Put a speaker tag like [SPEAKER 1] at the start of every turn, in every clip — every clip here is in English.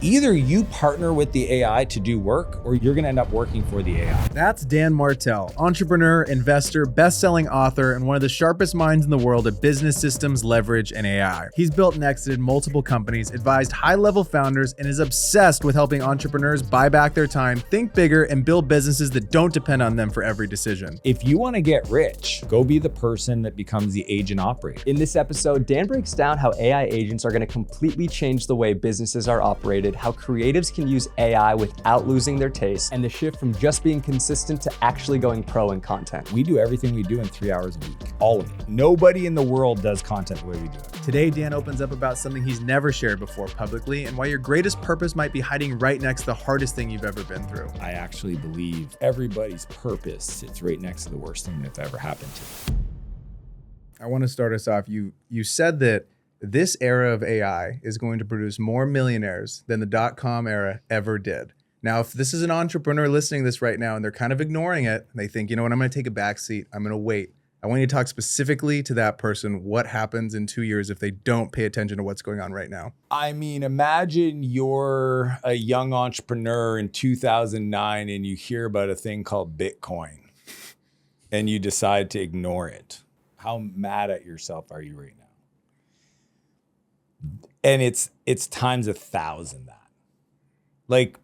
[SPEAKER 1] Either you partner with the AI to do work, or you're gonna end up working for the AI.
[SPEAKER 2] That's Dan Martell, entrepreneur, investor, best-selling author, and one of the sharpest minds in the world at business systems, leverage, and AI. He's built and exited multiple companies, advised high-level founders, and is obsessed with helping entrepreneurs buy back their time, think bigger, and build businesses that don't depend on them for every decision.
[SPEAKER 1] If you wanna get rich, go be the person that becomes the agent operator.
[SPEAKER 3] In this episode, Dan breaks down how AI agents are gonna completely change the way businesses are operated, how creatives can use AI without losing their taste, and the shift from just being consistent to actually going pro in content.
[SPEAKER 1] We do everything we do in 3 hours a week, all of it. Nobody in the world does content the way we do it.
[SPEAKER 2] Today, Dan opens up about something he's never shared before publicly and why your greatest purpose might be hiding right next to the hardest thing you've ever been through.
[SPEAKER 1] I actually believe everybody's purpose sits right next to the worst thing that's ever happened to them.
[SPEAKER 2] I want to start us off. You said that this era of AI is going to produce more millionaires than the .com era ever did. Now, if this is an entrepreneur listening to this right now and they're kind of ignoring it, and they think, you know what, I'm going to take a back seat. I'm going to wait. I want you to talk specifically to that person. What happens in 2 years if they don't pay attention to what's going on right now?
[SPEAKER 1] I mean, imagine you're a young entrepreneur in 2009 and you hear about a thing called Bitcoin and you decide to ignore it. How mad at yourself are you right now? And it's times 1,000 that. Like,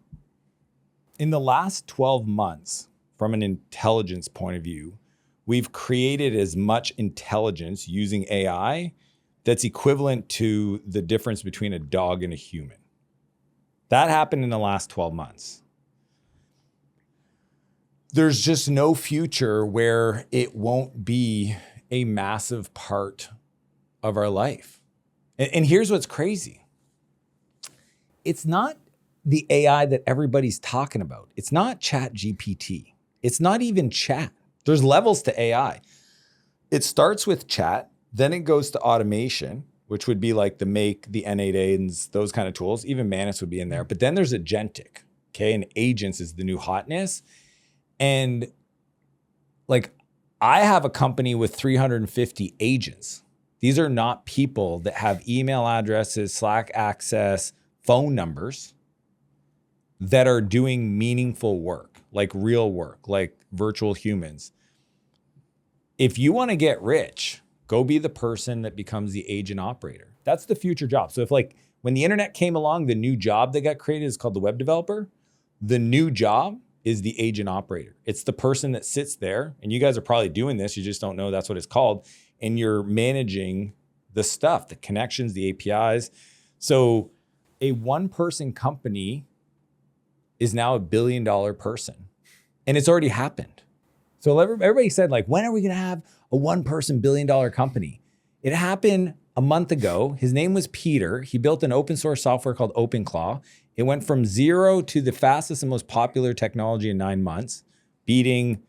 [SPEAKER 1] in the last 12 months, from an intelligence point of view, we've created as much intelligence using AI that's equivalent to the difference between a dog and a human. That happened in the last 12 months. There's just no future where it won't be a massive part of our life. And here's what's crazy. It's not the AI that everybody's talking about. It's not Chat GPT. It's not even chat. There's levels to AI. It starts with chat, then it goes to automation, which would be like the Make, the N8As, those kind of tools. Even Manus would be in there. But then there's Agentic, okay? And agents is the new hotness. And like, I have a company with 350 agents. These are not people that have email addresses, Slack access, phone numbers that are doing meaningful work, like real work, like virtual humans. If you want to get rich, go be the person that becomes the agent operator. That's the future job. So if like when the internet came along, the new job that got created is called the web developer. The new job is the agent operator. It's the person that sits there, and you guys are probably doing this, you just don't know that's what it's called, and you're managing the stuff, the connections, the APIs. So a one-person company is now $1 billion person, and it's already happened. So everybody said, like, when are we gonna have a one-person $1 billion company? It happened a month ago. His name was Peter. He built an open source software called OpenClaw. It went from 0 to the fastest and most popular technology in 9 months, beating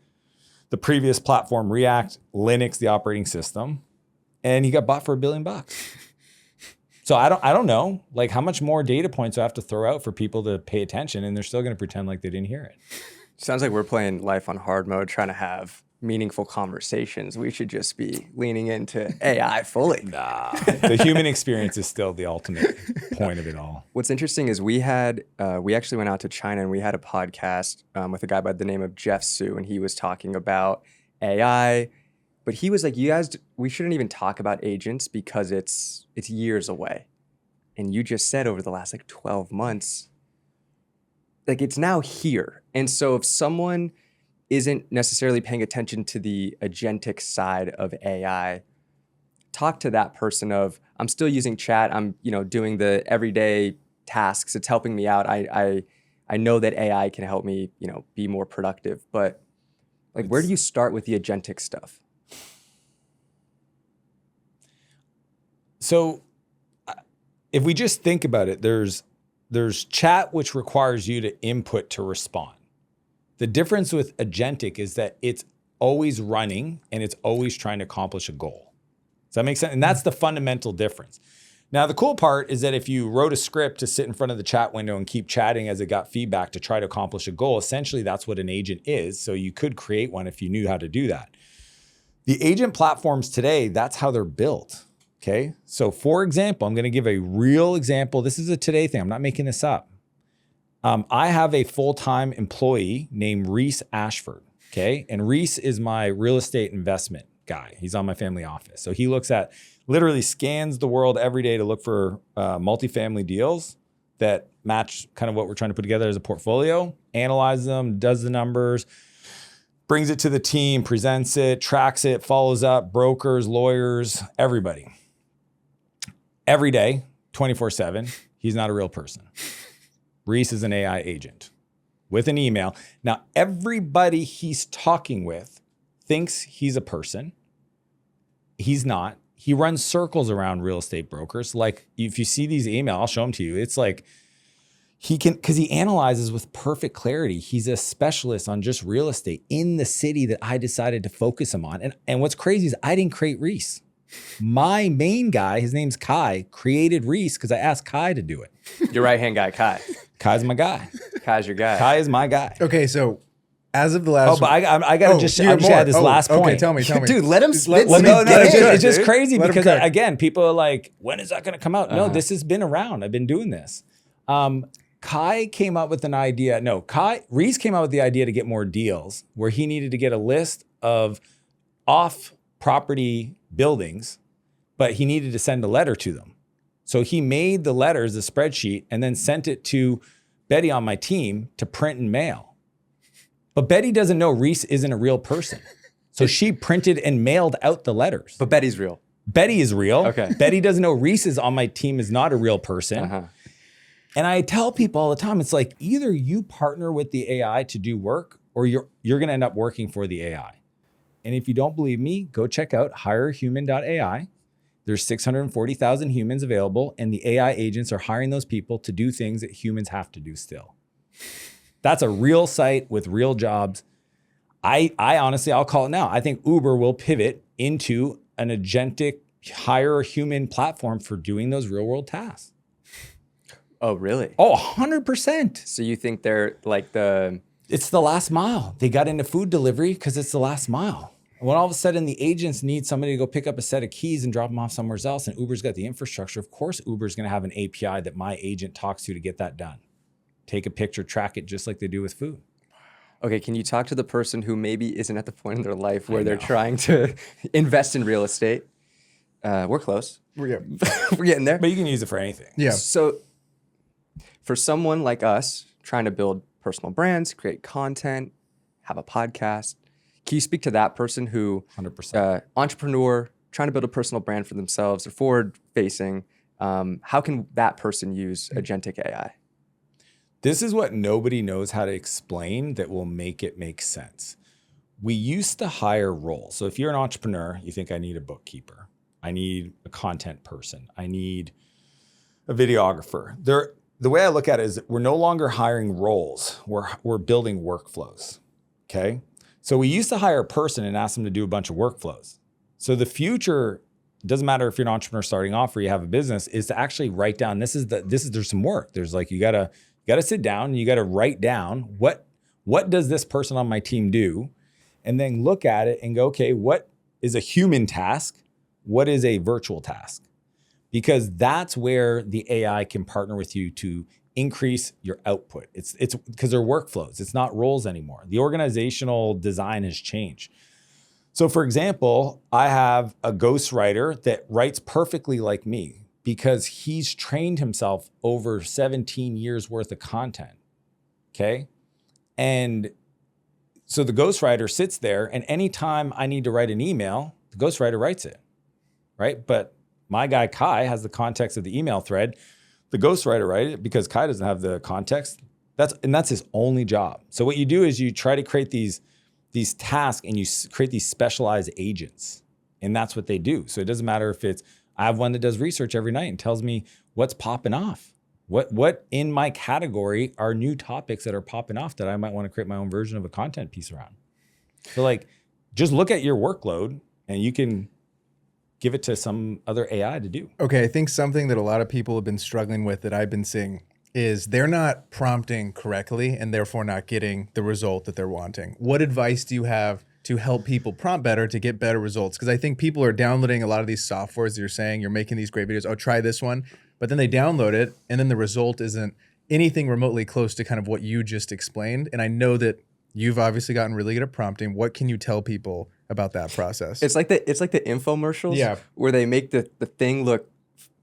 [SPEAKER 1] the previous platform, React, Linux, the operating system. And he got bought for $1 billion. So I don't know, like, how much more data points do I have to throw out for people to pay attention, and they're still gonna pretend like they didn't hear it.
[SPEAKER 3] Sounds like we're playing life on hard mode, trying to have meaningful conversations. We should just be leaning into AI fully.
[SPEAKER 1] Nah, the human experience is still the ultimate point of it all.
[SPEAKER 3] What's interesting is we actually went out to China and we had a podcast with a guy by the name of Jeff Su, and he was talking about AI, but he was like, you guys, we shouldn't even talk about agents because it's years away. And you just said over the last like 12 months, like it's now here. And so if someone isn't necessarily paying attention to the agentic side of AI, talk to that person of, I'm still using chat, I'm doing the everyday tasks, it's helping me out. I know that AI can help me be more productive, but like where do you start with the agentic stuff?
[SPEAKER 1] So if we just think about it, there's chat, which requires you to input to respond. The difference with Agentic is that it's always running and it's always trying to accomplish a goal. Does that make sense? And that's the fundamental difference. Now, the cool part is that if you wrote a script to sit in front of the chat window and keep chatting as it got feedback to try to accomplish a goal, essentially that's what an agent is. So you could create one if you knew how to do that. The agent platforms today, that's how they're built, okay? So for example, I'm gonna give a real example. This is a today thing, I'm not making this up. I have a full-time employee named Reese Ashford, okay? And Reese is my real estate investment guy. He's on my family office. So he literally scans the world every day to look for multifamily deals that match kind of what we're trying to put together as a portfolio, analyzes them, does the numbers, brings it to the team, presents it, tracks it, follows up, brokers, lawyers, everybody. Every day, 24/7, he's not a real person. Reese is an AI agent with an email. Now, everybody he's talking with thinks he's a person. He's not. He runs circles around real estate brokers. Like if you see these emails, I'll show them to you. It's like because he analyzes with perfect clarity. He's a specialist on just real estate in the city that I decided to focus him on. And what's crazy is I didn't create Reese. My main guy, his name's Kai, created Reese because I asked Kai to do it.
[SPEAKER 3] Your right-hand guy, Kai.
[SPEAKER 1] Kai's my guy.
[SPEAKER 3] Kai's your guy.
[SPEAKER 1] Kai is my guy.
[SPEAKER 2] Okay, so as of the last,
[SPEAKER 1] Oh, but I gotta
[SPEAKER 2] Oh,
[SPEAKER 1] just
[SPEAKER 2] you have more.
[SPEAKER 1] add this last point.
[SPEAKER 2] Okay, tell me.
[SPEAKER 3] Dude, let him spit.
[SPEAKER 2] let me-
[SPEAKER 1] No,
[SPEAKER 2] Let him
[SPEAKER 1] it's just
[SPEAKER 2] cook,
[SPEAKER 1] crazy
[SPEAKER 2] Let him
[SPEAKER 1] because
[SPEAKER 2] cook.
[SPEAKER 1] again, people are like, when is that going to come out? No, this has been around. I've been doing this. Kai came up with an idea. No, Reese came up with the idea to get more deals where he needed to get a list of off-property buildings, but he needed to send a letter to them. So he made the letters, the spreadsheet, and then sent it to Betty on my team to print and mail. But Betty doesn't know Reese isn't a real person. So she printed and mailed out the letters.
[SPEAKER 3] But Betty's real.
[SPEAKER 1] Betty is real.
[SPEAKER 3] Okay.
[SPEAKER 1] Betty doesn't know Reese is on my team is not a real person.
[SPEAKER 3] Uh-huh.
[SPEAKER 1] And I tell people all the time, it's like either you partner with the AI to do work or you're going to end up working for the AI. And if you don't believe me, go check out hirehuman.ai. There's 640,000 humans available, and the AI agents are hiring those people to do things that humans have to do still. That's a real site with real jobs. I honestly, I'll call it now. I think Uber will pivot into an agentic, hire human platform for doing those real world tasks.
[SPEAKER 3] Oh, really?
[SPEAKER 1] Oh, 100%.
[SPEAKER 3] So you think they're like
[SPEAKER 1] It's the last mile. They got into food delivery because it's the last mile. When all of a sudden the agents need somebody to go pick up a set of keys and drop them off somewhere else, and Uber's got the infrastructure, of course Uber's going to have an API that my agent talks to get that done. Take a picture, track it just like they do with food.
[SPEAKER 3] Okay, can you talk to the person who maybe isn't at the point in their life where they're trying to invest in real estate? We're close. We're getting there.
[SPEAKER 1] But you can use it for anything.
[SPEAKER 2] Yeah.
[SPEAKER 3] So for someone like us trying to build personal brands, create content, have a podcast, can you speak to that person who,
[SPEAKER 1] 100%.
[SPEAKER 3] Entrepreneur, trying to build a personal brand for themselves, or forward-facing, how can that person use agentic AI?
[SPEAKER 1] This is what nobody knows how to explain that will make it make sense. We used to hire roles. So if you're an entrepreneur, you think I need a bookkeeper. I need a content person. I need a videographer. The way I look at it is we're no longer hiring roles. We're building workflows, okay? So we used to hire a person and ask them to do a bunch of workflows. So the future, doesn't matter if you're an entrepreneur starting off or you have a business, is to actually write down, there's some work. There's like, you gotta sit down and you gotta write down what does this person on my team do? And then look at it and go, okay, what is a human task? What is a virtual task? Because that's where the AI can partner with you to increase your output. It's because they're workflows. It's not roles anymore. The organizational design has changed. So for example, I have a ghostwriter that writes perfectly like me because he's trained himself over 17 years worth of content, okay? And so the ghostwriter sits there, and anytime I need to write an email, the ghostwriter writes it, right? But my guy Kai has the context of the email thread. The ghostwriter writes it because Kai doesn't have the context. That's his only job. So what you do is you try to create these tasks and you create these specialized agents, and that's what they do. So it doesn't matter if I have one that does research every night and tells me what's popping off. What in my category are new topics that are popping off that I might want to create my own version of a content piece around. So like, just look at your workload and you can give it to some other AI to do.
[SPEAKER 2] Okay, I think something that a lot of people have been struggling with that I've been seeing is they're not prompting correctly and therefore not getting the result that they're wanting. What advice do you have to help people prompt better to get better results? Because I think people are downloading a lot of these softwares. You're saying you're making these great videos. Oh, try this one. But then they download it and then the result isn't anything remotely close to kind of what you just explained. And I know that you've obviously gotten really good at prompting. What can you tell people about that process?
[SPEAKER 3] It's like the infomercials
[SPEAKER 2] Yeah.
[SPEAKER 3] where they make the thing look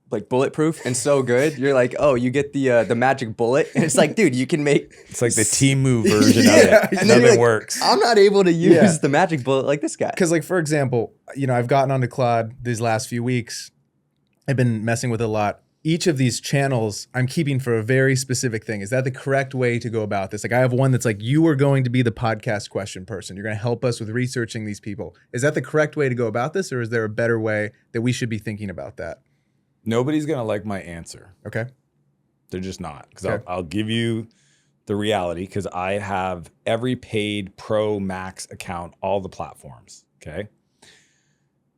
[SPEAKER 3] like bulletproof and so good. You're like, oh, you get the magic bullet, and it's like, dude, you can make.
[SPEAKER 1] It's like the Temu version of
[SPEAKER 2] Yeah,
[SPEAKER 1] it.
[SPEAKER 2] and
[SPEAKER 3] then you're
[SPEAKER 1] Nothing
[SPEAKER 3] like,
[SPEAKER 1] works.
[SPEAKER 3] I'm not able to use
[SPEAKER 2] Yeah.
[SPEAKER 3] the magic bullet like this guy.
[SPEAKER 2] Because, like, for example, you know, I've gotten onto Claude these last few weeks. I've been messing with it a lot. Each of these channels I'm keeping for a very specific thing. Is that the correct way to go about this? Like, I have one that's like, you are going to be the podcast question person. You're going to help us with researching these people. Is that the correct way to go about this, or is there a better way that we should be thinking about that?
[SPEAKER 1] Nobody's going to like my answer.
[SPEAKER 2] Okay.
[SPEAKER 1] They're just not. Because
[SPEAKER 2] Okay.
[SPEAKER 1] I'll give you the reality, because I have every paid Pro Max account, all the platforms. Okay.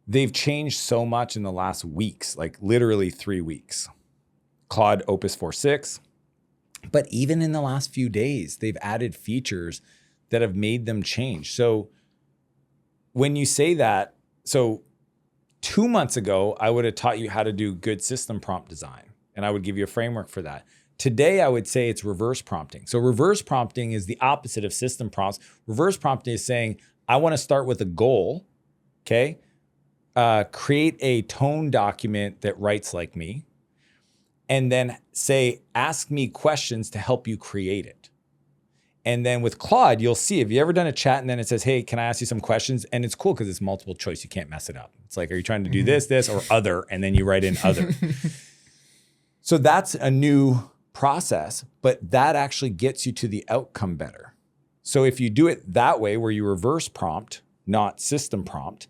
[SPEAKER 1] They've changed so much in the last weeks, like literally 3 weeks. Claude Opus 4.6. But even in the last few days, they've added features that have made them change. So when you say that, so 2 months ago, I would have taught you how to do good system prompt design, and I would give you a framework for that. Today, I would say it's reverse prompting. So reverse prompting is the opposite of system prompts. Reverse prompting is saying, I want to start with a goal, okay? Create a tone document that writes like me, and then say, ask me questions to help you create it. And then with Claude, you'll see, have you ever done a chat and then it says, hey, can I ask you some questions? And it's cool because it's multiple choice. You can't mess it up. It's like, are you trying to do this, or other? And then you write in other. So that's a new process, but that actually gets you to the outcome better. So if you do it that way, where you reverse prompt, not system prompt,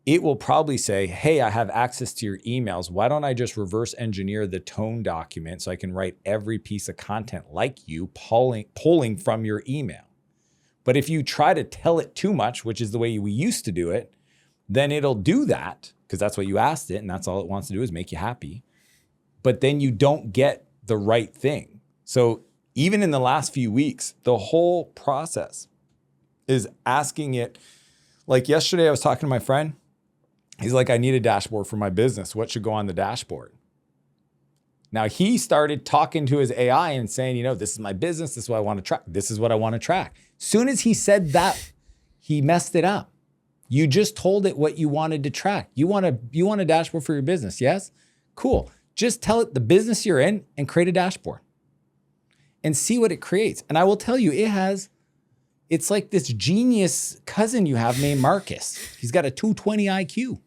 [SPEAKER 1] it will probably say, hey, I have access to your emails. Why don't I just reverse engineer the tone document so I can write every piece of content like you, pulling from your email? But if you try to tell it too much, which is the way we used to do it, then it'll do that because that's what you asked it, and that's all it wants to do is make you happy. But then you don't get the right thing. So even in the last few weeks, the whole process is asking it. Like yesterday, I was talking to my friend. He's like, I need a dashboard for my business. What should go on the dashboard? Now he started talking to his AI and saying, you know, this is my business. This is what I want to track. This is what I want to track. Soon as he said that, he messed it up. You just told it what you wanted to track. You want a dashboard for your business. Yes? Cool. Just tell it the business you're in and create a dashboard and see what it creates. And I will tell you, it's like this genius cousin you have named Marcus. He's got a 220 IQ.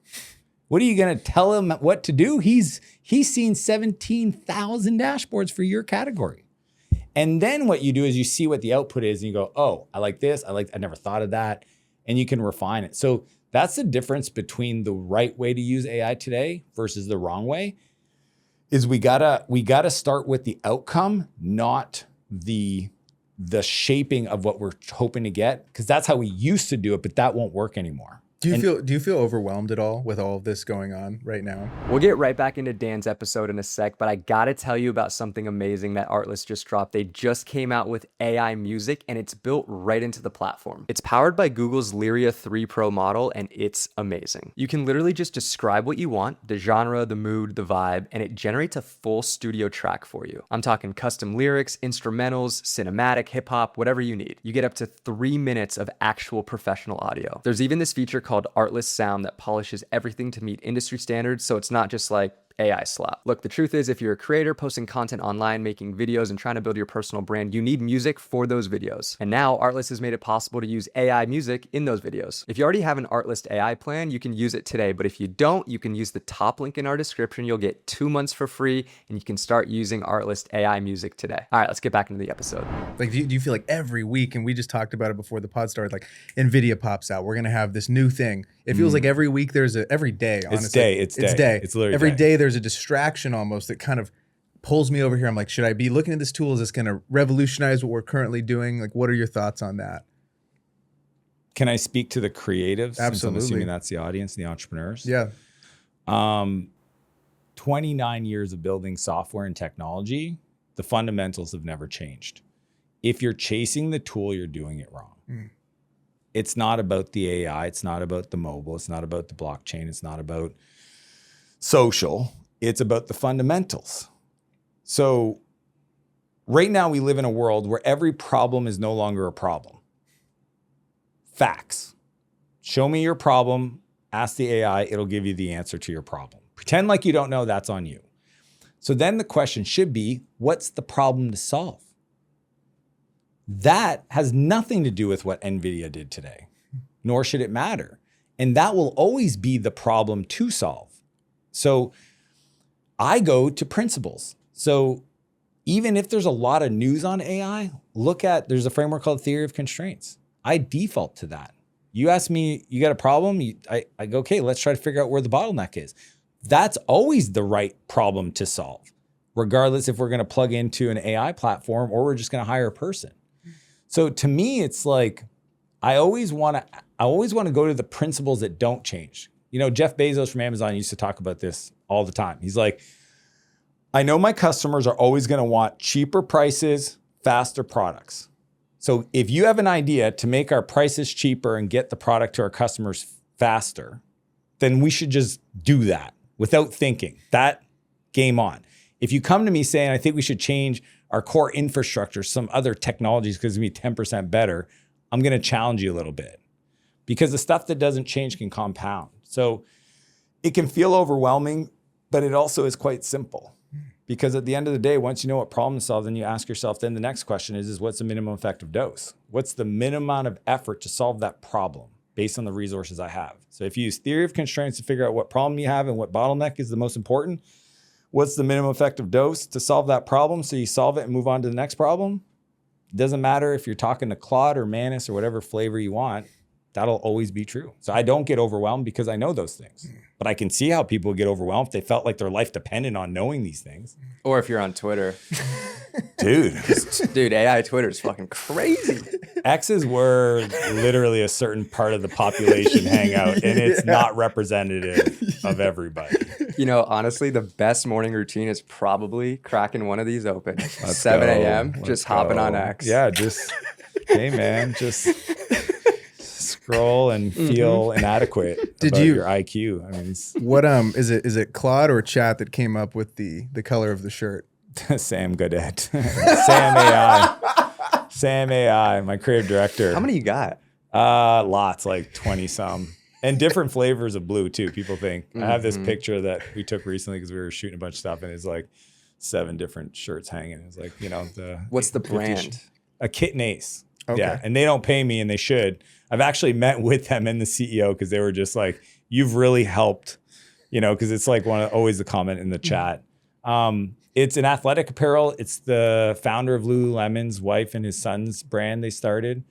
[SPEAKER 1] What are you going to tell him what to do? He's seen 17,000 dashboards for your category. And then what you do is you see what the output is and you go, oh, I like this. I never thought of that. And you can refine it. So that's the difference between the right way to use AI today versus the wrong way, is we gotta start with the outcome, not the shaping of what we're hoping to get, because that's how we used to do it, but that won't work anymore.
[SPEAKER 2] Do you feel overwhelmed at all with all of this going on right now?
[SPEAKER 3] We'll get right back into Dan's episode in a sec, but I gotta tell you about something amazing that Artlist just dropped. They just came out with AI music, and it's built right into the platform. It's powered by Google's Lyria 3 Pro model, and it's amazing. You can literally just describe what you want, the genre, the mood, the vibe, and it generates a full studio track for you. I'm talking custom lyrics, instrumentals, cinematic, hip hop, whatever you need. You get up to 3 minutes of actual professional audio. There's even this feature called Artlist Sound that polishes everything to meet industry standards, so it's not just like AI slap. Look, the truth is, if you're a creator posting content online, making videos, and trying to build your personal brand, you need music for those videos. And now Artlist has made it possible to use AI music in those videos. If you already have an Artlist AI plan, you can use it today. But if you don't, you can use the top link in our description. You'll get 2 months for free, and you can start using Artlist AI music today. All right, let's get back into the episode.
[SPEAKER 2] Like, do you feel like every week, and we just talked about it before the pod started, like NVIDIA pops out, we're going to have this new thing. It feels like every week every day, honestly.
[SPEAKER 1] It's day. It's literally
[SPEAKER 2] every
[SPEAKER 1] day.
[SPEAKER 2] day there's a distraction almost that kind of pulls me over here. I'm like, should I be looking at this tool? Is this going to revolutionize what we're currently doing? Like, what are your thoughts on that?
[SPEAKER 1] Can I speak to the creatives?
[SPEAKER 2] Absolutely.
[SPEAKER 1] Since I'm assuming that's the audience, the entrepreneurs.
[SPEAKER 2] Yeah.
[SPEAKER 1] 29 years of building software and technology, the fundamentals have never changed. If you're chasing the tool, you're doing it wrong. It's not about the AI. It's not about the mobile. It's not about the blockchain. It's not about social. It's about the fundamentals. So right now we live in a world where every problem is no longer a problem. Facts. Show me your problem, ask the AI, it'll give you the answer to your problem. Pretend like you don't know, that's on you. So then the question should be, what's the problem to solve? That has nothing to do with what NVIDIA did today, nor should it matter. And that will always be the problem to solve. So I go to principles. So even if there's a lot of news on AI, there's a framework called theory of constraints. I default to that. You ask me, you got a problem? I go, okay, let's try to figure out where the bottleneck is. That's always the right problem to solve, regardless if we're going to plug into an AI platform or we're just going to hire a person. So to me, it's like, I always want to go to the principles that don't change. You know, Jeff Bezos from Amazon used to talk about this all the time. He's like, I know my customers are always going to want cheaper prices, faster products. So if you have an idea to make our prices cheaper and get the product to our customers faster, then we should just do that without thinking. That game on. If you come to me saying, I think we should change our core infrastructure, some other technologies because it's going to be 10% better, I'm going to challenge you a little bit because the stuff that doesn't change can compound. So it can feel overwhelming, but it also is quite simple. Because at the end of the day, once you know what problem to solve, then you ask yourself, then the next question is what's the minimum effective dose? What's the minimum amount of effort to solve that problem based on the resources I have? So if you use theory of constraints to figure out what problem you have and what bottleneck is the most important, what's the minimum effective dose to solve that problem so you solve it and move on to the next problem? It doesn't matter if you're talking to Claude or Manus or whatever flavor you want, that'll always be true. So I don't get overwhelmed because I know those things. But I can see how people get overwhelmed if they felt like their life depended on knowing these things.
[SPEAKER 3] Or if you're on Twitter.
[SPEAKER 1] Dude,
[SPEAKER 3] AI Twitter is fucking crazy.
[SPEAKER 1] X's were literally a certain part of the population hangout, and it's not representative of everybody.
[SPEAKER 3] You know, honestly, the best morning routine is probably cracking one of these open.
[SPEAKER 1] Let's
[SPEAKER 3] 7
[SPEAKER 1] go.
[SPEAKER 3] a.m.,
[SPEAKER 1] Let's
[SPEAKER 3] just hopping
[SPEAKER 1] go.
[SPEAKER 3] on X.
[SPEAKER 1] Yeah, hey man, just scroll and feel inadequate
[SPEAKER 2] Did
[SPEAKER 1] about
[SPEAKER 2] you-
[SPEAKER 1] your IQ. I mean,
[SPEAKER 2] What is it Claude or Chat that came up with the color of the shirt?
[SPEAKER 1] Sam Godet. Sam AI. Sam AI, my creative director.
[SPEAKER 3] How many you got?
[SPEAKER 1] Lots, like 20 some. And different flavors of blue too, people think. I have this picture that we took recently because we were shooting a bunch of stuff and it's like 7 different shirts hanging. It's like, you know,
[SPEAKER 3] What's the brand?
[SPEAKER 1] A Kitten Ace.
[SPEAKER 2] Okay.
[SPEAKER 1] Yeah, and they don't pay me and they should. I've actually met with them and the CEO because they were just like, you've really helped, you know, because it's like always the comment in the chat. It's an athletic apparel. It's the founder of Lululemon's wife and his son's brand they started.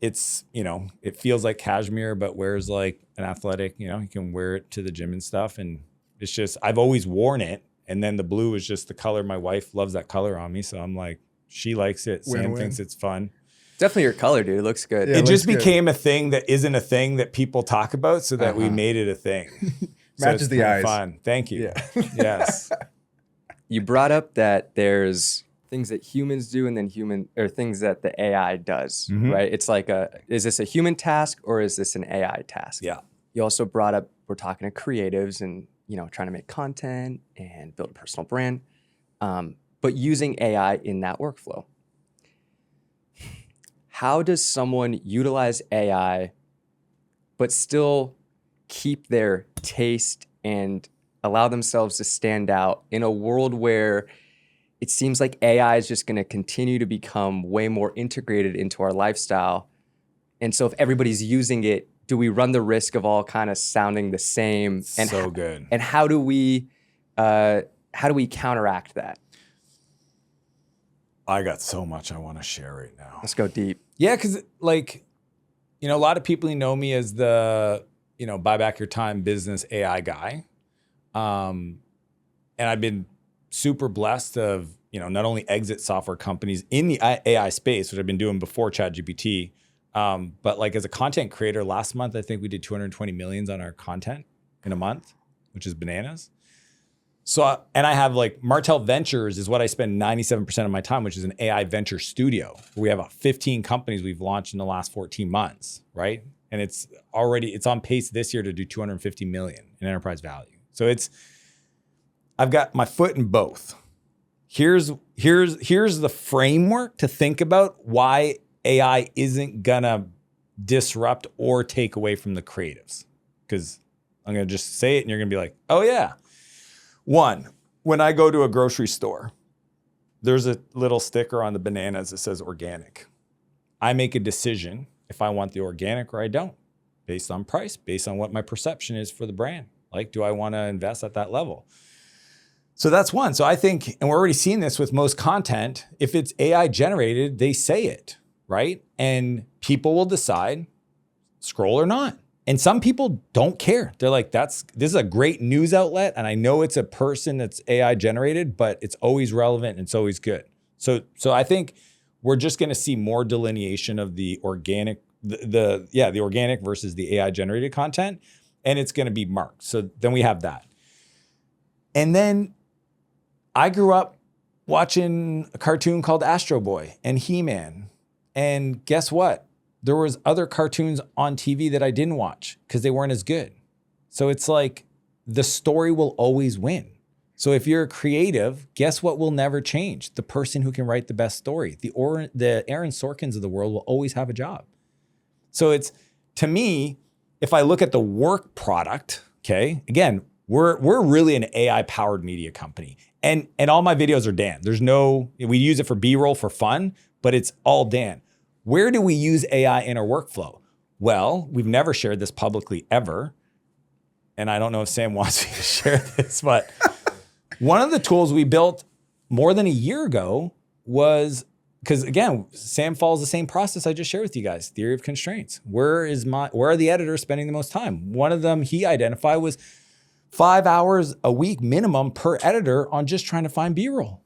[SPEAKER 1] It's, you know, it feels like cashmere, but wears like an athletic, you know, you can wear it to the gym and stuff. And it's just, I've always worn it. And then the blue is just the color. My wife loves that color on me. So I'm like, she likes it. Sam
[SPEAKER 2] Win-win.
[SPEAKER 1] thinks it's fun.
[SPEAKER 3] Definitely your color, dude. It looks good.
[SPEAKER 2] Yeah.
[SPEAKER 1] It
[SPEAKER 2] looks
[SPEAKER 1] just
[SPEAKER 2] good.
[SPEAKER 1] became a thing that isn't a thing that people talk about so that we made it a thing. So
[SPEAKER 2] Matches
[SPEAKER 1] it's
[SPEAKER 2] the
[SPEAKER 1] kinda
[SPEAKER 2] eyes.
[SPEAKER 1] Fun. Thank you.
[SPEAKER 2] Yeah.
[SPEAKER 1] Yes.
[SPEAKER 3] You brought up that there's things that humans do and then things that the AI does, right? It's like is this a human task or is this an AI task?
[SPEAKER 1] Yeah.
[SPEAKER 3] You also brought up, we're talking to creatives and, you know, trying to make content and build a personal brand, but using AI in that workflow. How does someone utilize AI, but still keep their taste and allow themselves to stand out in a world where it seems like AI is just going to continue to become way more integrated into our lifestyle? And so if everybody's using it, do we run the risk of all kind of sounding the same? And
[SPEAKER 1] So good.
[SPEAKER 3] And how do we counteract that?
[SPEAKER 1] I got so much I want to share right now.
[SPEAKER 3] Let's go deep.
[SPEAKER 1] Yeah, because like, you know, a lot of people know me as the, you know, buy back your time business AI guy. And I've been super blessed of, you know, not only exit software companies in the AI space, which I've been doing before ChatGPT, but like as a content creator, last month, I think we did 220 millions on our content in a month, which is bananas. So, and I have like Martell Ventures is what I spend 97% of my time, which is an AI venture studio. We have 15 companies we've launched in the last 14 months, right? And it's on pace this year to do 250 million in enterprise value. So I've got my foot in both. here's the framework to think about why AI isn't gonna disrupt or take away from the creatives. Because I'm gonna just say it and you're gonna be like, oh yeah. One, when I go to a grocery store, there's a little sticker on the bananas that says organic. I make a decision if I want the organic or I don't, based on price, based on what my perception is for the brand. Like, do I want to invest at that level? So that's one. So I think, and we're already seeing this with most content, if it's AI generated, they say it, right? And people will decide, scroll or not. And some people don't care. They're like, this is a great news outlet. And I know it's a person that's AI generated, but it's always relevant and it's always good. So I think we're just going to see more delineation of the organic, the organic versus the AI generated content. And it's going to be marked. So then we have that. And then I grew up watching a cartoon called Astro Boy and He-Man. And guess what? There was other cartoons on TV that I didn't watch because they weren't as good. So it's like the story will always win. So if you're a creative, guess what will never change? The person who can write the best story. The Aaron Sorkins of the world will always have a job. So it's, to me, if I look at the work product, okay, again, we're really an AI-powered media company. And all my videos are Dan. We use it for B-roll for fun, but it's all Dan. Where do we use AI in our workflow? Well, we've never shared this publicly ever. And I don't know if Sam wants me to share this, but one of the tools we built more than a year ago was, because again, Sam follows the same process I just shared with you guys, theory of constraints. Where are the editors spending the most time? One of them he identified was 5 hours a week minimum per editor on just trying to find B-roll.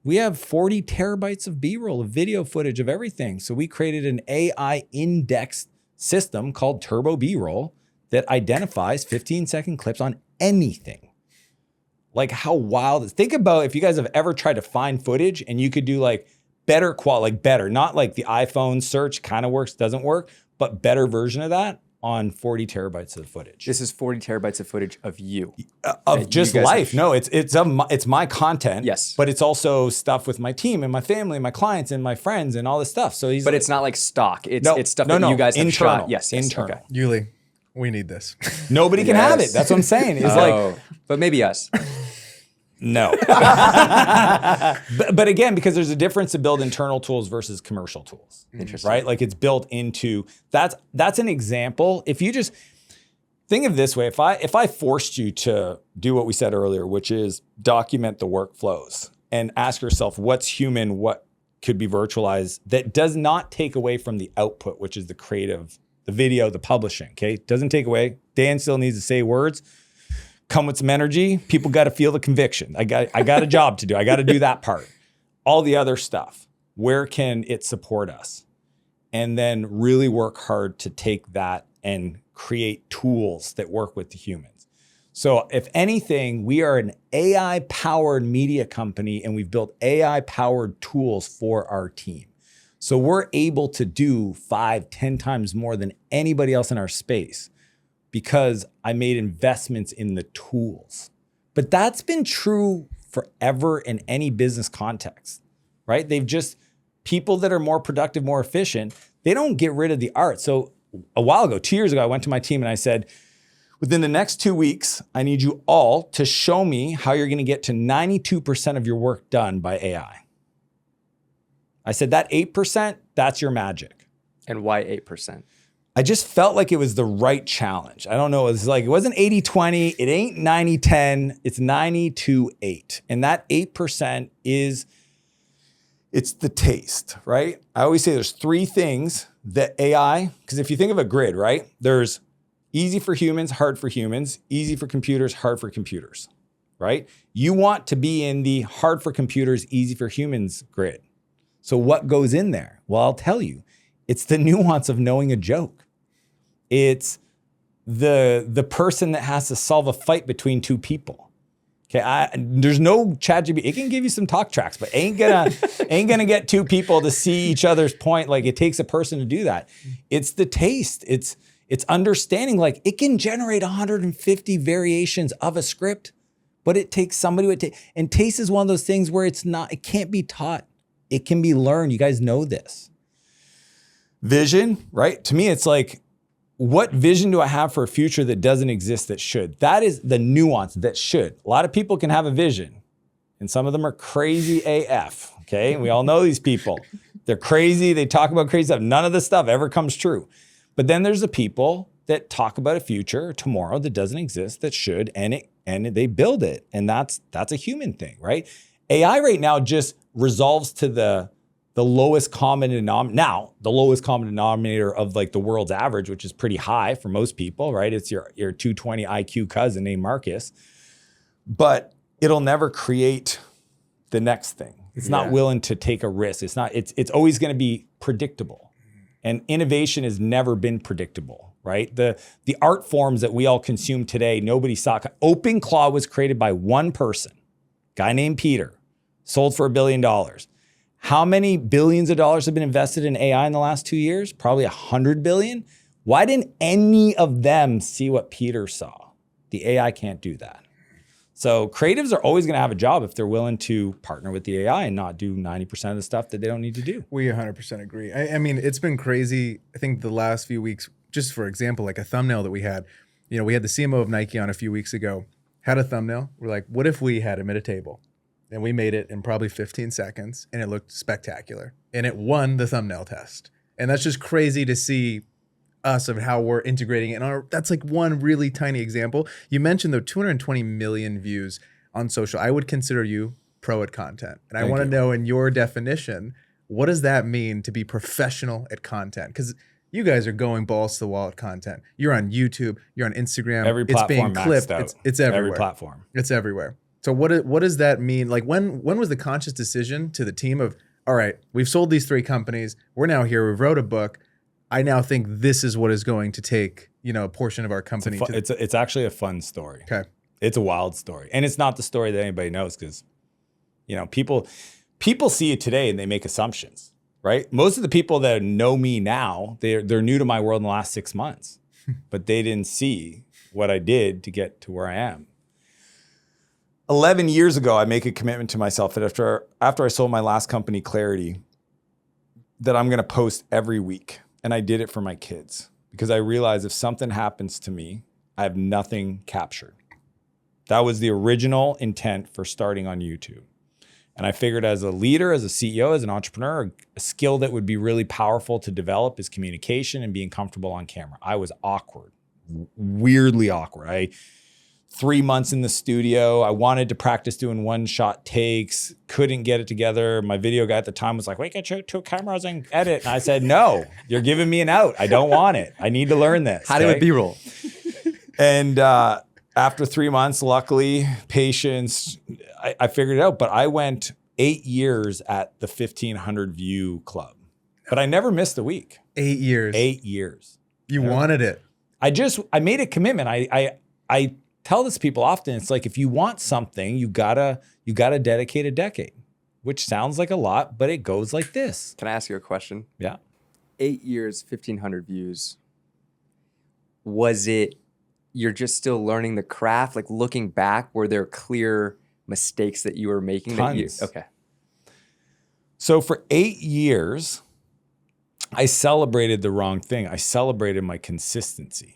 [SPEAKER 1] We have 40 terabytes of B-roll, of video footage, of everything. So we created an AI indexed system called Turbo B-roll that identifies 15-second clips on anything. Like how wild. Think about if you guys have ever tried to find footage and you could do like better quality, like better, not like the iPhone search kind of works, doesn't work, but better version of that on 40 terabytes of footage.
[SPEAKER 3] This is 40 terabytes of footage of you.
[SPEAKER 1] Of just life. No, it's my content.
[SPEAKER 3] Yes.
[SPEAKER 1] But it's also stuff with my team and my family and my clients and my friends and all this stuff. So
[SPEAKER 3] but it's not like stock. It's stuff that you guys have
[SPEAKER 1] internal.
[SPEAKER 3] shot. Yes.
[SPEAKER 1] Internal.
[SPEAKER 3] Okay.
[SPEAKER 2] Yuli, we need this.
[SPEAKER 1] Nobody can have it. That's what I'm saying. It's like,
[SPEAKER 3] but maybe us.
[SPEAKER 1] no. but again, because there's a difference to build internal tools versus commercial tools.
[SPEAKER 3] Interesting.
[SPEAKER 1] Right? Like it's built into, that's an example. If you just think of it this way, if I forced you to do what we said earlier, which is document the workflows and ask yourself what's human, what could be virtualized, that does not take away from the output, which is the creative, the video, the publishing, okay? Doesn't take away. Dan still needs to say words. Come with some energy. People got to feel the conviction. I got a job to do. I got to do that part. All the other stuff, where can it support us? And then really work hard to take that and create tools that work with the humans. So if anything, we are an AI-powered media company and we've built AI-powered tools for our team. So we're able to do 5-10 times more than anybody else in our space, because I made investments in the tools. But that's been true forever in any business context, right? People that are more productive, more efficient, they don't get rid of the art. So a while ago, 2 years ago, I went to my team and I said, within the next 2 weeks, I need you all to show me how you're gonna get to 92% of your work done by AI. I said that 8%, that's your magic.
[SPEAKER 3] And why 8%?
[SPEAKER 1] I just felt like it was the right challenge. I don't know. It wasn't 80-20. It ain't 90-10. It's 90-8. And that 8% it's the taste, right? I always say there's 3 things that AI, because if you think of a grid, right? There's easy for humans, hard for humans, easy for computers, hard for computers, right? You want to be in the hard for computers, easy for humans grid. So what goes in there? Well, I'll tell you. It's the nuance of knowing a joke. It's the person that has to solve a fight between 2 people. Okay, there's no ChatGPT. It can give you some talk tracks, but ain't gonna get 2 people to see each other's point. Like it takes a person to do that. It's the taste. It's understanding. Like it can generate 150 variations of a script, but it takes somebody with taste. And taste is one of those things where it can't be taught. It can be learned. You guys know this. Vision, right? To me, it's like, what vision do I have for a future that doesn't exist that should? That is the nuance that should. A lot of people can have a vision, and some of them are crazy AF, okay? And we all know these people. They're crazy. They talk about crazy stuff. None of this stuff ever comes true. But then there's the people that talk about a future tomorrow that doesn't exist that should, and they build it. And that's a human thing, right? AI right now just resolves to the lowest common denominator. Now, the lowest common denominator of like the world's average, which is pretty high for most people, right? It's your 220 IQ cousin named Marcus. But it'll never create the next thing. It's not willing to take a risk. It's always going to be predictable. And innovation has never been predictable, right? The art forms that we all consume today, nobody saw. OpenClaw was created by one person, guy named Peter, sold for $1 billion. How many billions of dollars have been invested in AI in the last 2 years? Probably 100 billion. Why didn't any of them see what Peter saw? The AI can't do that. So creatives are always going to have a job if they're willing to partner with the AI and not do 90% of the stuff that they don't need to do.
[SPEAKER 2] We 100% agree. I mean, it's been crazy. I think the last few weeks, just for example, like a thumbnail that we had, we had the CMO of Nike on a few weeks ago, had a thumbnail. We're like, what if we had him at a table? And we made it in probably 15 seconds and it looked spectacular. And it won the thumbnail test. And that's just crazy to see us of how we're integrating it. And that's like one really tiny example. You mentioned though 220 million views on social. I would consider you pro at content. And I want to know, in your definition, what does that mean to be professional at content? Because you guys are going balls to the wall at content. You're on YouTube, you're on Instagram.
[SPEAKER 1] Every platform,
[SPEAKER 2] it's being clipped. It's everywhere.
[SPEAKER 1] Every platform.
[SPEAKER 2] It's everywhere. So what does that mean? Like when was the conscious decision to the team of, all right, we've sold these 3 companies. We're now here. We've wrote a book. I now think this is what is going to take, a portion of our company.
[SPEAKER 1] It's actually a fun story.
[SPEAKER 2] Okay.
[SPEAKER 1] It's a wild story. And it's not the story that anybody knows because, people see it today and they make assumptions, right? Most of the people that know me now, they're new to my world in the last 6 months, but they didn't see what I did to get to where I am. 11 years ago, I make a commitment to myself that after I sold my last company, Clarity, that I'm going to post every week. And I did it for my kids because I realized if something happens to me, I have nothing captured. That was the original intent for starting on YouTube. And I figured as a leader, as a CEO, as an entrepreneur, a skill that would be really powerful to develop is communication and being comfortable on camera. I was awkward, weirdly awkward. 3 months in the studio. I wanted to practice doing one-shot takes, couldn't get it together. My video guy at the time was like, we get you 2 cameras and edit. And I said, no, you're giving me an out. I don't want it. I need to learn this.
[SPEAKER 3] How do it B-roll?
[SPEAKER 1] And after 3 months, luckily, patience, I figured it out. But I went 8 years at the 1,500 view club. But I never missed a week.
[SPEAKER 2] 8 years.
[SPEAKER 1] 8 years.
[SPEAKER 2] You wanted it.
[SPEAKER 1] I made a commitment. I tell this to people often. It's like, if you want something, you gotta dedicate a decade, which sounds like a lot, but it goes like this.
[SPEAKER 3] Can I ask you a question?
[SPEAKER 1] Yeah.
[SPEAKER 3] 8 years, 1,500 views. Was it, you're just still learning the craft? Like looking back, were there clear mistakes that you were making?
[SPEAKER 1] Tons.
[SPEAKER 3] Okay.
[SPEAKER 1] So for 8 years, I celebrated the wrong thing. I celebrated my consistency.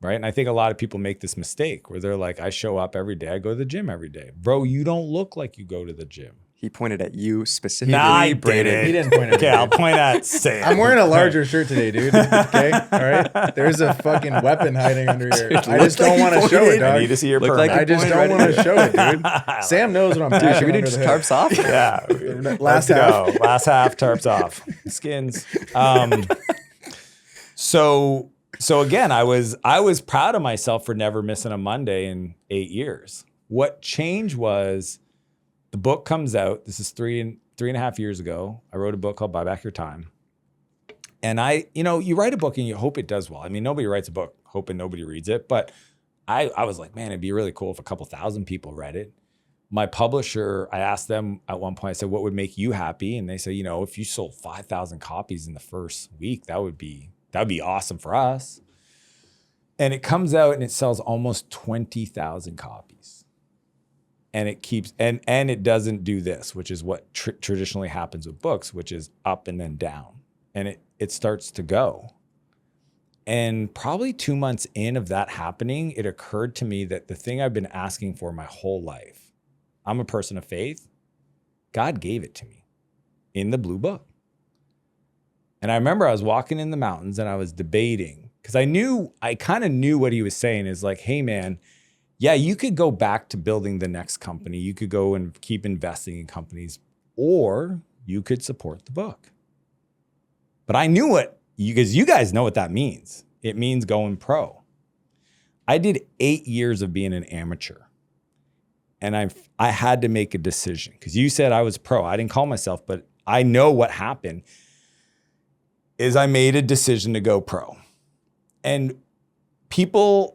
[SPEAKER 1] Right. And I think a lot of people make this mistake where they're like, I show up every day. I go to the gym every day. Bro, you don't look like you go to the gym.
[SPEAKER 3] He pointed at you specifically.
[SPEAKER 1] Nah, I didn't.
[SPEAKER 2] He didn't point at me.
[SPEAKER 1] Okay, I'll point at Sam.
[SPEAKER 2] I'm wearing a larger shirt today, dude. Okay? All right? There's a fucking weapon hiding under here. I just don't want to show it, dog.
[SPEAKER 1] I need to see your
[SPEAKER 3] Look
[SPEAKER 1] permit.
[SPEAKER 3] like
[SPEAKER 2] I just don't want to show it, dude. Sam knows what I'm doing.
[SPEAKER 3] Should we do just tarps off?
[SPEAKER 1] Yeah.
[SPEAKER 2] Last
[SPEAKER 1] Let's
[SPEAKER 2] half.
[SPEAKER 1] go. Last half, tarps off. Skins. So again, I was proud of myself for never missing a Monday in 8 years. What changed was the book comes out. This is three and a half years ago. I wrote a book called Buy Back Your Time. And you write a book and you hope it does well. I mean, nobody writes a book hoping nobody reads it. But I was like, man, it'd be really cool if a couple thousand people read it. My publisher, I asked them at one point, I said, what would make you happy? And they said, if you sold 5,000 copies in the first week, that would be awesome for us. And it comes out and it sells almost 20,000 copies. and it keeps, and it doesn't do this, which is what traditionally happens with books, which is up and then down. And it starts to go. And probably 2 months in of that happening, it occurred to me that the thing I've been asking for my whole life, I'm a person of faith, God gave it to me in the blue book. And I remember I was walking in the mountains and I was debating, because I kind of knew what he was saying is like, hey man, yeah, you could go back to building the next company. You could go and keep investing in companies, or you could support the book. But I knew because you guys know what that means. It means going pro. I did 8 years of being an amateur. And I had to make a decision, because you said I was pro. I didn't call myself, but I know what happened is I made a decision to go pro. And people,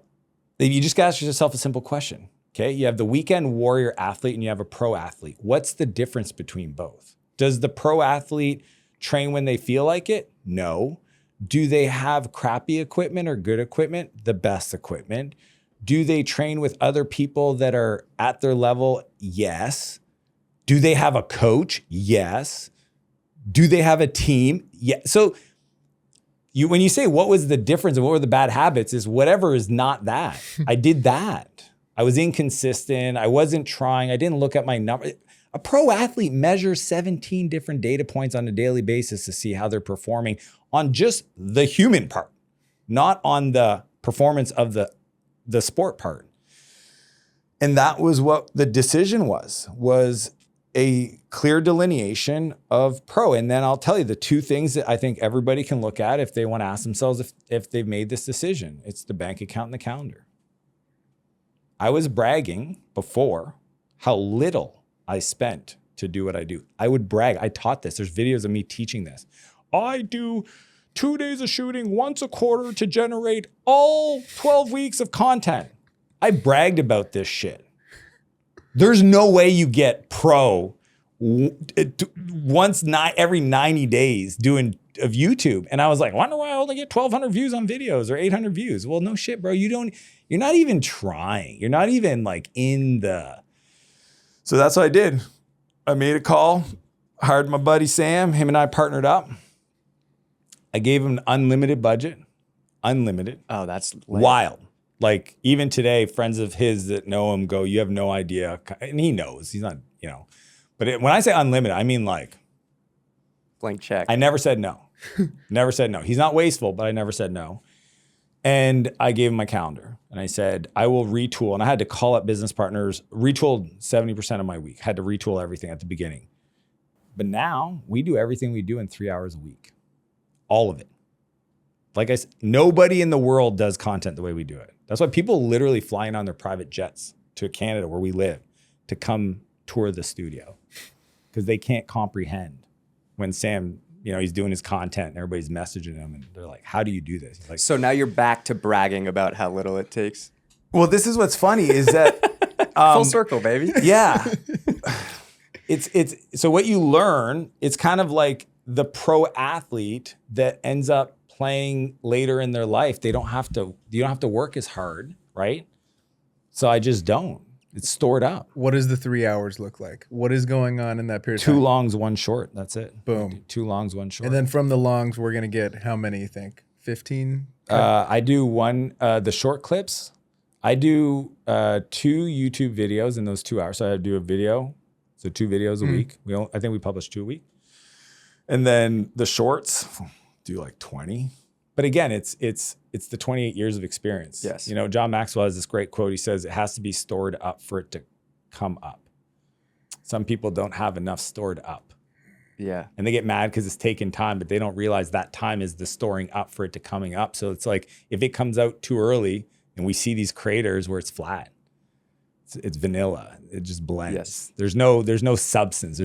[SPEAKER 1] you just got to ask yourself a simple question, okay? You have the weekend warrior athlete and you have a pro athlete. What's the difference between both? Does the pro athlete train when they feel like it? No. Do they have crappy equipment or good equipment? The best equipment. Do they train with other people that are at their level? Yes. Do they have a coach? Yes. Do they have a team? Yeah. So when you say what was the difference and what were the bad habits, is whatever is not that. I did that. I was inconsistent. I wasn't trying. I didn't look at my number. A pro athlete measures 17 different data points on a daily basis to see how they're performing on just the human part, not on the performance of the sport part. And that was what the decision was a clear delineation of pro. And then I'll tell you the two things that I think everybody can look at if they want to ask themselves if they've made this decision. It's the bank account and the calendar. I was bragging before how little I spent to do what I do. I would brag. I taught this. There's videos of me teaching this. I do 2 days of shooting once a quarter to generate all 12 weeks of content. I bragged about this shit. There's no way you get pro every 90 days doing of YouTube. And I was like, wonder why I only get 1,200 views on videos or 800 views. Well, no shit, bro. You're not even trying. You're not even like So that's what I did. I made a call, hired my buddy Sam. Him and I partnered up. I gave him an unlimited budget. Unlimited.
[SPEAKER 3] Oh, that's lame.
[SPEAKER 1] Wild. Like even today, friends of his that know him go, you have no idea. And he knows, he's not, but when I say unlimited, I mean like.
[SPEAKER 3] Blank check.
[SPEAKER 1] I never said no. Never said no. He's not wasteful, but I never said no. And I gave him my calendar and I said, I will retool. And I had to call up business partners, retooled 70% of my week, had to retool everything at the beginning. But now we do everything we do in 3 hours a week. All of it. Like I said, nobody in the world does content the way we do it. That's why people literally flying on their private jets to Canada where we live to come tour the studio, because they can't comprehend when Sam, he's doing his content and everybody's messaging him and they're like, how do you do this? He's like,
[SPEAKER 3] so now you're back to bragging about how little it takes.
[SPEAKER 1] Well, this is what's funny is that
[SPEAKER 3] full circle, baby.
[SPEAKER 1] Yeah. It's so what you learn, it's kind of like the pro athlete that ends up playing later in their life. You don't have to work as hard, right? So I just don't. It's stored up.
[SPEAKER 2] What does the 3 hours look like? What is going on in that period of
[SPEAKER 1] time? 2
[SPEAKER 2] time?
[SPEAKER 1] longs, 1 short. That's it.
[SPEAKER 2] Boom.
[SPEAKER 1] 2 longs, 1 short.
[SPEAKER 2] And then from the longs, we're going to get how many, you think? 15?
[SPEAKER 1] I do the short clips. I do 2 YouTube videos in those 2 hours. So I do a video. So 2 videos a week. I think we publish 2 a week. And then the shorts, do like 20. But again, it's the 28 years of experience.
[SPEAKER 3] Yes.
[SPEAKER 1] John Maxwell has this great quote. He says, it has to be stored up for it to come up. Some people don't have enough stored up.
[SPEAKER 3] Yeah.
[SPEAKER 1] And they get mad because it's taking time, but they don't realize that time is the storing up for it to coming up. So it's like, if it comes out too early and we see these craters where it's flat, it's vanilla. It just blends.
[SPEAKER 3] Yes.
[SPEAKER 1] There's no substance.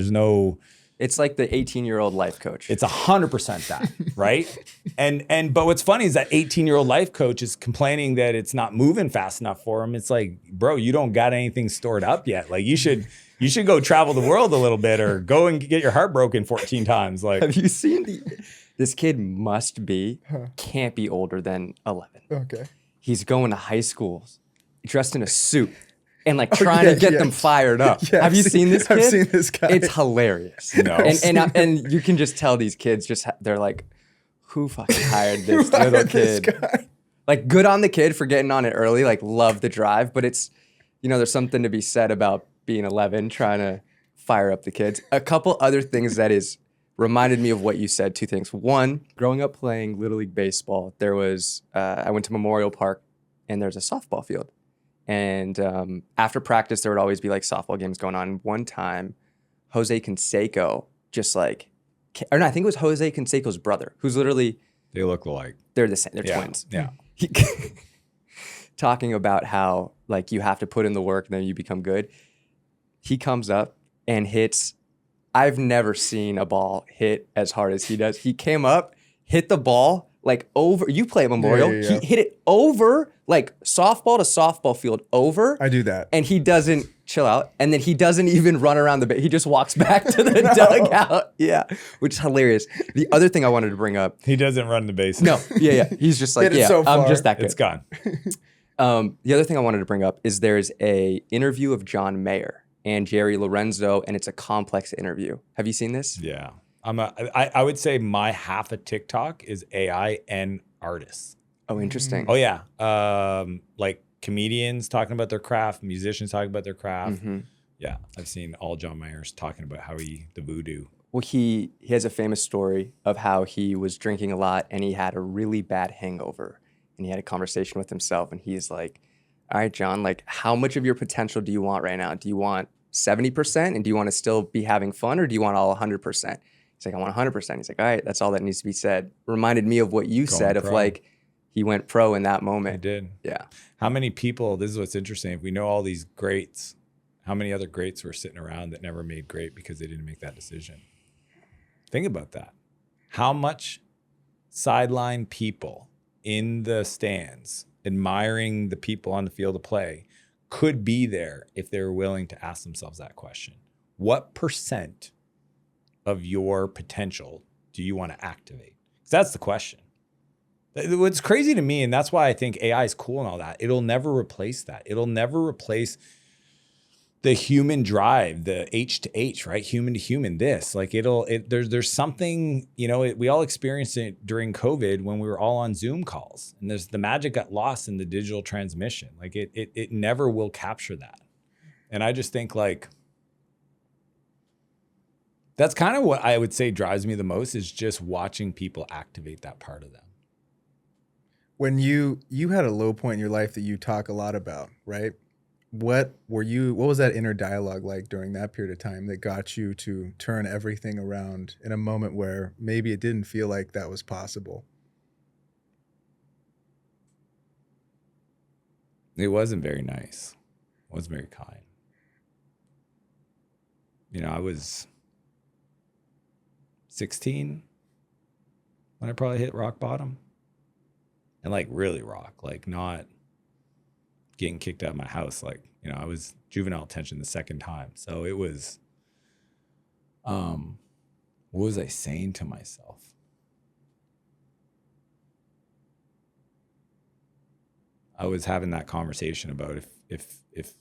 [SPEAKER 3] It's like the 18-year-old life coach.
[SPEAKER 1] It's 100% that, right? But what's funny is that 18-year-old life coach is complaining that it's not moving fast enough for him. It's like, bro, you don't got anything stored up yet. Like you should go travel the world a little bit or go and get your heart broken 14 times. Like,
[SPEAKER 3] have you seen this kid can't be older than 11.
[SPEAKER 2] Okay.
[SPEAKER 3] He's going to high school dressed in a suit. and like trying to get them fired up.
[SPEAKER 2] Yeah,
[SPEAKER 3] Have you seen this kid?
[SPEAKER 2] I've seen this guy.
[SPEAKER 3] It's hilarious.
[SPEAKER 1] No.
[SPEAKER 3] And you can just tell these kids they're like, who fucking hired this little
[SPEAKER 2] This
[SPEAKER 3] kid?
[SPEAKER 2] guy.
[SPEAKER 3] Like, good on the kid for getting on it early, like love the drive, but it's, there's something to be said about being 11, trying to fire up the kids. A couple other things that is reminded me of what you said, two things. One, growing up playing Little League Baseball, there was, I went to Memorial Park and there's a softball field. And after practice, there would always be like softball games going on. One time, Jose Canseco just like, or no, I think it was Jose Canseco's brother, who's literally,
[SPEAKER 1] They look alike.
[SPEAKER 3] they're the same, they're twins.
[SPEAKER 1] Yeah.
[SPEAKER 3] Talking about how like you have to put in the work and then you become good. He comes up and hits, I've never seen a ball hit as hard as he does. He came up, hit the ball like over, you play at Memorial,
[SPEAKER 2] Yeah.
[SPEAKER 3] he hit it over, like softball to softball field over.
[SPEAKER 2] I do that.
[SPEAKER 3] And he doesn't chill out. And then he doesn't even run around the base. He just walks back to the dugout. Yeah, which is hilarious. The other thing I wanted to bring up.
[SPEAKER 1] He doesn't run the bases.
[SPEAKER 3] No, yeah. He's just like,
[SPEAKER 2] Hit it
[SPEAKER 3] yeah,
[SPEAKER 2] so
[SPEAKER 3] I'm
[SPEAKER 2] far.
[SPEAKER 3] just that good.
[SPEAKER 1] It's gone.
[SPEAKER 3] The other thing I wanted to bring up is there's a interview of John Mayer and Jerry Lorenzo, and it's a complex interview. Have you seen this?
[SPEAKER 1] Yeah. I would say my half of TikTok is AI and artists.
[SPEAKER 3] Oh, interesting.
[SPEAKER 1] Oh yeah. Like comedians talking about their craft, musicians talking about their craft.
[SPEAKER 3] Mm-hmm.
[SPEAKER 1] Yeah. I've seen all John Mayer's talking about how the voodoo.
[SPEAKER 3] Well, he has a famous story of how he was drinking a lot and he had a really bad hangover. And he had a conversation with himself and he's like, all right, John, like how much of your potential do you want right now? Do you want 70%? And do you want to still be having fun or do you want all 100%? He's like, I want 100%. He's like, all right, that's all that needs to be said. Reminded me of what you said
[SPEAKER 1] pro.
[SPEAKER 3] of like, he went pro in that
[SPEAKER 1] I
[SPEAKER 3] moment.
[SPEAKER 1] did.
[SPEAKER 3] Yeah.
[SPEAKER 1] How many people, this is what's interesting, if we know all these greats, how many other greats were sitting around that never made great because they didn't make that decision? Think about that. How much sideline people in the stands admiring the people on the field of play could be there if they were willing to ask themselves that question? What percent of your potential do you want to activate? 'Cause that's the question. What's crazy to me, and that's why I think AI is cool and all that, it'll never replace that. It'll never replace the human drive, the H to H, right? Human to human, there's something, we all experienced it during COVID when we were all on Zoom calls, and the magic got lost in the digital transmission. Like it never will capture that. And I just think like, that's kind of what I would say drives me the most is just watching people activate that part of them.
[SPEAKER 2] When you had a low point in your life that you talk a lot about, right? What was that inner dialogue like during that period of time that got you to turn everything around in a moment where maybe it didn't feel like that was possible?
[SPEAKER 1] It wasn't very nice. It wasn't very kind. I was 16 when I probably hit rock bottom. And like really rock, like not getting kicked out of my house. Like, I was juvenile detention the second time. So it was, what was I saying to myself? I was having that conversation about if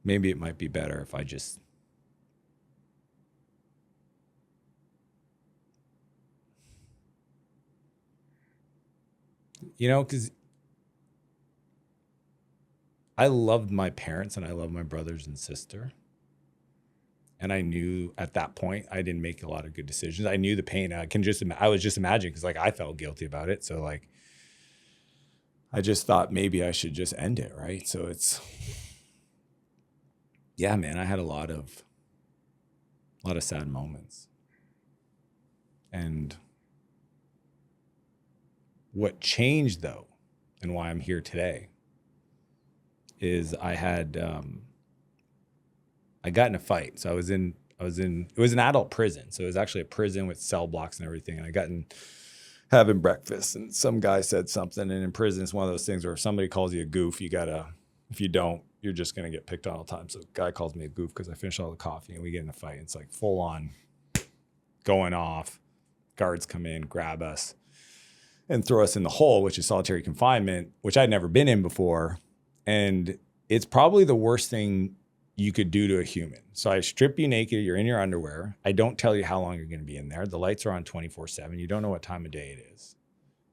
[SPEAKER 1] maybe it might be better if I just because I loved my parents and I love my brothers and sister. And I knew at that point I didn't make a lot of good decisions. I knew the pain. I was just imagining because like I felt guilty about it. So like I just thought maybe I should just end it, right? So it's yeah, man, I had a lot of sad moments. And what changed though, and why I'm here today, is I got in a fight. So it was an adult prison. So it was actually a prison with cell blocks and everything. And I got in having breakfast and some guy said something. And in prison, it's one of those things where if somebody calls you a goof, if you don't, you're just going to get picked on all the time. So the guy calls me a goof because I finished all the coffee and we get in a fight. It's like full on going off. Guards come in, grab us. and throw us in the hole, which is solitary confinement, which I'd never been in before. And it's probably the worst thing you could do to a human. So I strip you naked, you're in your underwear. I don't tell you how long you're going to be in there. The lights are on 24/7. You don't know what time of day it is.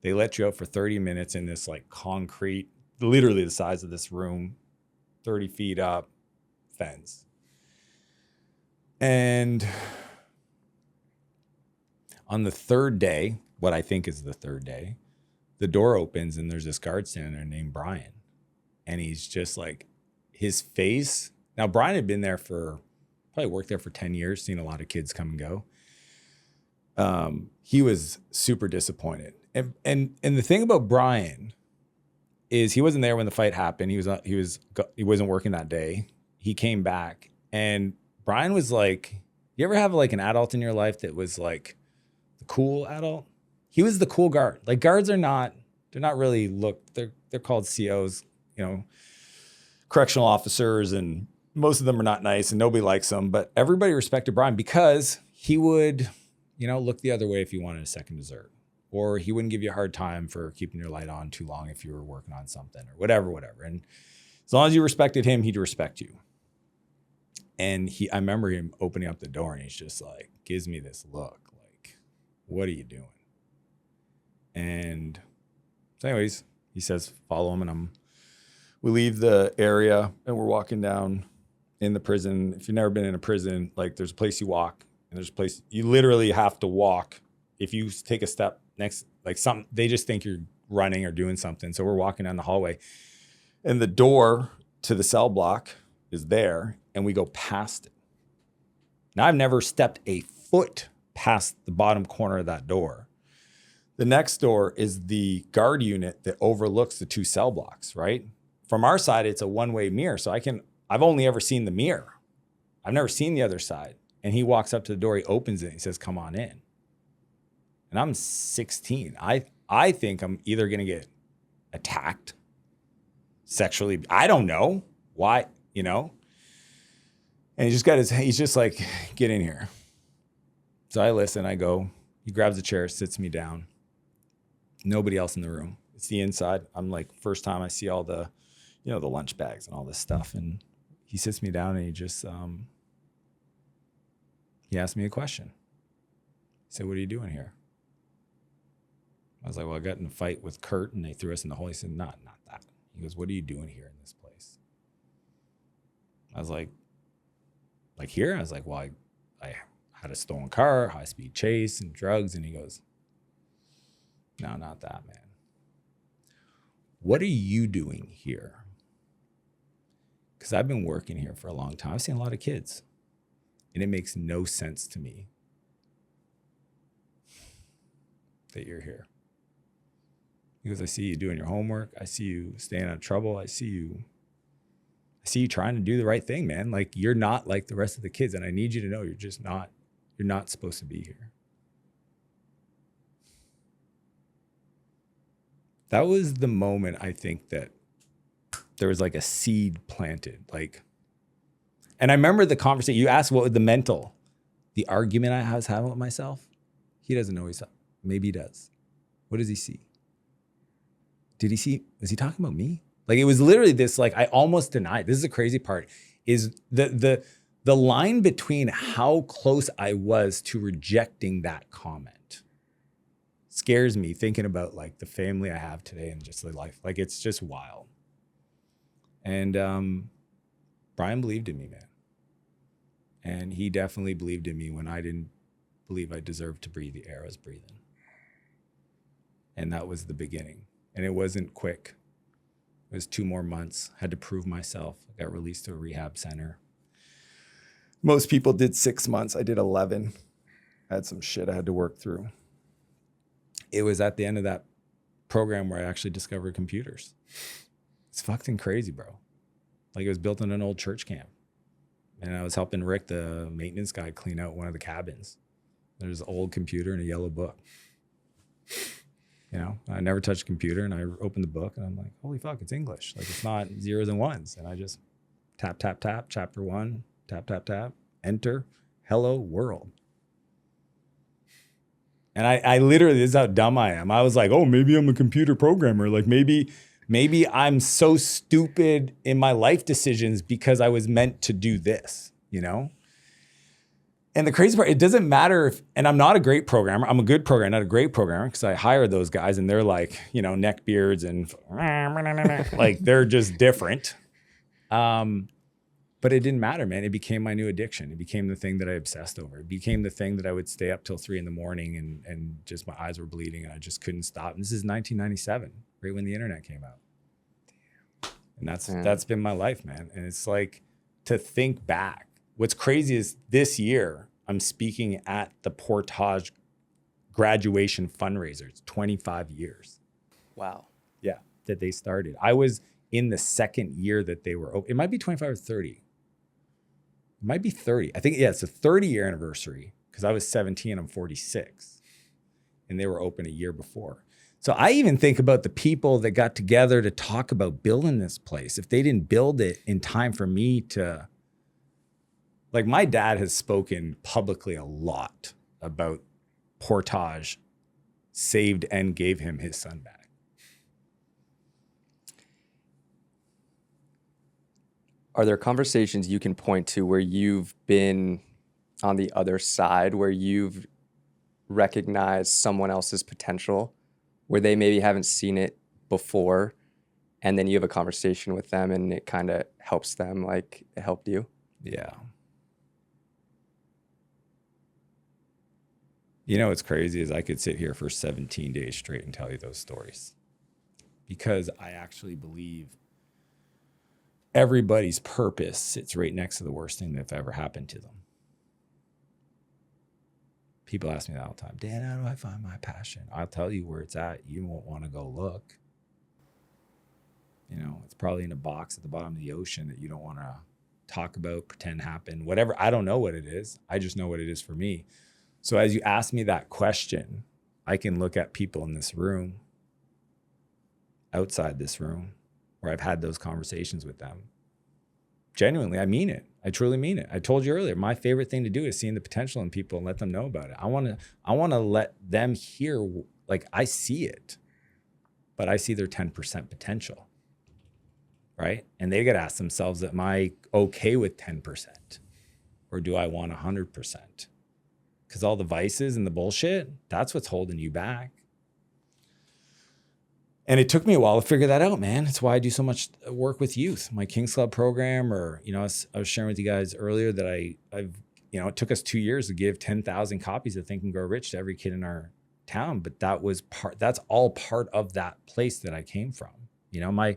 [SPEAKER 1] They let you out for 30 minutes in this like concrete, literally the size of this room, 30 feet up, fence. And on the third day, what I think is the third day, the door opens and there's this guard standing there named Brian. And he's just like, his face. Now, Brian had been there probably worked there for 10 years, seen a lot of kids come and go. He was super disappointed. And the thing about Brian is he wasn't there when the fight happened. He wasn't working that day. He came back, and Brian was like, you ever have like an adult in your life that was like the cool adult? He was the cool guard. Like guards they're not really they're called COs, correctional officers, and most of them are not nice and nobody likes them, but everybody respected Brian because he would, look the other way if you wanted a second dessert, or he wouldn't give you a hard time for keeping your light on too long if you were working on something or whatever. And as long as you respected him, he'd respect you. And I remember him opening up the door and he's just like, gives me this look like, what are you doing? And so anyways, he says, follow him. And we leave the area and we're walking down in the prison. If you've never been in a prison, like there's a place you walk and there's a place you literally have to walk. If you take a step next, like something, they just think you're running or doing something. So we're walking down the hallway and the door to the cell block is there and we go past it. Now I've never stepped a foot past the bottom corner of that door. The next door is the guard unit that overlooks the two cell blocks, right? From our side, it's a one-way mirror. So I've only ever seen the mirror. I've never seen the other side. And he walks up to the door, he opens it, and he says, come on in. And I'm 16. I think I'm either gonna get attacked sexually. I don't know why, And he's just like, get in here. So I listen, I go, he grabs a chair, sits me down. Nobody else in the room. It's the inside. I'm like, first time I see all the, the lunch bags and all this stuff. And he sits me down and he just, he asked me a question. He said, what are you doing here? I was like, well, I got in a fight with Kurt and they threw us in the hole. He said, not that. He goes, what are you doing here in this place? I was like here? I was like, well, I had a stolen car, high-speed chase and drugs. And he goes, no, not that, man. What are you doing here? Because I've been working here for a long time. I've seen a lot of kids. And it makes no sense to me that you're here. Because I see you doing your homework. I see you staying out of trouble. I see you trying to do the right thing, man. Like you're not like the rest of the kids. And I need you to know you're not supposed to be here. That was the moment I think that there was like a seed planted. And I remember the conversation, you asked what was the argument I was having with myself. He doesn't know maybe he does. What does he see? Was he talking about me? Like it was literally this, like I almost denied. This is the crazy part, is the line between how close I was to rejecting that comment scares me thinking about like the family I have today and just the life. Like it's just wild. And Brian believed in me, man. And he definitely believed in me when I didn't believe I deserved to breathe the air I was breathing. And that was the beginning. And it wasn't quick. It was 2 more months. I had to prove myself. I got released to a rehab center. Most people did 6 months. I did 11. I had some shit I had to work through. It was at the end of that program where I actually discovered computers. It's fucking crazy, bro. Like it was built in an old church camp. And I was helping Rick, the maintenance guy, clean out one of the cabins. There's an old computer and a yellow book. I never touched a computer, and I opened the book and I'm like, holy fuck, it's English. Like it's not zeros and ones. And I just tap, tap, tap, chapter 1, tap, tap, tap, enter, hello world. And I literally, this is how dumb I am. I was like, oh, maybe I'm a computer programmer. Like maybe I'm so stupid in my life decisions because I was meant to do this, you know? And the crazy part, it doesn't matter if, and I'm not a great programmer. I'm a good programmer, not a great programmer, because I hire those guys and they're like, you know, neck beards and like they're just different. But it didn't matter, man. It became my new addiction. It became the thing that I obsessed over. It became the thing that I would stay up till 3 a.m. and just my eyes were bleeding and I just couldn't stop. And this is 1997, right when the internet came out. And that's been my life, man. And it's like, to think back, what's crazy is this year I'm speaking at the Portage graduation fundraiser. It's 25 years.
[SPEAKER 3] Wow.
[SPEAKER 1] Yeah, that they started. I was in the second year that they were open. It might be 25 or 30. It might be 30. I think, yeah, it's a 30-year anniversary because I was 17, I'm 46. And they were open a year before. So I even think about the people that got together to talk about building this place. If they didn't build it in time for me to, like, my dad has spoken publicly a lot about Portage saved and gave him his son back.
[SPEAKER 3] Are there conversations you can point to where you've been on the other side, where you've recognized someone else's potential, where they maybe haven't seen it before, and then you have a conversation with them and it kind of helps them like it helped you?
[SPEAKER 1] Yeah. You know what's crazy is I could sit here for 17 days straight and tell you those stories, because I actually believe everybody's purpose sits right next to the worst thing that's ever happened to them. People ask me that all the time. Dan, how do I find my passion? I'll tell you where it's at. You won't want to go look. You know, it's probably in a box at the bottom of the ocean that you don't want to talk about, pretend happened, whatever. I don't know what it is. I just know what it is for me. So as you ask me that question, I can look at people in this room, outside this room, where I've had those conversations with them. Genuinely, I mean it. I truly mean it. I told you earlier, my favorite thing to do is seeing the potential in people and let them know about it. I want to let them hear, like, I see it, but I see their 10% potential, right? And they got to ask themselves, am I okay with 10%? Or do I want 100%? Because all the vices and the bullshit, that's what's holding you back. And it took me a while to figure that out, man. It's why I do so much work with youth. My King's Club program, or, you know, I was sharing with you guys earlier that I've, you know, it took us 2 years to give 10,000 copies of Think and Grow Rich to every kid in our town. But that's all part of that place that I came from. You know,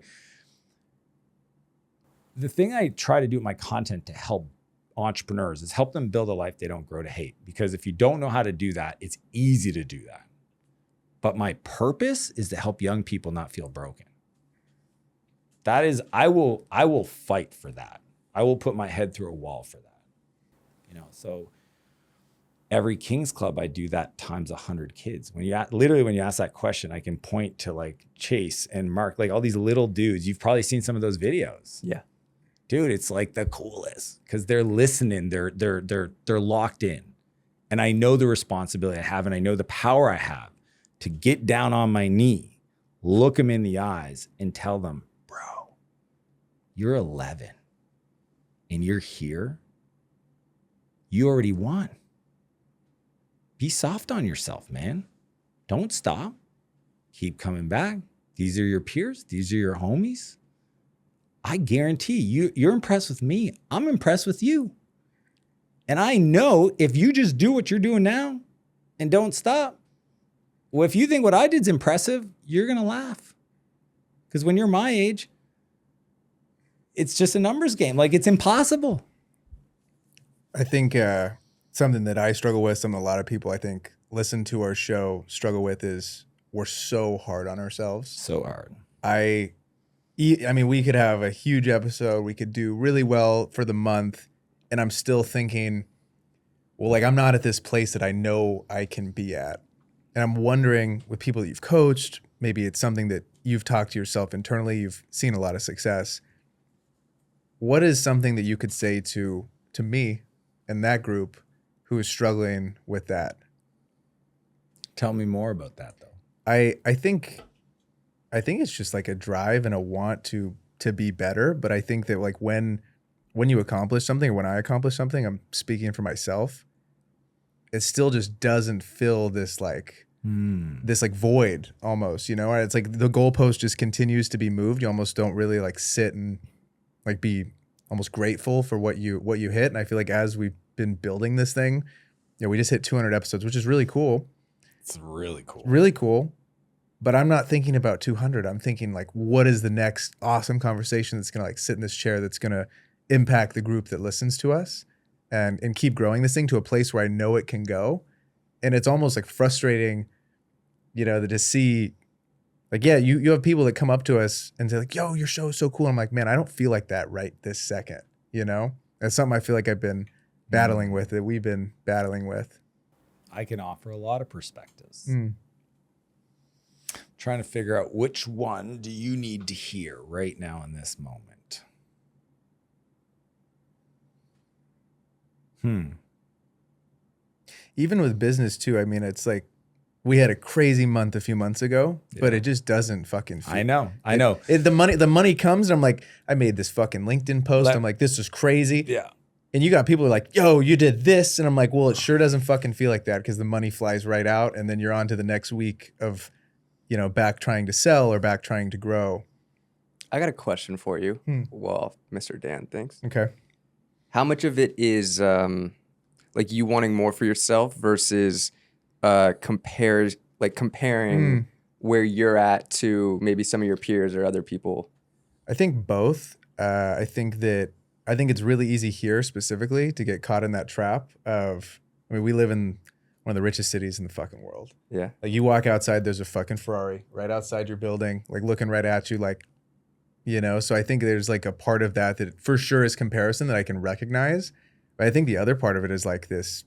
[SPEAKER 1] the thing I try to do with my content to help entrepreneurs is help them build a life they don't grow to hate. Because if you don't know how to do that, it's easy to do that. But my purpose is to help young people not feel broken. That is, I will fight for that. I will put my head through a wall for that. You know, so every King's Club, I do that times 100 kids. When you ask that question, I can point to like Chase and Mark, like all these little dudes. You've probably seen some of those videos.
[SPEAKER 3] Yeah.
[SPEAKER 1] Dude, it's like the coolest because they're listening. They're locked in. And I know the responsibility I have, and I know the power I have to get down on my knee, look them in the eyes and tell them, bro, you're 11 and you're here. You already won. Be soft on yourself, man. Don't stop. Keep coming back. These are your peers. These are your homies. I guarantee you're impressed with me. I'm impressed with you. And I know if you just do what you're doing now and don't stop, well, if you think what I did's impressive, you're going to laugh. Because when you're my age, it's just a numbers game. Like, it's impossible.
[SPEAKER 2] I think something that I struggle with, something a lot of people I think listen to our show struggle with, is we're so hard on ourselves.
[SPEAKER 1] So hard.
[SPEAKER 2] I mean, we could have a huge episode. We could do really well for the month. And I'm still thinking, well, like, I'm not at this place that I know I can be at. And I'm wondering, with people that you've coached, maybe it's something that you've talked to yourself internally, you've seen a lot of success. What is something that you could say to me and that group who is struggling with that?
[SPEAKER 1] Tell me more about that though.
[SPEAKER 2] I think it's just like a drive and a want to be better. But I think that like when you accomplish something, or when I accomplish something, I'm speaking for myself, it still just doesn't fill this like void almost, you know? It's like the goalpost just continues to be moved. You almost don't really like sit and like be almost grateful for what you hit. And I feel like as we've been building this thing, you know, we just hit 200 episodes, which is really cool.
[SPEAKER 1] It's really cool.
[SPEAKER 2] Really cool. But I'm not thinking about 200. I'm thinking like, what is the next awesome conversation that's going to like sit in this chair that's going to impact the group that listens to us and keep growing this thing to a place where I know it can go. And it's almost like frustrating, you know, to see like, yeah, you have people that come up to us and say like, yo, your show is so cool. I'm like, man, I don't feel like that right this second, you know? That's something I feel like I've been battling with, that we've been battling with.
[SPEAKER 1] I can offer a lot of perspectives. Trying to figure out which one do you need to hear right now in this moment.
[SPEAKER 2] Even with business too, I mean, it's like we had a crazy month a few months ago, but it just doesn't fucking feel.
[SPEAKER 1] I know.
[SPEAKER 2] The money comes and I'm like, I made this fucking LinkedIn post. I'm like, this is crazy.
[SPEAKER 1] Yeah.
[SPEAKER 2] And you got people who are like, yo, you did this. And I'm like, well, it sure doesn't fucking feel like that, because the money flies right out. And then you're on to the next week of, you know, back trying to sell or back trying to grow.
[SPEAKER 3] I got a question for you. Well, Mr. Dan, thanks.
[SPEAKER 2] Okay.
[SPEAKER 3] How much of it is like you wanting more for yourself versus comparing where you're at to maybe some of your peers or other people?
[SPEAKER 2] I think both. I think it's really easy here specifically to get caught in that trap of, I mean, we live in one of the richest cities in the fucking world.
[SPEAKER 3] Yeah.
[SPEAKER 2] Like you walk outside, there's a fucking Ferrari right outside your building, like looking right at you, like, you know? So I think there's like a part of that for sure is comparison that I can recognize. But I think the other part of it is like this,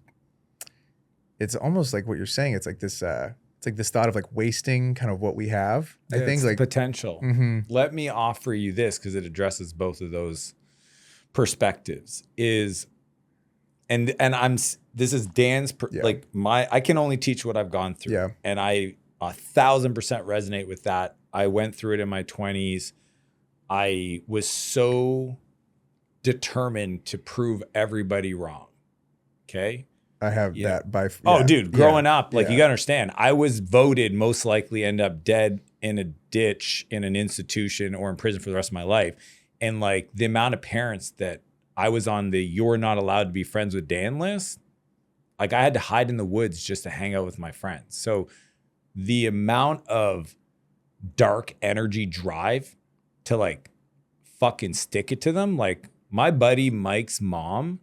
[SPEAKER 2] it's almost like what you're saying. It's like this, it's like this thought of like wasting kind of what we have.
[SPEAKER 1] Yeah,
[SPEAKER 2] I think
[SPEAKER 1] it's
[SPEAKER 2] like
[SPEAKER 1] potential. Let me offer you this, because it addresses both of those perspectives. This is Dan's I can only teach what I've gone through.
[SPEAKER 2] Yeah.
[SPEAKER 1] And I 1,000% resonate with that. I went through it in my 20s. I was so determined to prove everybody wrong. Okay.
[SPEAKER 2] I have that by.
[SPEAKER 1] Oh, dude, growing up, like you gotta understand, I was voted most likely end up dead in a ditch in an institution or in prison for the rest of my life. And like the amount of parents that I was on the "you're not allowed to be friends with Dan" list, like I had to hide in the woods just to hang out with my friends. So the amount of dark energy drive to like fucking stick it to them, like my buddy Mike's mom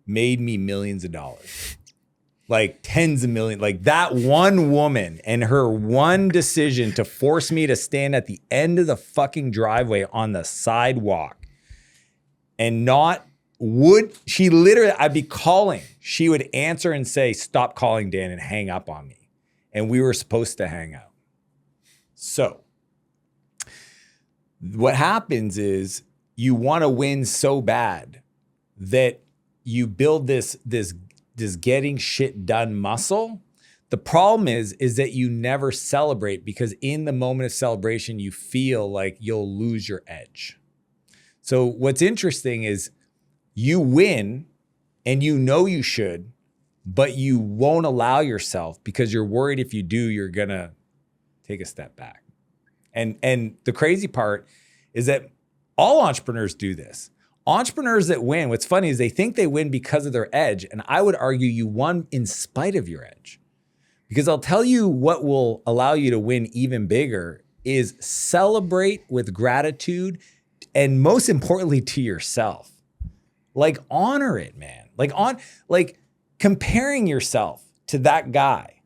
[SPEAKER 1] made me millions of dollars, like tens of millions. Like that one woman and her one decision to force me to stand at the end of the fucking driveway on the sidewalk and she literally, I'd be calling. She would answer and say, "Stop calling, Dan," and hang up on me. And we were supposed to hang out. So what happens is you want to win so bad that you build this getting shit done muscle. The problem is that you never celebrate, because in the moment of celebration, you feel like you'll lose your edge. So what's interesting is you win and you know you should, but you won't allow yourself because you're worried if you do, you're gonna take a step back. And the crazy part is that all entrepreneurs do this. Entrepreneurs that win, what's funny is they think they win because of their edge. And I would argue you won in spite of your edge. Because I'll tell you what will allow you to win even bigger is celebrate with gratitude, and most importantly to yourself. Like honor it, man. Like comparing yourself to that guy.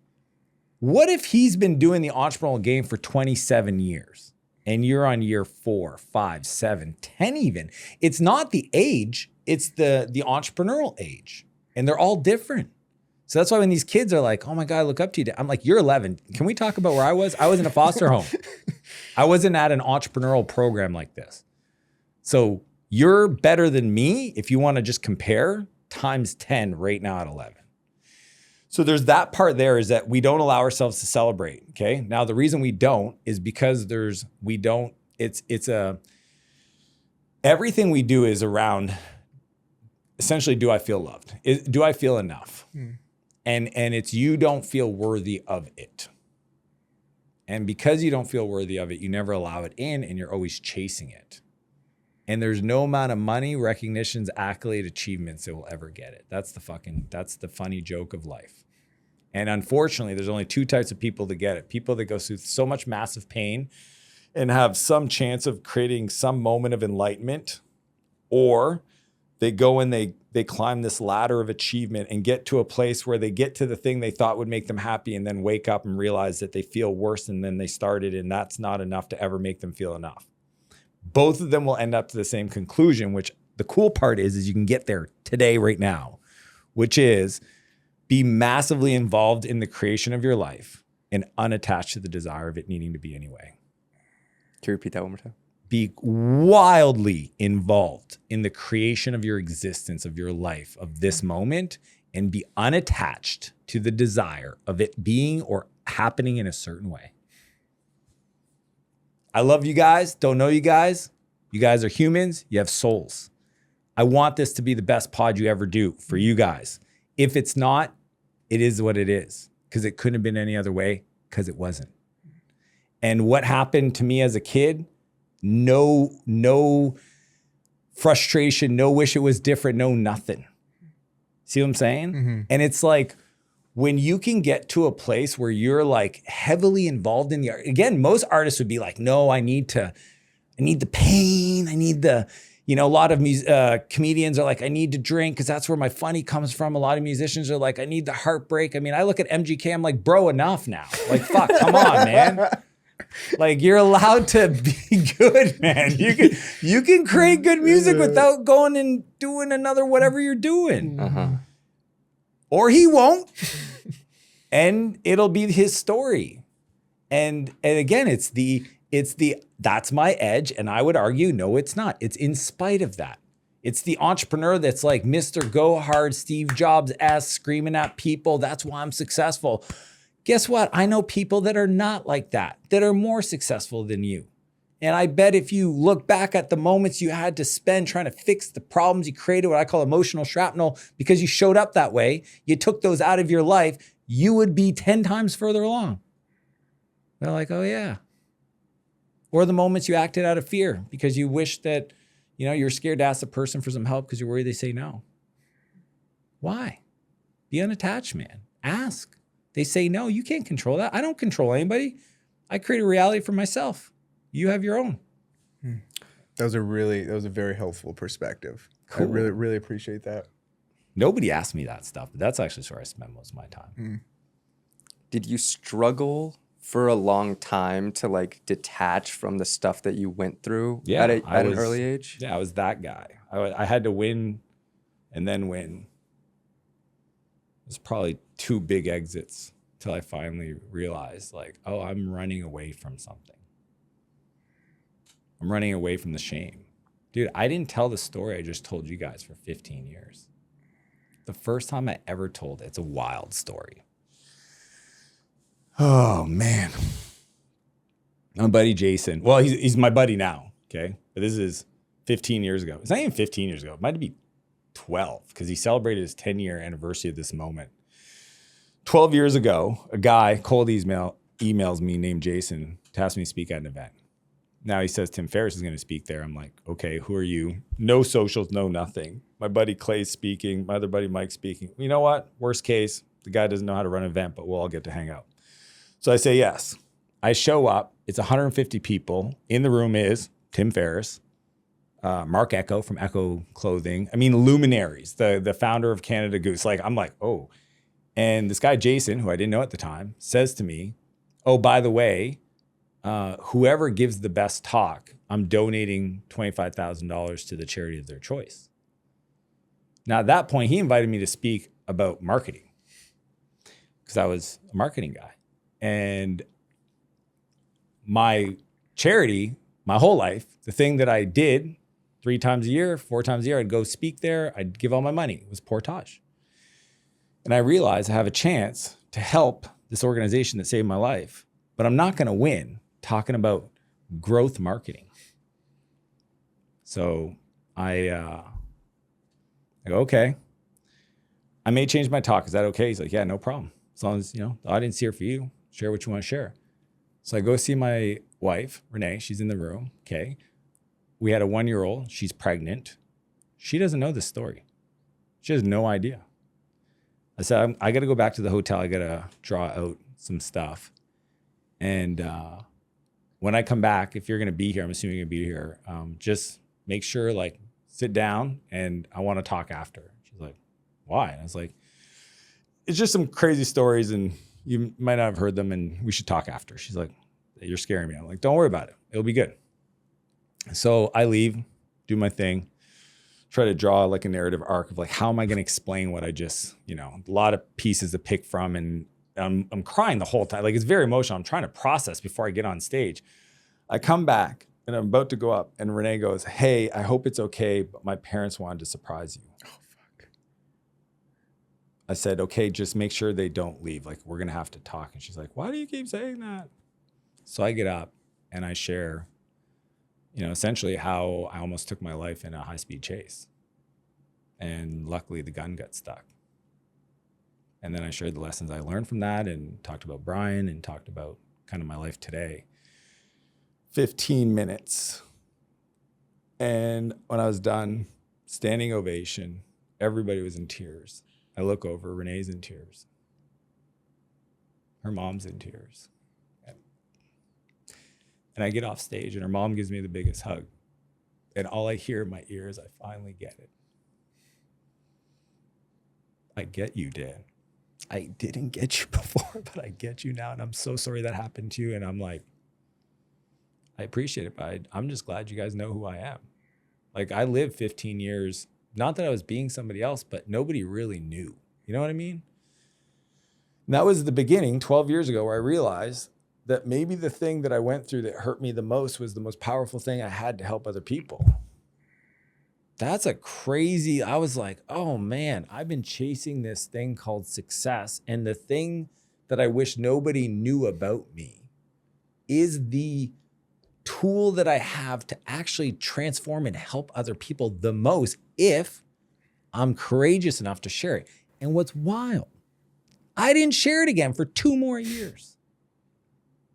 [SPEAKER 1] What if he's been doing the entrepreneurial game for 27 years? And you're on year 4, 5, 7, 10 even. It's not the age, it's the entrepreneurial age. And they're all different. So that's why when these kids are like, "Oh my God, I look up to you," I'm like, "You're 11. Can we talk about where I was? I was in a foster home. I wasn't at an entrepreneurial program like this. So you're better than me if you want to just compare times 10 right now at 11. So there's that part there, is that we don't allow ourselves to celebrate. Okay. Now the reason we don't is because everything we do is around essentially, do I feel loved? Do I feel enough? And it's, you don't feel worthy of it. And because you don't feel worthy of it, you never allow it in, and you're always chasing it. And there's no amount of money, recognitions, accolade, achievements that will ever get it. That's the funny joke of life. And unfortunately, there's only two types of people that get it. People that go through so much massive pain and have some chance of creating some moment of enlightenment, or they go and they climb this ladder of achievement and get to a place where they get to the thing they thought would make them happy, and then wake up and realize that they feel worse than they started, and that's not enough to ever make them feel enough. Both of them will end up to the same conclusion, which the cool part is you can get there today, right now, which is be massively involved in the creation of your life and unattached to the desire of it needing to be anyway.
[SPEAKER 3] Can you repeat that one more time?
[SPEAKER 1] Be wildly involved in the creation of your existence, of your life, of this moment, and be unattached to the desire of it being or happening in a certain way. I love you guys. Don't know you guys. You guys are humans. You have souls. I want this to be the best pod you ever do for you guys. If it's not, it is what it is, because it couldn't have been any other way, because it wasn't. And what happened to me as a kid, no frustration, no wish it was different, no nothing. See what I'm saying? Mm-hmm. And it's like, when you can get to a place where you're like heavily involved in the art. Again, most artists would be like, no, I need the pain. I need the, a lot of comedians are like, I need to drink because that's where my funny comes from. A lot of musicians are like, I need the heartbreak. I mean, I look at MGK, I'm like, bro, enough now. Like, fuck, come on, man. Like, you're allowed to be good, man. You can create good music without going and doing another whatever you're doing.
[SPEAKER 3] Uh-huh.
[SPEAKER 1] Or he won't. And it'll be his story. And again, it's the that's my edge. And I would argue, no, it's not. It's in spite of that. It's the entrepreneur that's like Mr. Go Hard, Steve Jobs-esque, screaming at people. That's why I'm successful. Guess what? I know people that are not like that are more successful than you. And I bet if you look back at the moments you had to spend trying to fix the problems you created, what I call emotional shrapnel, because you showed up that way, you took those out of your life, you would be 10 times further along. They're like, oh yeah. Or the moments you acted out of fear because you wish that, you're scared to ask the person for some help because you're worried they say no. Why? Be unattached, man. Ask. They say no, you can't control that. I don't control anybody. I create a reality for myself. You have your own.
[SPEAKER 2] That was a very helpful perspective. Cool. I really, really appreciate that.
[SPEAKER 1] Nobody asked me that stuff, but that's actually where I spend most of my time.
[SPEAKER 3] Did you struggle for a long time to like detach from the stuff that you went through at an early age?
[SPEAKER 1] Yeah, I was that guy. I had to win and then win. It was probably 2 big exits till I finally realized like, oh, I'm running away from something. I'm running away from the shame. Dude, I didn't tell the story I just told you guys for 15 years. The first time I ever told it, it's a wild story. Oh, man. My buddy Jason. Well, he's my buddy now, okay? But this is 15 years ago. It's not even 15 years ago. It might be 12 because he celebrated his 10-year anniversary of this moment. 12 years ago, a guy cold emails me named Jason to ask me to speak at an event. Now he says Tim Ferriss is going to speak there. I'm like, okay, who are you? No socials, no nothing. My buddy Clay's speaking. My other buddy Mike's speaking. You know what? Worst case, the guy doesn't know how to run an event, but we'll all get to hang out. So I say yes. I show up. It's 150 people. In the room is Tim Ferriss, Mark Echo from Echo Clothing. I mean, luminaries, the founder of Canada Goose. Like, I'm like, oh. And this guy, Jason, who I didn't know at the time, says to me, oh, by the way, whoever gives the best talk, I'm donating $25,000 to the charity of their choice. Now, at that point, he invited me to speak about marketing because I was a marketing guy. And my charity, my whole life, the thing that I did 3 times a year, 4 times a year, I'd go speak there. I'd give all my money. It was Portage. And I realized I have a chance to help this organization that saved my life, but I'm not going to win talking about growth marketing. So I go, okay, I may change my talk. Is that okay? He's like, yeah, no problem. As long as, the audience here for you, share what you want to share. So I go see my wife, Renee. She's in the room. Okay. We had a 1-year-old. She's pregnant. She doesn't know this story. She has no idea. I said, I got to go back to the hotel. I got to draw out some stuff. And when I come back, if you're going to be here, I'm assuming you're going to be here, just make sure, sit down and I want to talk after. She's like, why? And I was like, it's just some crazy stories and you might not have heard them and we should talk after. She's like, you're scaring me. I'm like, don't worry about it. It'll be good. So I leave, do my thing, try to draw a narrative arc of how am I going to explain what I just, a lot of pieces to pick from. And I'm crying the whole time. It's very emotional. I'm trying to process before I get on stage. I come back and I'm about to go up and Renee goes, hey, I hope it's okay, but my parents wanted to surprise you.
[SPEAKER 2] Oh, fuck.
[SPEAKER 1] I said, okay, just make sure they don't leave. We're going to have to talk. And she's like, why do you keep saying that? So I get up and I share, essentially how I almost took my life in a high-speed chase. And luckily the gun got stuck. And then I shared the lessons I learned from that and talked about Brian and talked about kind of my life today. 15 minutes. And when I was done, standing ovation, everybody was in tears. I look over, Renee's in tears. Her mom's in tears. And I get off stage and her mom gives me the biggest hug. And all I hear in my ears, I finally get it. I get you, Dan. I didn't get you before, but I get you now. And I'm so sorry that happened to you. And I'm like, I appreciate it, but I'm just glad you guys know who I am. I lived 15 years, not that I was being somebody else, but nobody really knew. You know what I mean? And that was the beginning 12 years ago where I realized that maybe the thing that I went through that hurt me the most was the most powerful thing I had to help other people. That's I was like, oh man, I've been chasing this thing called success. And the thing that I wish nobody knew about me is the tool that I have to actually transform and help other people the most if I'm courageous enough to share it. And what's wild, I didn't share it again for 2 more years.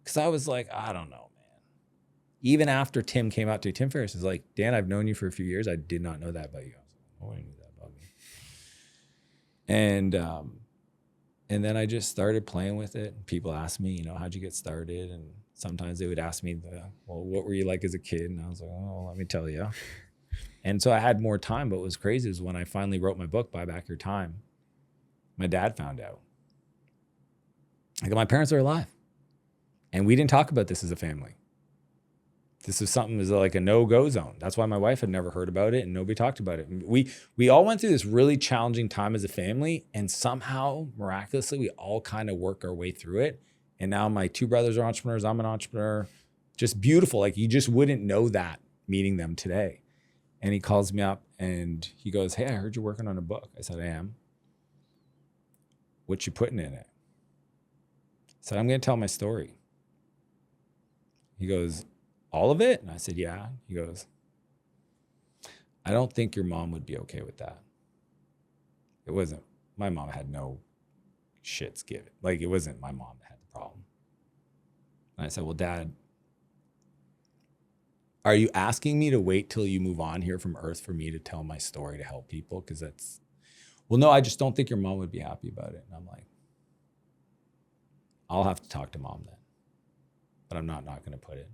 [SPEAKER 1] Because I was like, I don't know, man. Even after Tim came out to Tim Ferriss is like, Dan, I've known you for a few years. I did not know that about you. I was like, oh, I knew that about me. And then I just started playing with it. People asked me, how'd you get started? And sometimes they would ask me, well, what were you like as a kid? And I was like, oh, let me tell you. And so I had more time. But what was crazy is when I finally wrote my book, Buy Back Your Time, my dad found out. My parents are alive. And we didn't talk about this as a family. This was something that was like a no-go zone. That's why my wife had never heard about it and nobody talked about it. And we all went through this really challenging time as a family and somehow, miraculously, we all kind of work our way through it. And now my 2 brothers are entrepreneurs. I'm an entrepreneur. Just beautiful. You just wouldn't know that meeting them today. And he calls me up and he goes, hey, I heard you're working on a book. I said, I am. What you putting in it? I said, I'm going to tell my story. He goes, all of it? And I said, yeah. He goes, I don't think your mom would be okay with that. It wasn't, my mom had no shits given. It wasn't my mom that had the problem. And I said, well, Dad, are you asking me to wait till you move on here from Earth for me to tell my story to help people? Because well, no, I just don't think your mom would be happy about it. And I'm like, I'll have to talk to Mom then. But I'm not going to put it.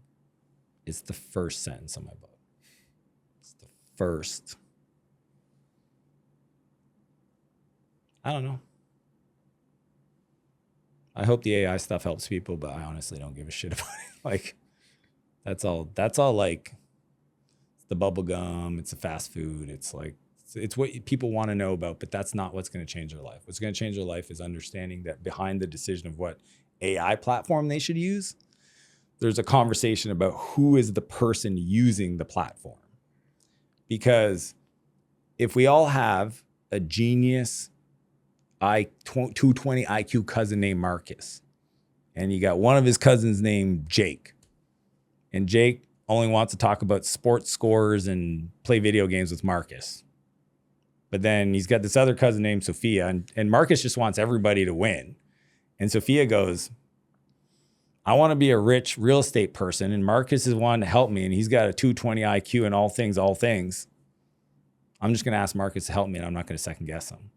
[SPEAKER 1] It's the first sentence of my book. It's the first. I don't know. I hope the AI stuff helps people, but I honestly don't give a shit about it. That's all it's the bubble gum, it's the fast food, it's what people want to know about, but that's not what's going to change their life. What's going to change their life is understanding that behind the decision of what AI platform they should use, there's a conversation about who is the person using the platform. Because if we all have a genius 220 IQ cousin named Marcus. And you got one of his cousins named Jake. And Jake only wants to talk about sports scores and play video games with Marcus. But then he's got this other cousin named Sophia, and Marcus just wants everybody to win. And Sophia goes, I want to be a rich real estate person, and Marcus is wanting to help me, and he's got a 220 IQ and all things. I'm just going to ask Marcus to help me, and I'm not going to second guess him.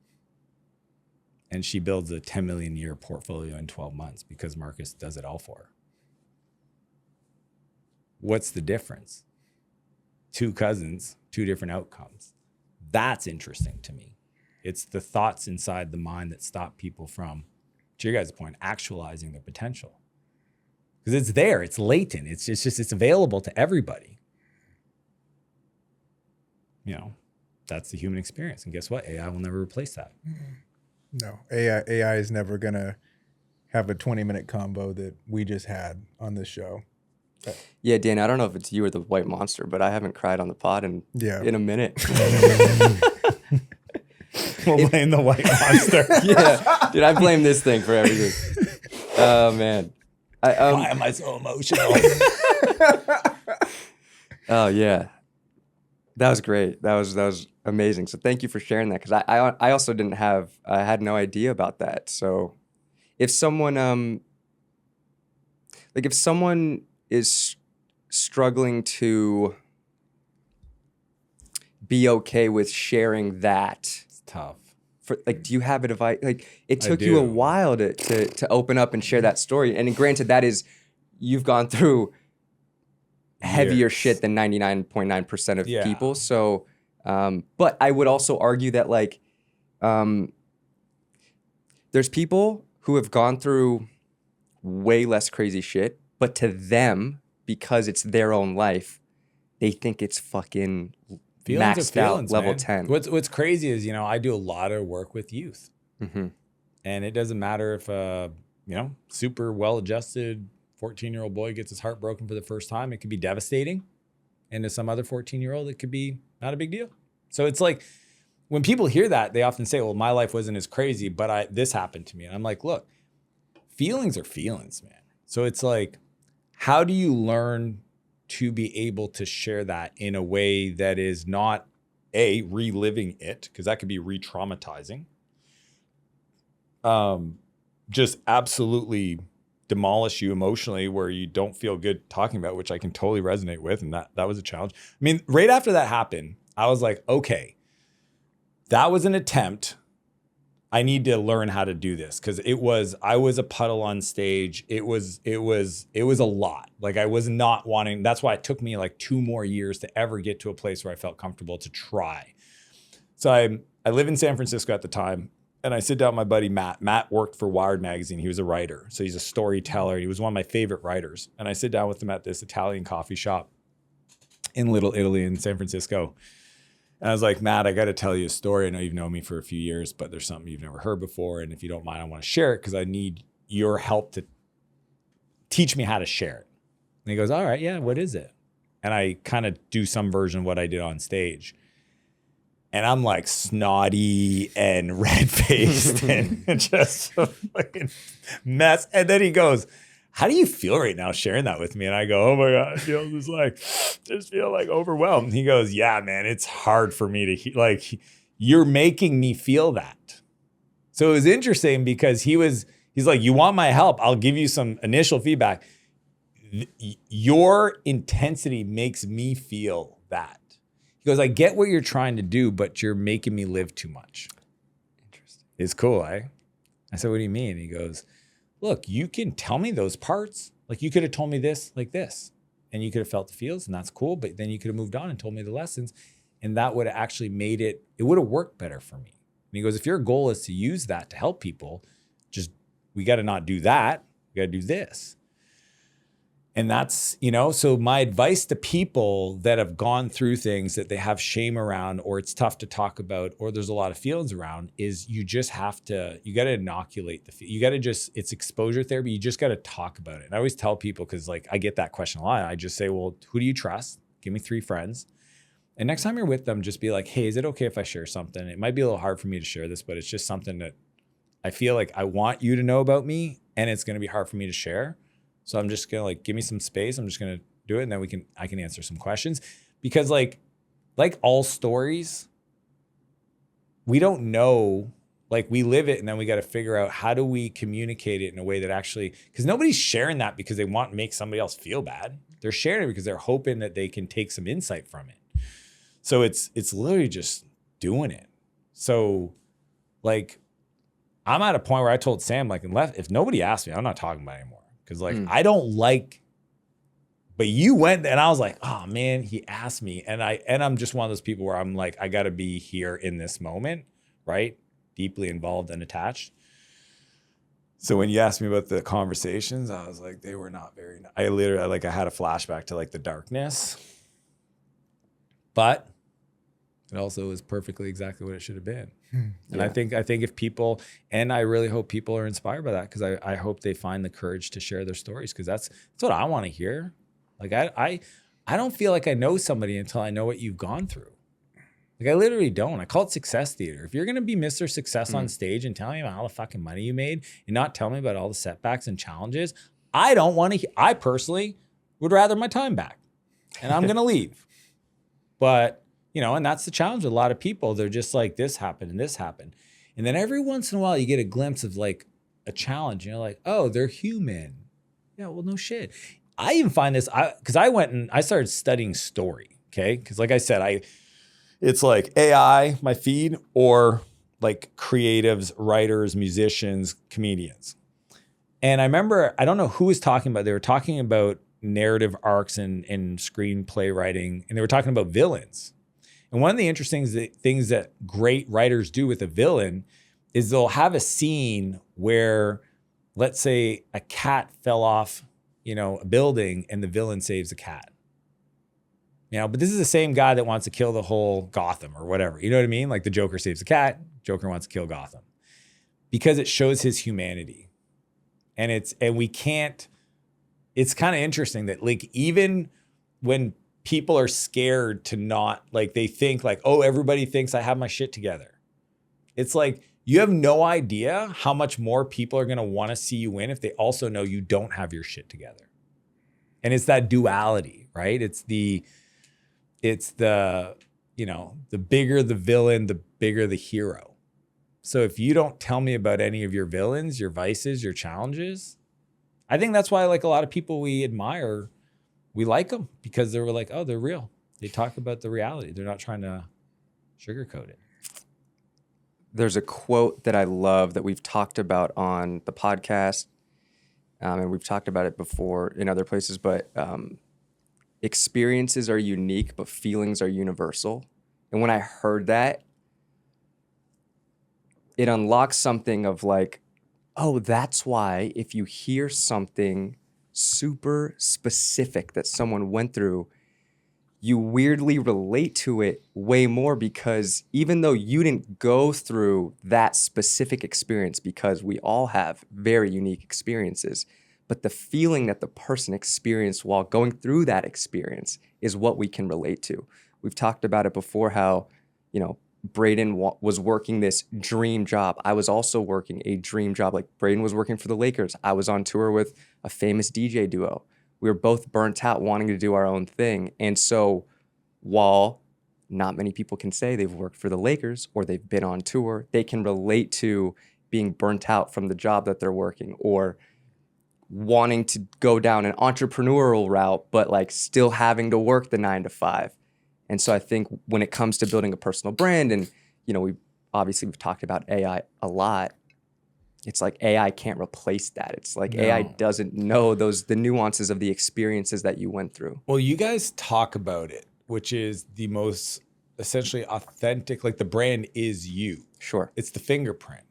[SPEAKER 1] And she builds a 10 million a year portfolio in 12 months because Marcus does it all for her. What's the difference? Two cousins, two different outcomes. That's interesting to me. It's the thoughts inside the mind that stop people from, to your guys' point, actualizing their potential. Because it's there, it's latent, it's available to everybody. You know, that's the human experience. And guess what? AI will never replace that.
[SPEAKER 2] No, AI is never gonna have a 20-minute combo that we just had on this show.
[SPEAKER 3] Yeah, Dan, I don't know if it's you or the white monster, but I haven't cried on the pod in a minute.
[SPEAKER 1] We'll blame the white monster.
[SPEAKER 3] Yeah, dude, I blame this thing for everything. Oh, man.
[SPEAKER 1] Why am I so emotional?
[SPEAKER 3] Oh, yeah. That was great. That was amazing. So thank you for sharing that, because I also I had no idea about that. So if someone is struggling to be okay with sharing that,
[SPEAKER 1] It's tough.
[SPEAKER 3] Do you have advice? It took you a while to open up and share that story. And granted, that is, you've gone through heavier shit than 99.9% of people. So, but I would also argue that there's people who have gone through way less crazy shit, but to them, because it's their own life, they think it's fucking maxed out level 10.
[SPEAKER 1] What's crazy is, I do a lot of work with youth.
[SPEAKER 3] Mm-hmm.
[SPEAKER 1] And it doesn't matter if super well-adjusted 14-year-old boy gets his heart broken for the first time. It could be devastating. And to some other 14-year-old, it could be not a big deal. So it's like, when people hear that, they often say, well, my life wasn't as crazy, but this happened to me. And I'm like, look, feelings are feelings, man. So it's like, how do you learn to be able to share that in a way that is not reliving it, because that could be re-traumatizing, just absolutely demolish you emotionally where you don't feel good talking about, which I can totally resonate with. And that was a challenge. I mean, right after that happened, I was like, okay, that was an attempt. I need to learn how to do this, because I was a puddle on stage. It was a lot. I was not wanting, that's why it took me 2 more years to ever get to a place where I felt comfortable to try. So I live in San Francisco at the time, and I sit down with my buddy, Matt. Matt worked for Wired magazine. He was a writer. So he's a storyteller. He was one of my favorite writers. And I sit down with him at this Italian coffee shop in Little Italy in San Francisco. And I was like, Matt, I got to tell you a story. I know you've known me for a few years, but there's something you've never heard before. And if you don't mind, I want to share it because I need your help to teach me how to share it. And he goes, all right, yeah, what is it? And I kind of do some version of what I did on stage. And I'm snotty and red-faced and just a fucking mess. And then he goes, how do you feel right now sharing that with me? And I go, oh my God, I feel just feel overwhelmed. He goes, yeah, man, it's hard for me to you're making me feel that. So it was interesting because he's like, you want my help? I'll give you some initial feedback. Your intensity makes me feel that. He goes, I get what you're trying to do, but you're making me live too much. Interesting. It's cool, eh? I said, what do you mean? He goes, look, you can tell me those parts. You could have told me this like this, and you could have felt the feels, and that's cool. But then you could have moved on and told me the lessons, and that would have actually made it would have worked better for me. And he goes, if your goal is to use that to help people, we got to not do that. We got to do this. And that's, so my advice to people that have gone through things that they have shame around, or it's tough to talk about, or there's a lot of feelings around, is you just have to, you got to inoculate it's exposure therapy. You just got to talk about it. And I always tell people, because I get that question a lot. I just say, well, who do you trust? Give me 3 friends. And next time you're with them, just be like, hey, is it okay if I share something? It might be a little hard for me to share this, but it's just something that I feel like I want you to know about me, and it's going to be hard for me to share. So I'm just going to like, give me some space. I'm just going to do it. And then I can answer some questions, because like all stories, we don't know, like we live it, and then we got to figure out how do we communicate it in a way that actually, because nobody's sharing that because they want to make somebody else feel bad. They're sharing it because they're hoping that they can take some insight from it. So it's literally just doing it. So like, I'm at a point where I told Sam, like, if nobody asked me, I'm not talking about it anymore. Cause like, I don't like, but you went, and I was like, oh man, he asked me. And I'm just one of those people where I'm like, I gotta be here in this moment, right? Deeply involved and attached. So when you asked me about the conversations, I was like, they were not very, I literally, like, I had a flashback to like the darkness, but it also was perfectly exactly what it should have been. And I think if people, and I really hope people are inspired by that, because I hope they find the courage to share their stories, because that's what I want to hear. Like I don't feel like I know somebody until I know what you've gone through. Like I literally don't. I call it success theater. If you're gonna be Mr. Success on stage and tell me about all the fucking money you made and not tell me about all the setbacks and challenges, I don't want to. I personally would rather my time back, and I'm gonna leave. But you know, and that's the challenge with a lot of people. They're just like, this happened and this happened. And then every once in a while you get a glimpse of like a challenge. And you're like, oh, they're human. Yeah, well, no shit. I even find this, because I went and I started studying story, okay? Because like I said, it's like AI, my feed, or like creatives, writers, musicians, comedians. And I remember, I don't know who was talking about, they were talking about narrative arcs and screenplay writing, and they were talking about villains. And one of the interesting things that great writers do with a villain is they'll have a scene where, let's say, a cat fell off, a building, and the villain saves the cat. But this is the same guy that wants to kill the whole Gotham or whatever. You know what I mean? Like the Joker saves the cat, Joker wants to kill Gotham, because it shows his humanity. And it's kind of interesting that like, even when people are scared to not, like, they think like, oh, everybody thinks I have my shit together. It's like, you have no idea how much more people are going to want to see you win if they also know you don't have your shit together. And it's that duality, right? It's the bigger the villain, the bigger the hero. So if you don't tell me about any of your villains, your vices, your challenges, I think that's why, like, a lot of people we admire, we like them, because they were like, oh, they're real. They talk about the reality. They're not trying to sugarcoat it.
[SPEAKER 3] There's a quote that I love that we've talked about on the podcast, and we've talked about it before in other places, but experiences are unique, but feelings are universal. And when I heard that, it unlocks something of like, oh, that's why if you hear something super specific that someone went through, you weirdly relate to it way more, because even though you didn't go through that specific experience, because we all have very unique experiences, but the feeling that the person experienced while going through that experience is what we can relate to. We've talked about it before, how, Braden was working this dream job. I was also working a dream job. Like, Braden was working for the Lakers. I was on tour with a famous DJ duo. We were both burnt out wanting to do our own thing. And so while not many people can say they've worked for the Lakers or they've been on tour, they can relate to being burnt out from the job that they're working, or wanting to go down an entrepreneurial route, but like still having to work the 9 to 5. And so I think when it comes to building a personal brand, and, we've talked about AI a lot, it's like AI can't replace that. It's like AI doesn't know the nuances of the experiences that you went through.
[SPEAKER 1] Well, you guys talk about it, which is the most essentially authentic, like the brand is you.
[SPEAKER 3] Sure.
[SPEAKER 1] It's the fingerprint.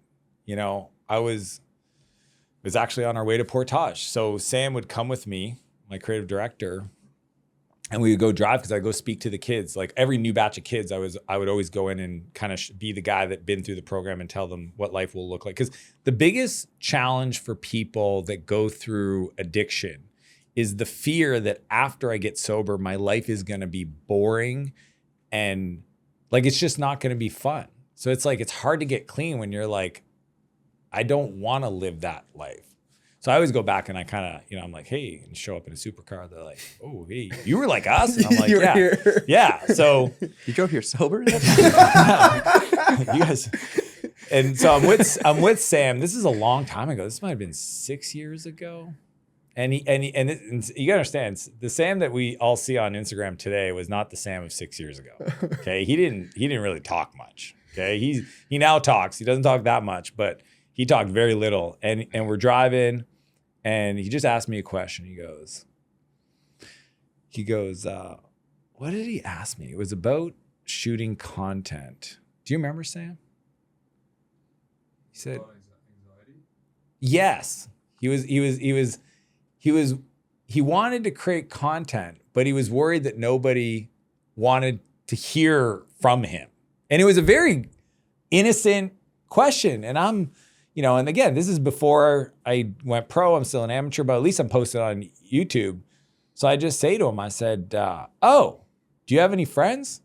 [SPEAKER 1] I was actually on our way to Portage. So Sam would come with me, my creative director, and we would go drive, because I go speak to the kids. Like every new batch of kids, I would always go in and kind of be the guy that been through the program and tell them what life will look like. Because the biggest challenge for people that go through addiction is the fear that after I get sober, my life is going to be boring and like it's just not going to be fun. So it's like, it's hard to get clean when you're like, I don't want to live that life. So I always go back and I kind of, I'm like, hey, and show up in a supercar. They're like, oh, hey, you were like us? And I'm like,
[SPEAKER 2] You were
[SPEAKER 1] yeah.
[SPEAKER 2] here.
[SPEAKER 1] Yeah. So
[SPEAKER 3] You drove here sober?
[SPEAKER 1] you guys. And so I'm with Sam. This is a long time ago. This might have been 6 years ago. And you gotta understand, the Sam that we all see on Instagram today was not the Sam of 6 years ago. Okay, he didn't really talk much. Okay, he now talks. He doesn't talk that much, but he talked very little. And we're driving, and he just asked me a question. He goes, what did he ask me? It was about shooting content. Do you remember, Sam? He said, anxiety? Yes. He wanted to create content, but he was worried that nobody wanted to hear from him. And it was a very innocent question. And I'm, and again, this is before I went pro. I'm still an amateur, but at least I'm posted on YouTube. So I just say to him, I said, oh, do you have any friends?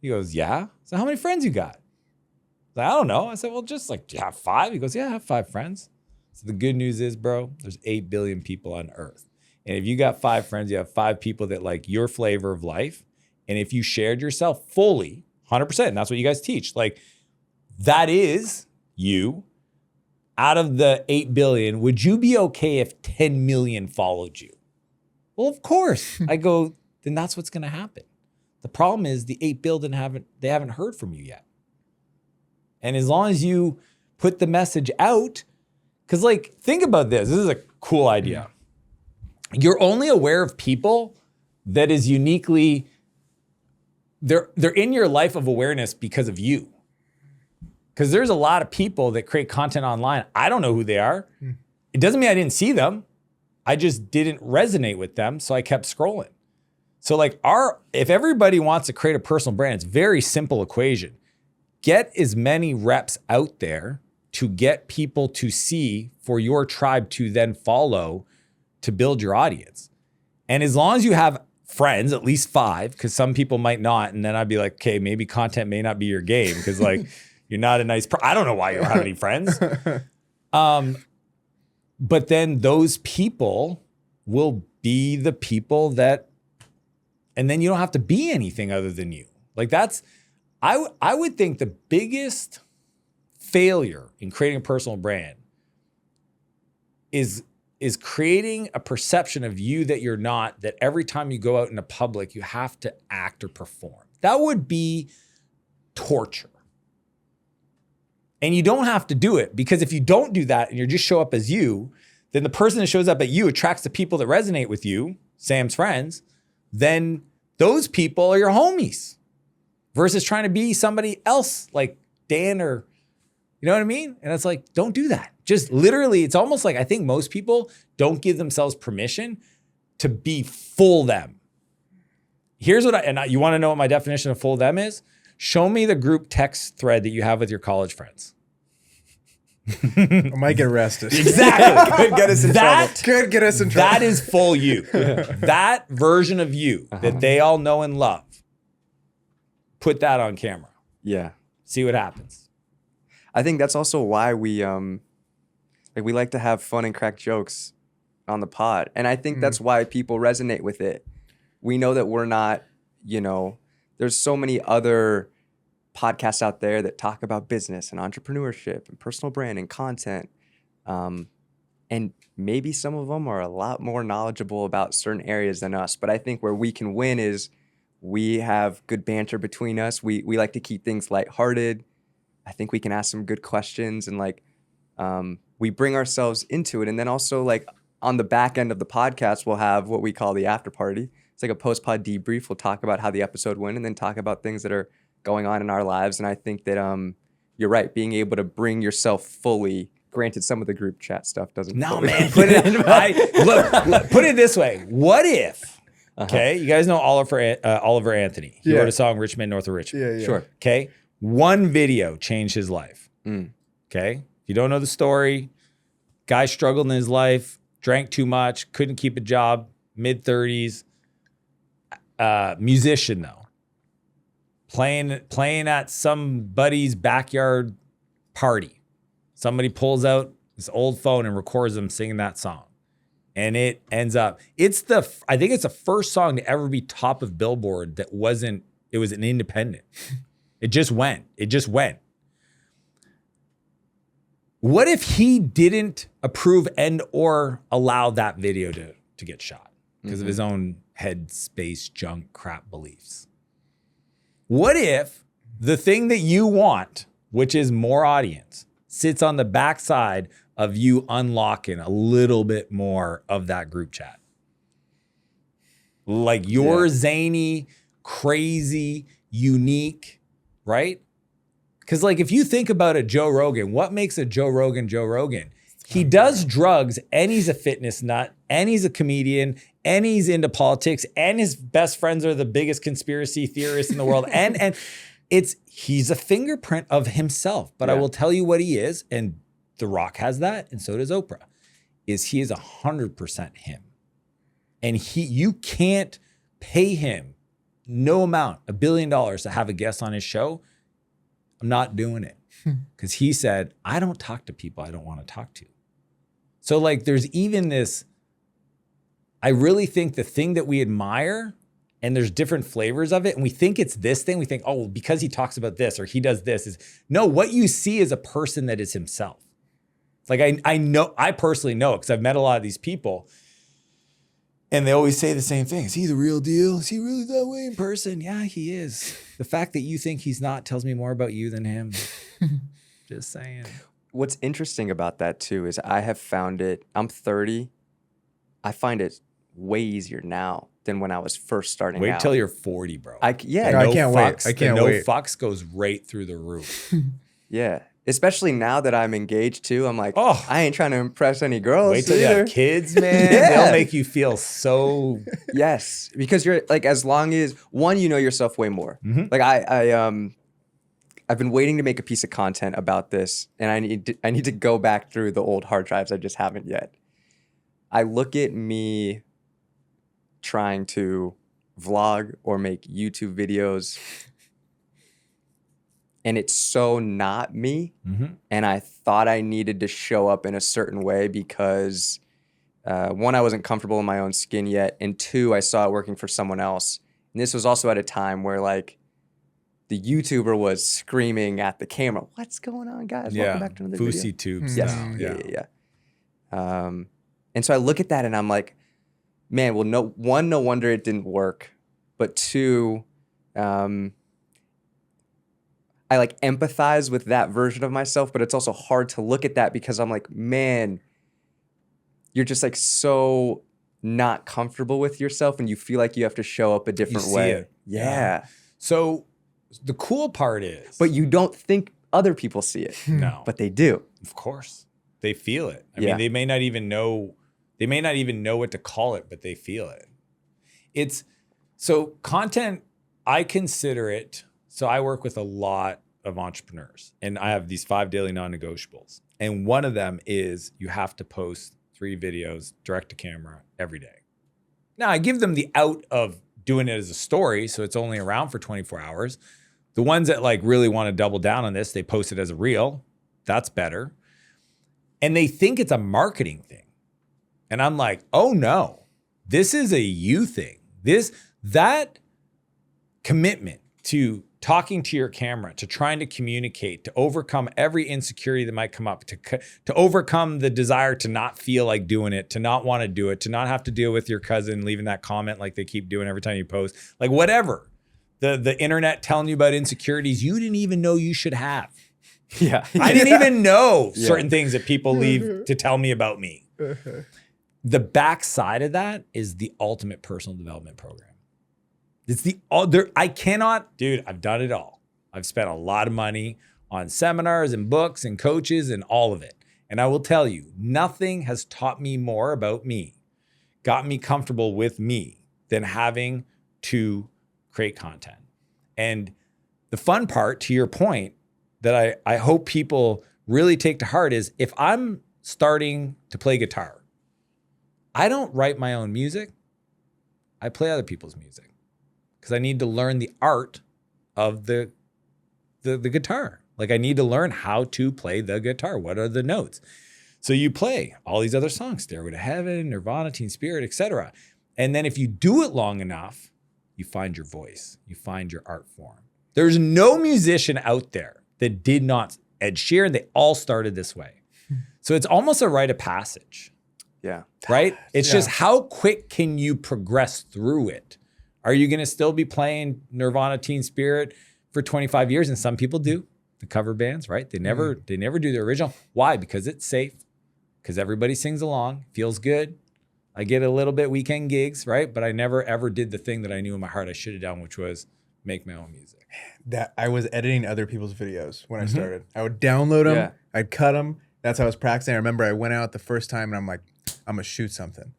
[SPEAKER 1] He goes, yeah. So how many friends you got? I said, I don't know. I said, well, just like, do you have 5? He goes, yeah, I have 5 friends. So the good news is, bro, there's 8 billion people on earth. And if you got 5 friends, you have 5 people that like your flavor of life. And if you shared yourself fully, 100%, and that's what you guys teach, like that is you. Out of the 8 billion, would you be okay if 10 million followed you? Well, of course. I go, then that's what's going to happen. The problem is the 8 billion haven't heard from you yet. And as long as you put the message out, because like, think about this. This is a cool idea. You're only aware of people that is uniquely, they're in your life of awareness because of you. Because there's a lot of people that create content online. I don't know who they are. It doesn't mean I didn't see them. I just didn't resonate with them, so I kept scrolling. So like if everybody wants to create a personal brand, it's a very simple equation. Get as many reps out there to get people to see for your tribe to then follow to build your audience. And as long as you have friends, at least 5, because some people might not, and then I'd be like, okay, maybe content may not be your game because like you're not a nice I don't know why you don't have any friends. But then those people will be the people that, and then you don't have to be anything other than you. Like I would think the biggest failure in creating a personal brand is creating a perception of you that you're not, that every time you go out in the public, you have to act or perform. That would be torture. And you don't have to do it, because if you don't do that and you just show up as you, then the person that shows up at you attracts the people that resonate with you, Sam's friends, then those people are your homies versus trying to be somebody else like Dan or, you know what I mean? And it's like, don't do that. Just literally, it's almost like I think most people don't give themselves permission to be full them. Here's what you want to know what my definition of full them is? Show me the group text thread that you have with your college friends.
[SPEAKER 2] I might get arrested.
[SPEAKER 1] Exactly.
[SPEAKER 3] Could get us in trouble.
[SPEAKER 2] Could get us in trouble.
[SPEAKER 1] That is full you. That version of you that they all know and love. Put that on camera.
[SPEAKER 3] Yeah.
[SPEAKER 1] See what happens.
[SPEAKER 3] I think that's also why we like to have fun and crack jokes on the pod. And I think that's why people resonate with it. We know that we're not, there's so many other podcasts out there that talk about business and entrepreneurship and personal brand and content. And maybe some of them are a lot more knowledgeable about certain areas than us. But I think where we can win is we have good banter between us. We like to keep things lighthearted. I think we can ask some good questions and we bring ourselves into it. And then also on the back end of the podcast, we'll have what we call the after party. It's like a post-pod debrief. We'll talk about how the episode went and then talk about things that are going on in our lives. And I think that you're right, being able to bring yourself fully. Granted, some of the group chat stuff doesn't.
[SPEAKER 1] No, man. Put it this way. What if, okay, you guys know Oliver Anthony. He wrote a song, Rich Man North of Richmond.
[SPEAKER 2] Yeah.
[SPEAKER 3] Sure.
[SPEAKER 1] Okay. One video changed his life. Okay. If you don't know the story, guy struggled in his life, drank too much, couldn't keep a job, mid-30s. Musician though. Playing at somebody's backyard party. Somebody pulls out this old phone and records them singing that song. And it ends up, I think it's the first song to ever be top of Billboard that wasn't, it was an independent. It just went. What if he didn't approve and or allow that video to get shot because of his own headspace junk crap beliefs? What if the thing that you want, which is more audience, sits on the backside of you unlocking a little bit more of that group chat? Like your zany, crazy, unique, right? Because like if you think about a Joe Rogan, what makes a Joe Rogan Joe Rogan? He does drugs and he's a fitness nut and he's a comedian and he's into politics and his best friends are the biggest conspiracy theorists in the world. And he's a fingerprint of himself. But I will tell you what he is, and The Rock has that, and so does Oprah, is he is 100% him. And you can't pay him no amount, $1 billion to have a guest on his show. I'm not doing it. Because he said, I don't talk to people I don't want to talk to. So like there's even this, I really think the thing that we admire, and there's different flavors of it, and we think it's this thing, we think, oh, well, because he talks about this or he does this, is no, what you see is a person that is himself. Like I know, I personally know because I've met a lot of these people and they always say the same thing. Is he the real deal? Is he really that way in person? Yeah, he is. The fact that you think he's not tells me more about you than him. Just saying.
[SPEAKER 3] What's interesting about that too is I have found it, I'm 30, I find it way easier now than when I was first starting out.
[SPEAKER 1] Wait till you're 40, bro.
[SPEAKER 2] I can't wait.
[SPEAKER 1] No fucks goes right through the roof.
[SPEAKER 3] Yeah. Especially now that I'm engaged too. I'm like,
[SPEAKER 1] Oh.
[SPEAKER 3] I ain't trying to impress any girls.
[SPEAKER 1] Wait till you have kids, man.
[SPEAKER 3] Yeah.
[SPEAKER 1] They'll make you feel so.
[SPEAKER 3] Yes. Because you're like, as long as one, you know yourself way more. Like I've been waiting to make a piece of content about this, and I need to go back through the old hard drives. I just haven't yet. I look at me trying to vlog or make YouTube videos, and it's so not me. And I thought I needed to show up in a certain way because one, I wasn't comfortable in my own skin yet, and two, I saw it working for someone else. And this was also at a time where like the YouTuber was screaming at the camera, "What's going on, guys? Welcome back to another video."
[SPEAKER 1] Fousey tube
[SPEAKER 3] Yes.
[SPEAKER 1] style.
[SPEAKER 3] Yeah. And so I look at that and I'm like, man, well, no wonder it didn't work. But two, I like empathize with that version of myself, but it's also hard to look at that because I'm like, man, you're just like so not comfortable with yourself and you feel like you have to show up a different way.
[SPEAKER 1] It.
[SPEAKER 3] Yeah.
[SPEAKER 1] So the cool part is.
[SPEAKER 3] But you don't think other people see it.
[SPEAKER 1] No.
[SPEAKER 3] But they do.
[SPEAKER 1] Of course. They feel it. I
[SPEAKER 3] Yeah.
[SPEAKER 1] mean, they may not even know what to call it, but they feel it. So content, I consider it, so I work with a lot of entrepreneurs and I have these 5 daily non-negotiables. And one of them is you have to post 3 videos direct to camera every day. Now I give them the out of doing it as a story, so it's only around for 24 hours. The ones that like really want to double down on this, they post it as a reel. That's better. And they think it's a marketing thing. And I'm like, oh no, this is a you thing. That commitment to talking to your camera, to trying to communicate, to overcome every insecurity that might come up, to overcome the desire to not feel like doing it, to not want to do it, to not have to deal with your cousin leaving that comment like they keep doing every time you post, like whatever. The internet telling you about insecurities you didn't even know you should have.
[SPEAKER 3] Yeah.
[SPEAKER 1] I didn't even know certain things that people leave to tell me about me. The backside of that is the ultimate personal development program. It's I cannot, dude, I've done it all. I've spent a lot of money on seminars and books and coaches and all of it. And I will tell you, nothing has taught me more about me, got me comfortable with me than having to create content. And the fun part, to your point, that I hope people really take to heart is if I'm starting to play guitar, I don't write my own music. I play other people's music because I need to learn the art of the guitar. Like I need to learn how to play the guitar. What are the notes? So you play all these other songs, Stairway to Heaven, Nirvana, Teen Spirit, etc. And then if you do it long enough, you find your voice, you find your art form. There's no musician out there that did not, Ed Sheeran, they all started this way. So it's almost a rite of passage.
[SPEAKER 3] Yeah.
[SPEAKER 1] Right? It's just how quick can you progress through it? Are you going to still be playing Nirvana, Teen Spirit for 25 years? And some people do, the cover bands, right? They never do the original. Why? Because it's safe. Because everybody sings along, feels good. I get a little bit weekend gigs, right? But I never ever did the thing that I knew in my heart I should have done, which was make my own music.
[SPEAKER 2] That I was editing other people's videos when I started. I would download them,
[SPEAKER 3] Yeah.
[SPEAKER 2] I'd cut them. That's how I was practicing. I remember I went out the first time and I'm like, I'm gonna shoot something.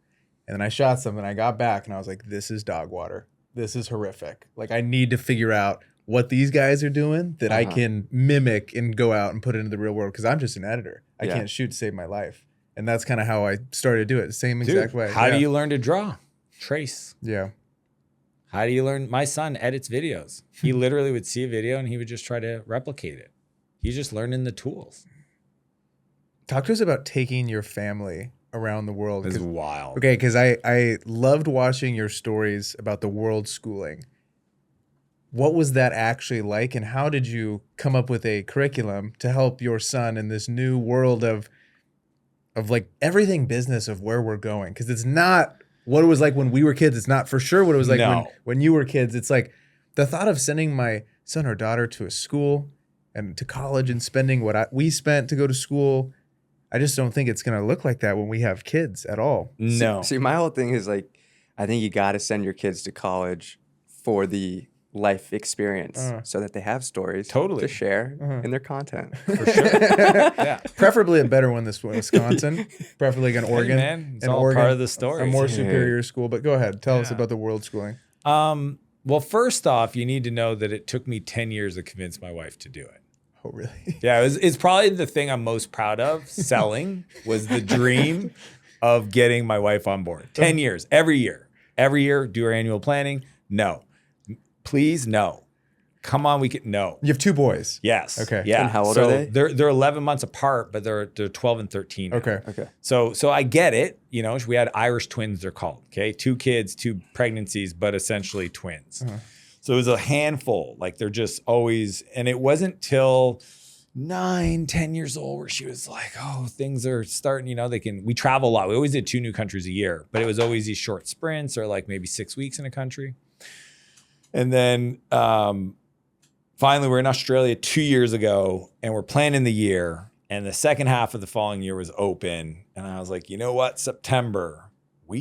[SPEAKER 2] And then I shot something. I got back and I was like, this is dog water. This is horrific. Like I need to figure out what these guys are doing that I can mimic and go out and put it into the real world because I'm just an editor. I can't shoot to save my life. And that's kind of how I started to do it, the same exact way.
[SPEAKER 1] How do you learn to draw? Trace.
[SPEAKER 2] Yeah.
[SPEAKER 1] How do you learn? My son edits videos. He literally would see a video and he would just try to replicate it. He's just learning the tools.
[SPEAKER 2] Talk to us about taking your family around the world.
[SPEAKER 1] This is wild.
[SPEAKER 2] Okay, because I loved watching your stories about the world schooling. What was that actually like, and how did you come up with a curriculum to help your son in this new world of like everything business of where we're going? Because it's not what it was like when we were kids. It's not for sure what it was like when you were kids. It's like the thought of sending my son or daughter to a school and to college and spending what we spent to go to school. I just don't think it's going to look like that when we have kids at all.
[SPEAKER 1] No.
[SPEAKER 3] See, my whole thing is like, I think you got to send your kids to college for the life experience so that they have stories to share in their content.
[SPEAKER 1] For sure. Yeah.
[SPEAKER 2] Preferably a better one this Wisconsin. Preferably like an Oregon.
[SPEAKER 1] Hey man, it's
[SPEAKER 2] an
[SPEAKER 1] all
[SPEAKER 2] Oregon,
[SPEAKER 1] part of the story.
[SPEAKER 2] A more superior school. But go ahead. Tell us about the world schooling.
[SPEAKER 1] Well, first off, you need to know that it took me 10 years to convince my wife to do it.
[SPEAKER 2] Oh, really?
[SPEAKER 1] Yeah, it's probably the thing I'm most proud of. Selling was the dream of getting my wife on board. 10 years, every year, do our annual planning. No, please, no. Come on, we can, no.
[SPEAKER 2] You have two boys.
[SPEAKER 1] Yes.
[SPEAKER 2] Okay.
[SPEAKER 1] Yeah.
[SPEAKER 3] And how old are they?
[SPEAKER 1] They're 11 months apart, but they're 12 and 13 now.
[SPEAKER 2] Okay.
[SPEAKER 1] So I get it. You know, we had Irish twins, they're called. Okay. 2 kids, 2 pregnancies, but essentially twins. So it was a handful. Like they're just always, and it wasn't till 9, 10 years old where she was like, oh, things are starting, you know, we travel a lot. We always did 2 new countries a year, but it was always these short sprints or like maybe 6 weeks in a country. And then finally we're in Australia 2 years ago and we're planning the year, and the second half of the following year was open. And I was like, you know what, September, do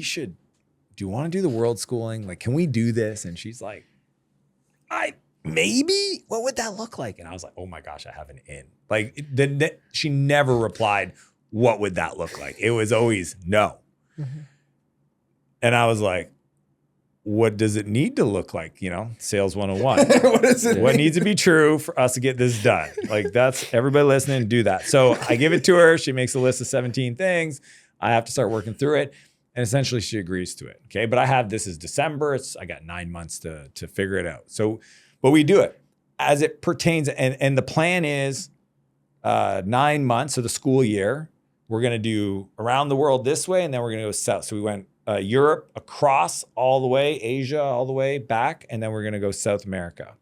[SPEAKER 1] you want to do the world schooling? Like, can we do this? And she's like, maybe, what would that look like? And I was like, oh my gosh, I have an in. Like she never replied, what would that look like? It was always no. And I was like, what does it need to look like? You know, sales 101. What needs to be true for us to get this done? Like that's everybody listening, do that. So I give it to her. She makes a list of 17 things. I have to start working through it. And essentially she agrees to it. Okay. But this is December. I got 9 months to figure it out. So, but we do it as it pertains. And the plan is 9 months of the school year. We're going to do around the world this way. And then we're going to go south. So we went Europe across all the way, Asia all the way back. And then we're going to go South America.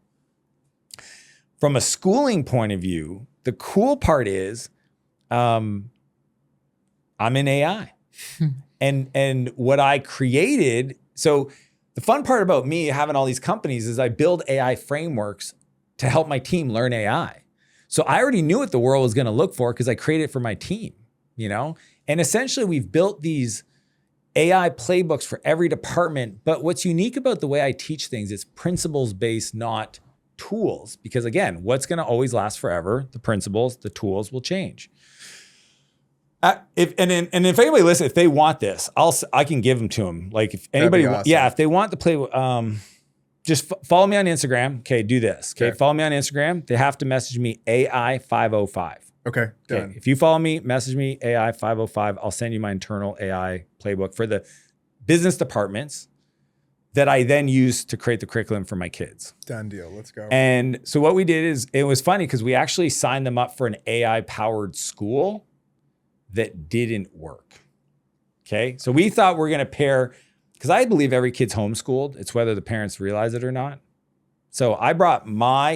[SPEAKER 1] From a schooling point of view, the cool part is I'm in AI. And what I created, so the fun part about me having all these companies is I build AI frameworks to help my team learn AI. So I already knew what the world was going to look for because I created it for my team, you know? And essentially we've built these AI playbooks for every department. But what's unique about the way I teach things, it's principles-based, not tools. Because again, what's going to always last forever? The principles, the tools will change. If anybody listens, if they want this, I can give them to them. Like if anybody,
[SPEAKER 2] awesome.
[SPEAKER 1] if they want to play, just follow me on Instagram. Okay, do this. Okay, follow me on Instagram. They have to message me AI505.
[SPEAKER 2] Okay, done.
[SPEAKER 1] Okay, if you follow me, message me AI505. I'll send you my internal AI playbook for the business departments. that I then use to create the curriculum for my kids.
[SPEAKER 2] Done deal. Let's go.
[SPEAKER 1] And so what we did is, it was funny because we actually signed them up for an AI powered school that didn't work. Okay. So we thought we're going to pair, because I believe every kid's homeschooled. It's whether the parents realize it or not. So I brought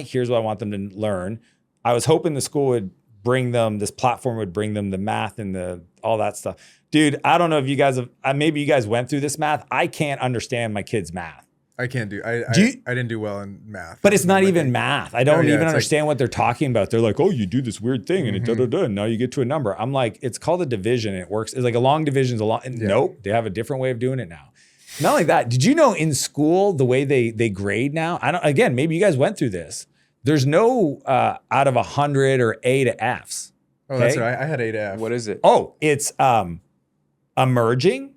[SPEAKER 1] here's what I want them to learn. I was hoping the school would bring them, this platform would bring them the math and all that stuff. Dude, I don't know if you guys maybe you guys went through this math. I can't understand my kids' math.
[SPEAKER 2] I can't I didn't do well in math.
[SPEAKER 1] But it's not even math. I don't even understand
[SPEAKER 2] like,
[SPEAKER 1] what they're talking about. They're like, oh, you do this weird thing and it da-da-da, and now you get to a number. I'm like, it's called a division and it works. It's like a long division is a long, nope, they have a different way of doing it now. Not only that, did you know in school, the way they grade now, again, maybe you guys went through this. There's no out of 100 or A to Fs.
[SPEAKER 2] Oh, that's right. I had A to F.
[SPEAKER 3] What is it?
[SPEAKER 1] Oh, it's emerging,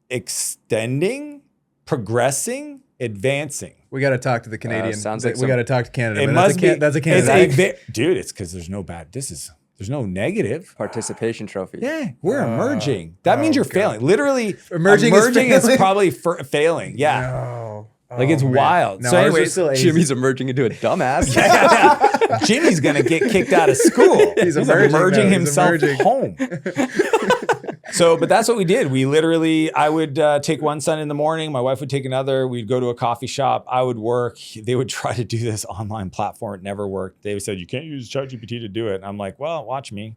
[SPEAKER 1] extending, progressing, advancing.
[SPEAKER 2] We got to talk to the Canadian.
[SPEAKER 3] Sounds like
[SPEAKER 2] we got to talk to Canada.
[SPEAKER 1] It
[SPEAKER 2] Man,
[SPEAKER 1] must be.
[SPEAKER 2] That's a Canada.
[SPEAKER 1] Dude, it's because there's no negative.
[SPEAKER 3] Participation trophy.
[SPEAKER 1] Yeah, we're emerging. That means you're failing. Literally,
[SPEAKER 2] Emerging
[SPEAKER 1] is
[SPEAKER 2] failing?
[SPEAKER 1] probably failing. Yeah.
[SPEAKER 2] No.
[SPEAKER 1] Like it's wild.
[SPEAKER 2] No,
[SPEAKER 1] So
[SPEAKER 2] ours
[SPEAKER 1] anyway,
[SPEAKER 2] is still A's.
[SPEAKER 3] Jimmy's emerging into a dumbass.
[SPEAKER 1] Jimmy's gonna get kicked out of school.
[SPEAKER 2] He's
[SPEAKER 1] emerging
[SPEAKER 2] emerging now.
[SPEAKER 1] himself
[SPEAKER 2] He's emerging.
[SPEAKER 1] home. So, but that's what we did. We literally, I would take one son in the morning. My wife would take another. We'd go to a coffee shop. I would work. They would try to do this online platform. It never worked. They said, you can't use ChatGPT to do it. And I'm like, well, watch me.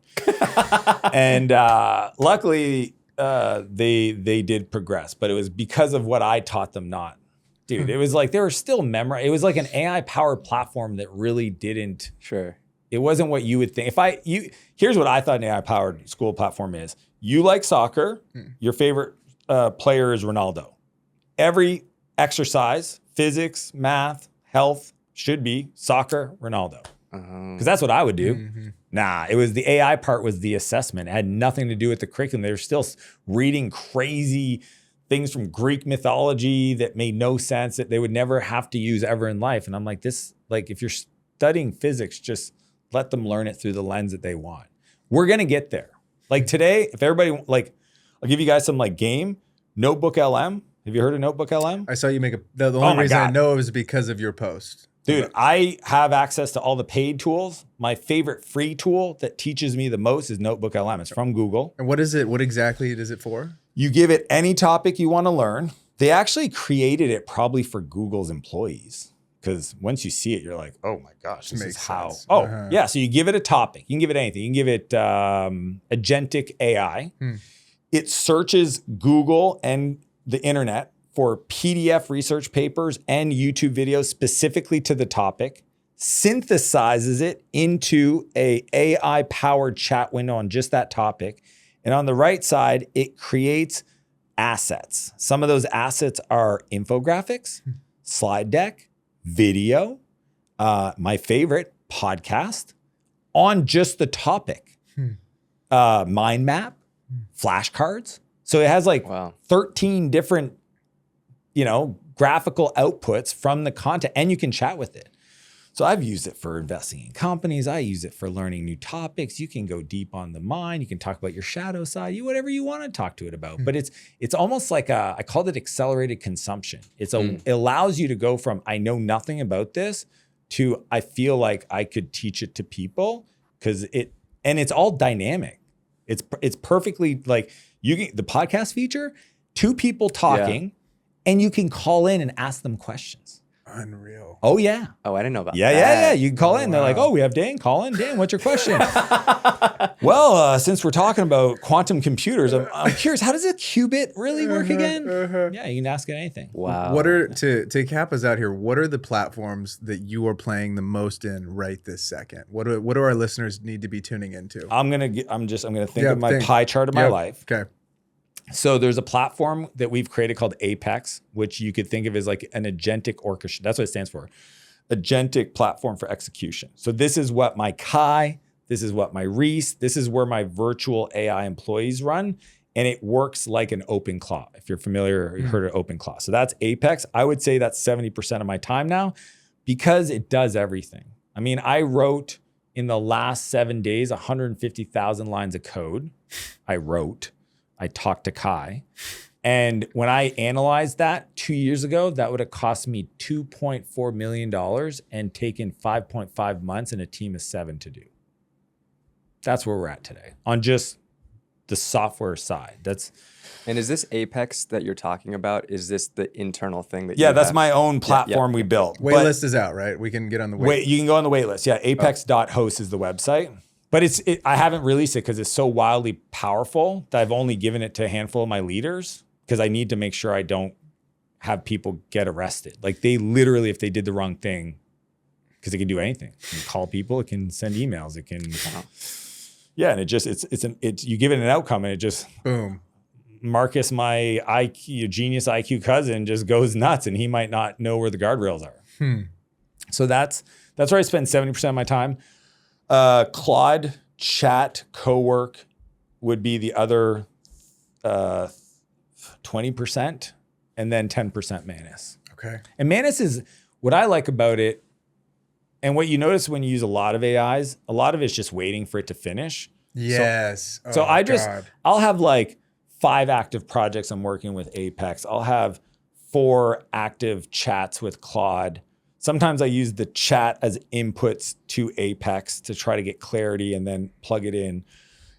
[SPEAKER 1] And luckily, they did progress. But it was because of what I taught them not. Dude, it was like they were still it was like an AI powered platform that really didn't.
[SPEAKER 3] Sure.
[SPEAKER 1] It wasn't what you would think. Here's what I thought an AI powered school platform is. You like soccer, your favorite player is Ronaldo. Every exercise, physics, math, health should be soccer, Ronaldo. Because that's what I would do. Mm-hmm. Nah, it was the AI part was the assessment. It had nothing to do with the curriculum. They were still reading crazy things from Greek mythology that made no sense that they would never have to use ever in life. And I'm like, if you're studying physics, just let them learn it through the lens that they want. We're going to get there. Like today, if everybody, I'll give you guys some game. NotebookLM. Have you heard of NotebookLM?
[SPEAKER 2] I saw you make the only reason I know it was because of your post.
[SPEAKER 1] Dude, I have access to all the paid tools. My favorite free tool that teaches me the most is NotebookLM. It's from Google.
[SPEAKER 2] And what is it? What exactly is it for?
[SPEAKER 1] You give it any topic you want to learn. They actually created it probably for Google's employees. Because once you see it, you're like, oh my gosh, this is how.
[SPEAKER 2] Sense.
[SPEAKER 1] Oh, yeah. So you give it a topic. You can give it anything. You can give it Agentic AI. It searches Google and the internet for PDF research papers and YouTube videos specifically to the topic, synthesizes it into a AI-powered chat window on just that topic. And on the right side, it creates assets. Some of those assets are infographics, slide deck, video, my favorite, podcast, on just the topic, mind map, flashcards. So it has 13 different, graphical outputs from the content, and you can chat with it. So I've used it for investing in companies. I use it for learning new topics. You can go deep on the mind. You can talk about your shadow side, whatever you want to talk to it about. But it's almost like I called it accelerated consumption. It allows you to go from I know nothing about this to I feel like I could teach it to people because it's all dynamic. It's perfectly the podcast feature, two people talking, and you can call in and ask them questions.
[SPEAKER 2] Unreal.
[SPEAKER 1] Oh, yeah.
[SPEAKER 3] Oh, I didn't know about that.
[SPEAKER 1] Yeah. You can call in. They're like, oh, we have Dan. Call in. Dan, what's your question? Well, since we're talking about quantum computers, I'm curious, how does a qubit really work again? Yeah, you can ask it anything.
[SPEAKER 3] Wow.
[SPEAKER 2] What are, to cap us out here, what are the platforms that you are playing the most in right this second? What do our listeners need to be tuning into?
[SPEAKER 1] I'm gonna think of my pie chart of my life.
[SPEAKER 2] Okay.
[SPEAKER 1] So there's a platform that we've created called Apex, which you could think of as like an agentic orchestra. That's what it stands for. Agentic platform for execution. So this is what my Kai, this is what my Reese, this is where my virtual AI employees run. And it works like an OpenClaw. If you're familiar or you heard of OpenClaw. So that's Apex. I would say that's 70% of my time now because it does everything. I mean, I wrote in the last 7 days, 150,000 lines of code. I talked to Kai. And when I analyzed that 2 years ago, that would have cost me $2.4 million and taken 5.5 months and a team of 7 to do. That's where we're at today on just the software side.
[SPEAKER 3] And is this Apex that you're talking about? Is this the internal thing that
[SPEAKER 1] that's my own platform we built.
[SPEAKER 2] Waitlist is out, right? We can get on the wait.
[SPEAKER 1] You can go on the waitlist. Yeah, apex.host is the website. But I haven't released it because it's so wildly powerful that I've only given it to a handful of my leaders because I need to make sure I don't have people get arrested. Like they literally, if they did the wrong thing, because it can do anything. It can call people, it can send emails, it can, and it just, it's you give it an outcome and it just,
[SPEAKER 2] boom.
[SPEAKER 1] Marcus, my genius IQ cousin just goes nuts and he might not know where the guardrails are. So that's where I spend 70% of my time. Claude, chat, co-work would be the other 20%, and then 10% Manus.
[SPEAKER 2] Okay.
[SPEAKER 1] And Manus is what I like about it, and what you notice when you use a lot of AIs, a lot of it's just waiting for it to finish.
[SPEAKER 2] Yes.
[SPEAKER 1] So I'll have like 5 active projects I'm working with Apex. I'll have 4 active chats with Claude. Sometimes I use the chat as inputs to Apex to try to get clarity and then plug it in.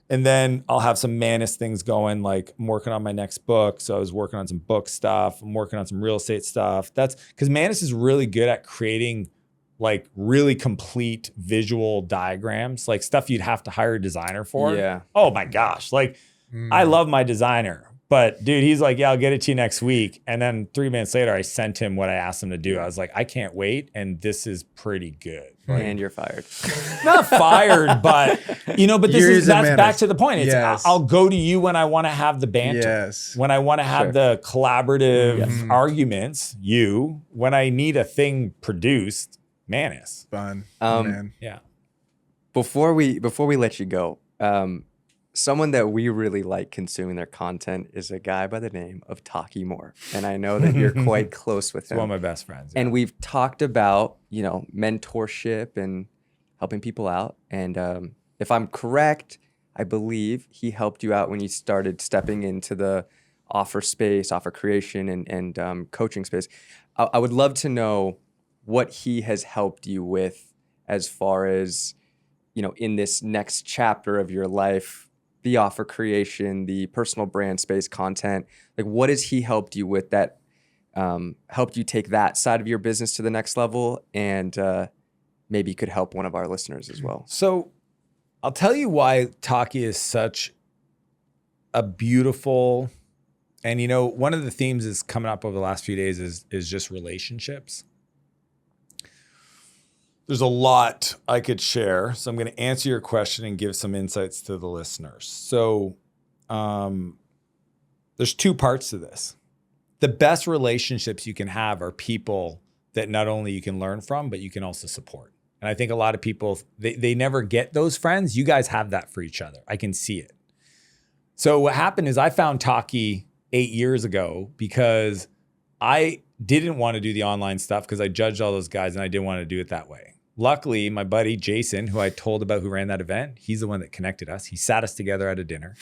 [SPEAKER 1] And then I'll have some Manus things going, like I'm working on my next book. So I was working on some book stuff. I'm working on some real estate stuff. That's because Manus is really good at creating like really complete visual diagrams, like stuff you'd have to hire a designer for.
[SPEAKER 3] Yeah.
[SPEAKER 1] Oh my gosh. Like I love my designer. But dude, he's like, yeah, I'll get it to you next week. And then 3 minutes later, I sent him what I asked him to do. I was like, I can't wait. And this is pretty good. Like,
[SPEAKER 3] And you're fired.
[SPEAKER 1] not fired, but that's back to the point. It's I'll go to you when I want to have the banter.
[SPEAKER 2] Yes.
[SPEAKER 1] When I want to have the collaborative arguments, when I need a thing produced, Manus.
[SPEAKER 2] Fun. Man.
[SPEAKER 1] Yeah.
[SPEAKER 3] Before we let you go, someone that we really like consuming their content is a guy by the name of Taki Moore. And I know that you're quite close with him.
[SPEAKER 1] He's one of my best friends.
[SPEAKER 3] And we've talked about, mentorship and helping people out. And if I'm correct, I believe he helped you out when you started stepping into the offer space, offer creation and coaching space. I would love to know what he has helped you with as far as, in this next chapter of your life, the offer creation, the personal brand space content. Like, what has he helped you with that helped you take that side of your business to the next level, and maybe could help one of our listeners as well?
[SPEAKER 1] So I'll tell you why Taki is such a beautiful, and one of the themes is coming up over the last few days is just relationships. There's a lot I could share, so I'm going to answer your question and give some insights to the listeners. So there's 2 parts to this. The best relationships you can have are people that not only you can learn from, but you can also support. And I think a lot of people, they never get those friends. You guys have that for each other. I can see it. So what happened is I found Taki 8 years ago because I didn't want to do the online stuff because I judged all those guys and I didn't want to do it that way. Luckily, my buddy Jason, who I told about who ran that event, he's the one that connected us. He sat us together at a dinner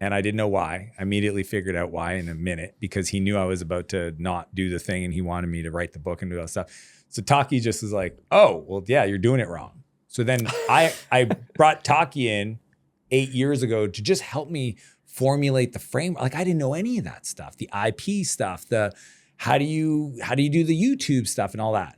[SPEAKER 1] and I didn't know why. I immediately figured out why in a minute because he knew I was about to not do the thing and he wanted me to write the book and do all that stuff. So Taki just was like, oh, well, yeah, you're doing it wrong. So then I brought Taki in 8 years ago to just help me formulate the framework. Like I didn't know any of that stuff, the IP stuff, the how do you do the YouTube stuff and all that.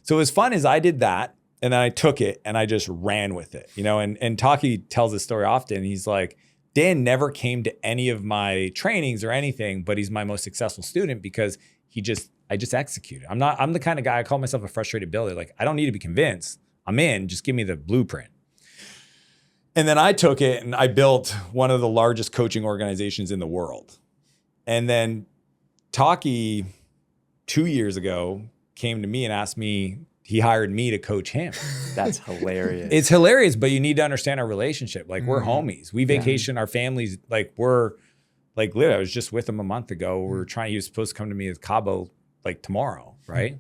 [SPEAKER 1] So it was fun as I did that, and then I took it and I just ran with it, and Taki tells this story often. He's like, Dan never came to any of my trainings or anything, but he's my most successful student because I just executed. I'm the kind of guy, I call myself a frustrated builder. Like I don't need to be convinced. I'm in, just give me the blueprint. And then I took it and I built one of the largest coaching organizations in the world. And then Taki 2 years ago came to me and asked me, he hired me to coach him.
[SPEAKER 3] That's hilarious.
[SPEAKER 1] It's hilarious, but you need to understand our relationship. Like we're homies. We vacation, our families, like we're like, literally, I was just with him a month ago. He was supposed to come to me with Cabo like tomorrow, right?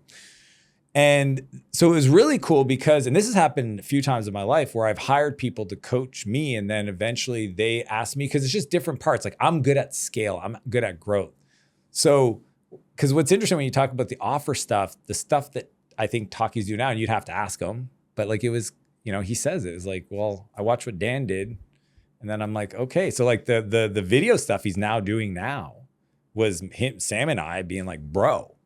[SPEAKER 1] And so it was really cool because, and this has happened a few times in my life where I've hired people to coach me, and then eventually they ask me, because it's just different parts. Like I'm good at scale, I'm good at growth. So, because what's interesting when you talk about the offer stuff, the stuff that I think Taki's do now, and you'd have to ask him, but like it was, he says it was like, well, I watched what Dan did. And then I'm like, okay. So like the video stuff he's now doing now was him, Sam and I being like, bro,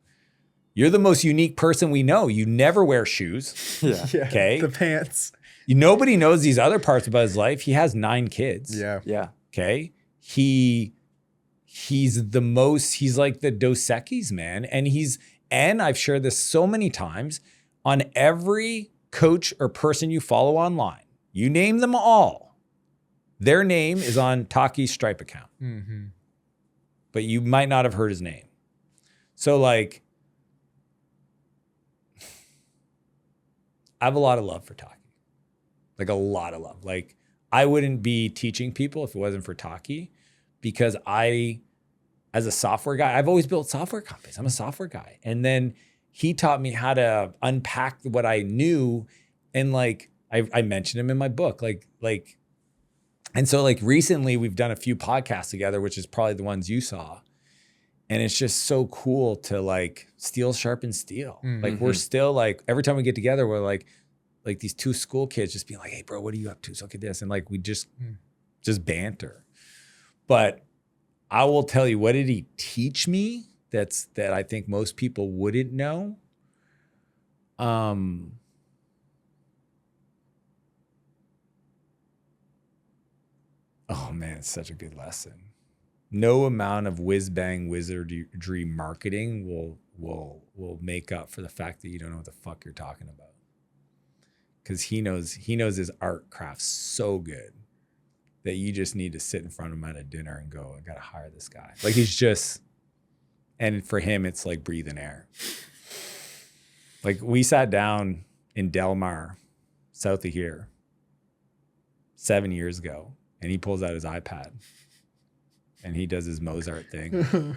[SPEAKER 1] you're the most unique person we know. You never wear shoes.
[SPEAKER 3] Yeah.
[SPEAKER 1] Okay.
[SPEAKER 2] The pants.
[SPEAKER 1] Nobody knows these other parts about his life. He has 9 kids.
[SPEAKER 2] Yeah.
[SPEAKER 3] Yeah.
[SPEAKER 1] Okay. He's like the Dos Equis, man. And I've shared this so many times, on every coach or person you follow online, you name them all, their name is on Taki's Stripe account.
[SPEAKER 2] Mm-hmm.
[SPEAKER 1] But you might not have heard his name. So like, I have a lot of love for Taki. Like a lot of love. Like I wouldn't be teaching people if it wasn't for Taki, because as a software guy, I've always built software companies. I'm a software guy. And then he taught me how to unpack what I knew. And like, I mentioned him in my book, and so like recently we've done a few podcasts together, which is probably the ones you saw. And it's just so cool to like steel sharpen steel.
[SPEAKER 2] Mm-hmm.
[SPEAKER 1] Like we're still like, every time we get together, we're like these 2 school kids just being like, hey bro, what are you up to? So look at this. And like, we just banter. But I will tell you, what did he teach me that I think most people wouldn't know? Oh man, it's such a good lesson. No amount of whiz-bang wizardry marketing will make up for the fact that you don't know what the fuck you're talking about. Because he knows his art craft so good that you just need to sit in front of him at a dinner and go, I gotta hire this guy. Like he's just, and for him, it's like breathing air. Like we sat down in Del Mar, south of here, 7 years ago, and he pulls out his iPad and he does his Mozart thing. And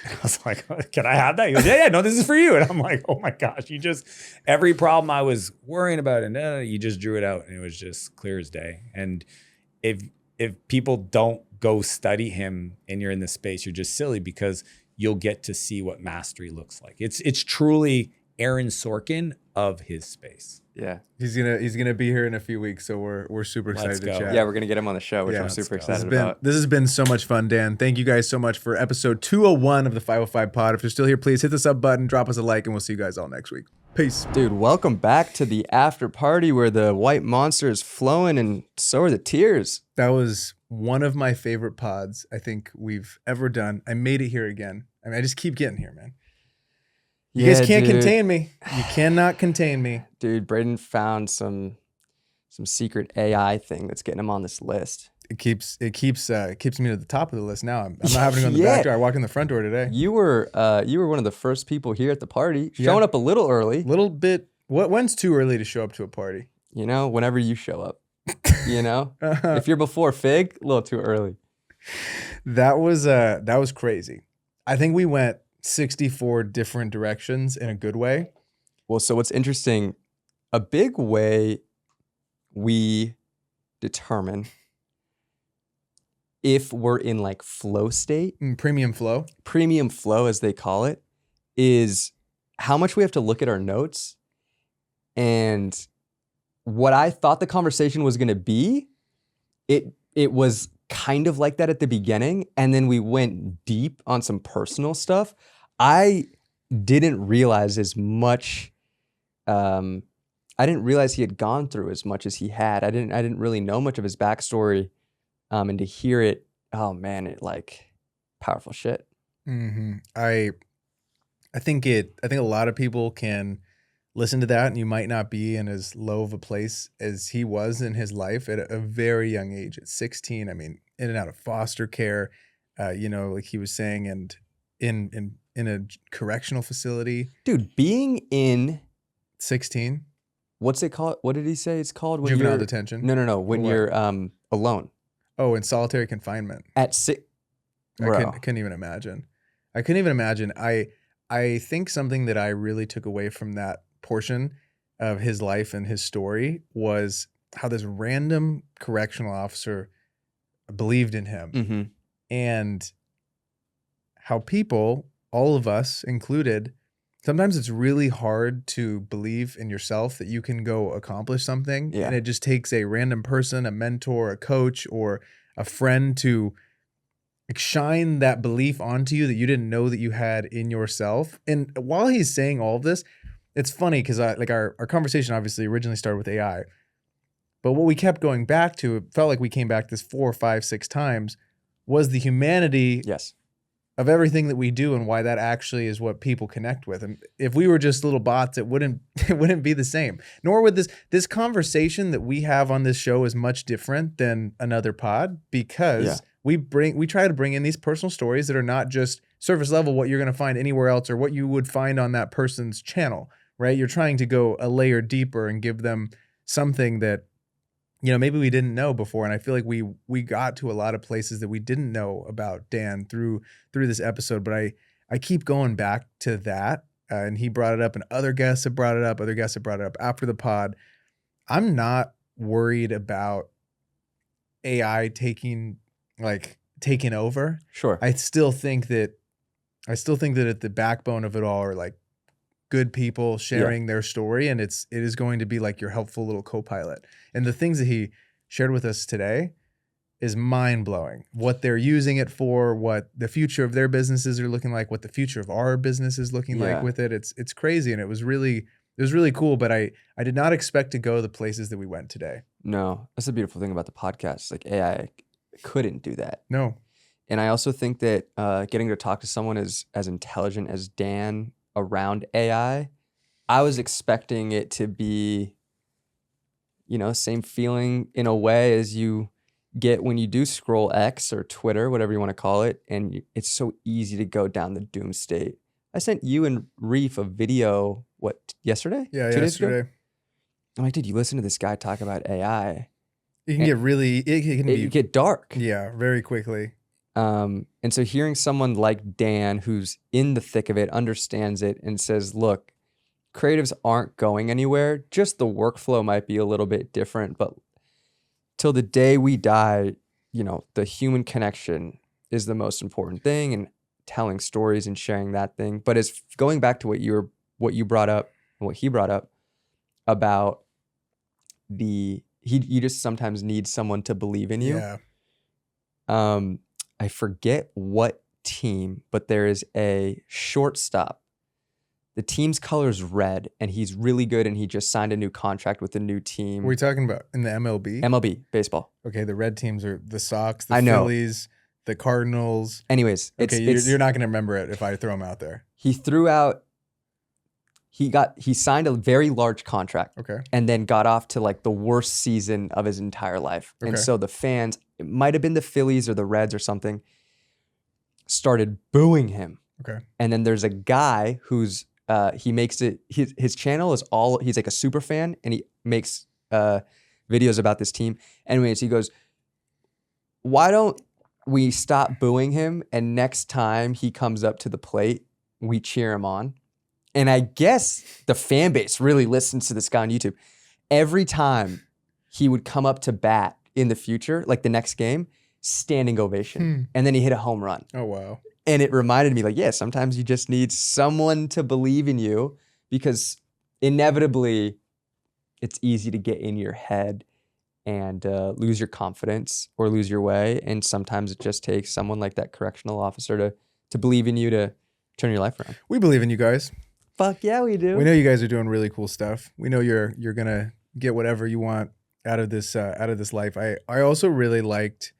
[SPEAKER 1] I was like, can I have that? He goes, yeah, no, this is for you. And I'm like, oh my gosh, every problem I was worrying about, and you just drew it out, and it was just clear as day. And if people don't go study him and you're in this space, you're just silly, because you'll get to see what mastery looks like. It's truly Aaron Sorkin of his space.
[SPEAKER 3] Yeah.
[SPEAKER 2] He's gonna be here in a few weeks, so we're super excited to chat.
[SPEAKER 3] Yeah, we're gonna get him on the show, which I'm super excited about.
[SPEAKER 2] This has been so much fun, Dan. Thank you guys so much for episode 201 of the 505 Pod. If you're still here, please hit the sub button, drop us a like, and we'll see you guys all next week. Peace.
[SPEAKER 3] Dude, welcome back to the after party where the white monster is flowing and so are the tears.
[SPEAKER 2] That was one of my favorite pods I think we've ever done. I made it here again. I mean, I just keep getting here, man. You guys can't contain me. You cannot contain me.
[SPEAKER 3] Dude, Braden found some secret AI thing that's getting him on this list.
[SPEAKER 2] It keeps me to the top of the list now. I'm not having to go in the back door. I walked in the front door today.
[SPEAKER 3] You were one of the first people here at the party, showing up a little early.
[SPEAKER 2] Little bit. When's too early to show up to a party?
[SPEAKER 3] Whenever you show up. If you're before Fig, a little too early.
[SPEAKER 2] That was crazy. I think we went 64 different directions in a good way.
[SPEAKER 3] Well, so what's interesting, a big way we determine if we're in like flow state,
[SPEAKER 2] premium flow
[SPEAKER 3] as they call it, is how much we have to look at our notes. And what I thought the conversation was going to be, it was kind of like that at the beginning, and then we went deep on some personal stuff. I didn't realize as much. I didn't realize he had gone through as much as he had. I didn't really know much of his backstory, and to hear it, oh man, it like powerful shit.
[SPEAKER 2] Mm-hmm. I think a lot of people can listen to that, and you might not be in as low of a place as he was in his life at a very young age, at 16. I mean, in and out of foster care, like he was saying, and in a correctional facility.
[SPEAKER 3] Dude, being in
[SPEAKER 2] 16.
[SPEAKER 3] What's it called? What did he say it's called? When
[SPEAKER 2] Juvenile detention.
[SPEAKER 3] No. When you're alone.
[SPEAKER 2] Oh, in solitary confinement.
[SPEAKER 3] At 6.
[SPEAKER 2] I couldn't even imagine. I think something that I really took away from that portion of his life and his story was how this random correctional officer believed in him,
[SPEAKER 3] Mm-hmm.
[SPEAKER 2] and how people, all of us included, sometimes it's really hard to believe in yourself that you can go accomplish something.
[SPEAKER 3] Yeah.
[SPEAKER 2] And it just takes a random person, a mentor, a coach, or a friend to shine that belief onto you that you didn't know that you had in yourself. And while he's saying all of this, it's funny because our conversation obviously originally started with AI. But what we kept going back to, it felt like we came back this 4, 5, 6 times, was the humanity
[SPEAKER 3] Yes.
[SPEAKER 2] of everything that we do and why that actually is what people connect with. And if we were just little bots, it wouldn't be the same. Nor would this conversation that we have on this show is much different than another pod, because we try to bring in these personal stories that are not just surface level, what you're going to find anywhere else or what you would find on that person's channel, right? You're trying to go a layer deeper and give them something that, maybe we didn't know before. And I feel like we got to a lot of places that we didn't know about Dan through this episode. But I keep going back to that. And he brought it up, and other guests have brought it up. Other guests have brought it up after the pod. I'm not worried about AI taking over.
[SPEAKER 3] Sure.
[SPEAKER 2] I still think that at the backbone of it all are like good people sharing their story, and it is going to be like your helpful little co-pilot. And the things that he shared with us today is mind-blowing. What they're using it for, what the future of their businesses are looking like, what the future of our business is looking like with it. It's crazy, and it was really cool, but I did not expect to go the places that we went today.
[SPEAKER 3] No, that's the beautiful thing about the podcast. Like AI couldn't do that.
[SPEAKER 2] No.
[SPEAKER 3] And I also think that getting to talk to someone as intelligent as Dan around AI, I was expecting it to be, same feeling in a way as you get when you do scroll X or Twitter, whatever you want to call it, and it's so easy to go down the doom state. I sent you and Reef a video, yesterday?
[SPEAKER 2] Yeah,
[SPEAKER 3] 2 days ago?
[SPEAKER 2] yesterday.
[SPEAKER 3] I'm like, dude, you listen to this guy talk about AI.
[SPEAKER 2] It can
[SPEAKER 3] Get dark.
[SPEAKER 2] Yeah, very quickly.
[SPEAKER 3] And so hearing someone like Dan, who's in the thick of it, understands it, and says, look, creatives aren't going anywhere. Just the workflow might be a little bit different, but till the day we die, the human connection is the most important thing, and telling stories and sharing that thing. But it's going back to what you brought up and what he brought up about you just sometimes need someone to believe in you.
[SPEAKER 2] Yeah.
[SPEAKER 3] I forget what team, but there is a shortstop. The team's color is red, and he's really good, and he just signed a new contract with a new team.
[SPEAKER 2] What are we talking about? In the MLB?
[SPEAKER 3] MLB, baseball.
[SPEAKER 2] Okay, the red teams are the Sox, the
[SPEAKER 3] I know.
[SPEAKER 2] Phillies, the Cardinals.
[SPEAKER 3] Anyways,
[SPEAKER 2] you're not going to remember it if I throw them out there.
[SPEAKER 3] He signed a very large contract.
[SPEAKER 2] Okay.
[SPEAKER 3] And then got off to like the worst season of his entire life.
[SPEAKER 2] Okay.
[SPEAKER 3] And so the fans, it might have been the Phillies or the Reds or something, started booing him.
[SPEAKER 2] Okay.
[SPEAKER 3] And then there's a guy who's he makes it his channel is he's like a super fan, and he makes videos about this team. Anyways, he goes, why don't we stop booing him, and next time he comes up to the plate, we cheer him on? And I guess the fan base really listens to this guy on YouTube. Every time he would come up to bat in the future, like the next game, standing ovation. And then he hit a home run.
[SPEAKER 2] Oh, wow.
[SPEAKER 3] And it reminded me, like, yeah, sometimes you just need someone to believe in you, because inevitably it's easy to get in your head and lose your confidence or lose your way. And sometimes it just takes someone like that correctional officer to believe in you to turn your life around.
[SPEAKER 2] We believe in you guys.
[SPEAKER 3] Fuck yeah, we do.
[SPEAKER 2] We know you guys are doing really cool stuff. We know you're gonna get whatever you want out of this life. I also really liked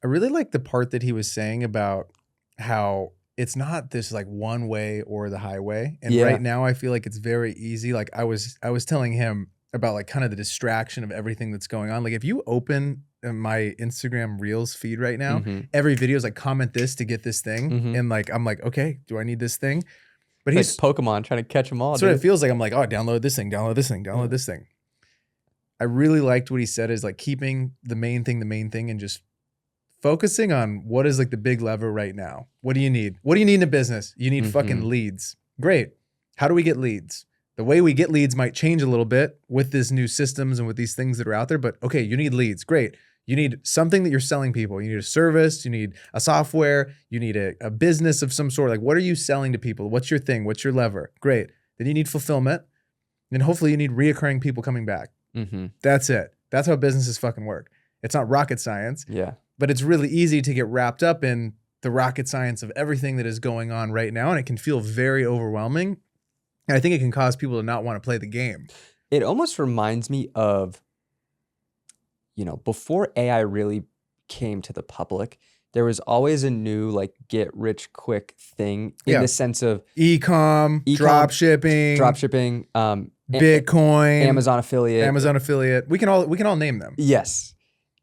[SPEAKER 2] the part that he was saying about how it's not this like one way or the highway. And right now I feel like it's very easy. Like I was telling him about like kind of the distraction of everything that's going on. Like if you open my Instagram Reels feed right now, every video is like, comment this to get this thing. And like, I'm like, okay, do I need this thing? But
[SPEAKER 3] he's like Pokemon trying to catch them all.
[SPEAKER 2] So it feels like I'm like, oh, download this thing, download this thing. I really liked what he said is like keeping the main thing, and just focusing on what is like the big lever right now. What do you need? What do you need in a business? You need fucking leads. Great. How do we get leads? The way we get leads might change a little bit with this new systems and with these things that are out there, but okay, you need leads. Great. You need something that you're selling people. You need a service, you need a software, you need a business of some sort. Like, what are you selling to people? What's your thing? What's your lever? Great. Then you need fulfillment. And hopefully you need reoccurring people coming back. That's it. That's how businesses fucking work. It's not rocket science.
[SPEAKER 3] Yeah.
[SPEAKER 2] But it's really easy to get wrapped up in the rocket science of everything that is going on right now. And it can feel very overwhelming. And I think it can cause people to not want to play the game.
[SPEAKER 3] It almost reminds me of, you know, before AI really came to the public, there was always a new like get rich quick thing in the sense of
[SPEAKER 2] e-com, drop shipping, Bitcoin,
[SPEAKER 3] Amazon affiliate.
[SPEAKER 2] We can all name them.
[SPEAKER 3] Yes.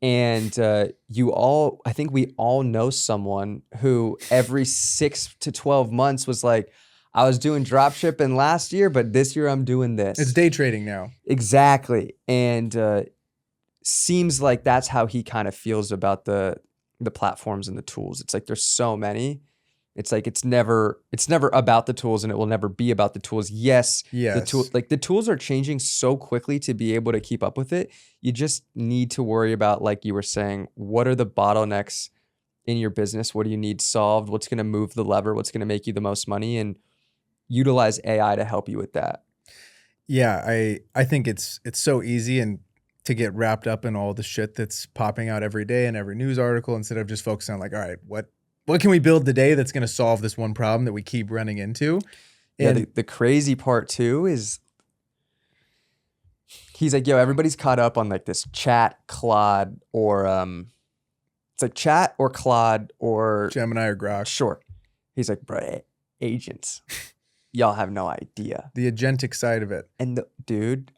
[SPEAKER 3] And I think we all know someone who every 6 to 12 months was like, I was doing drop shipping last year, but this year I'm doing this.
[SPEAKER 2] It's day trading now.
[SPEAKER 3] Exactly. And seems like that's how he kind of feels about the platforms and the tools. It's like there's so many. It's like it's never about the tools, and it will never be about the tools. Yes. The tools are changing so quickly to be able to keep up with it. You just need to worry about, like you were saying, what are the bottlenecks in your business? What do you need solved? What's going to move the lever? What's going to make you the most money? And utilize AI to help you with that.
[SPEAKER 2] Yeah, I think it's so easy and to get wrapped up in all the shit that's popping out every day in every news article instead of just focusing on like, all right, what can we build today that's going to solve this one problem that we keep running into? And
[SPEAKER 3] yeah, the crazy part too is he's like, yo, everybody's caught up on like this chat, Claude, or it's like chat or Claude or
[SPEAKER 2] Gemini or Grok.
[SPEAKER 3] Sure. He's like, bro, agents. Y'all have no idea.
[SPEAKER 2] The agentic side of it.
[SPEAKER 3] And dude,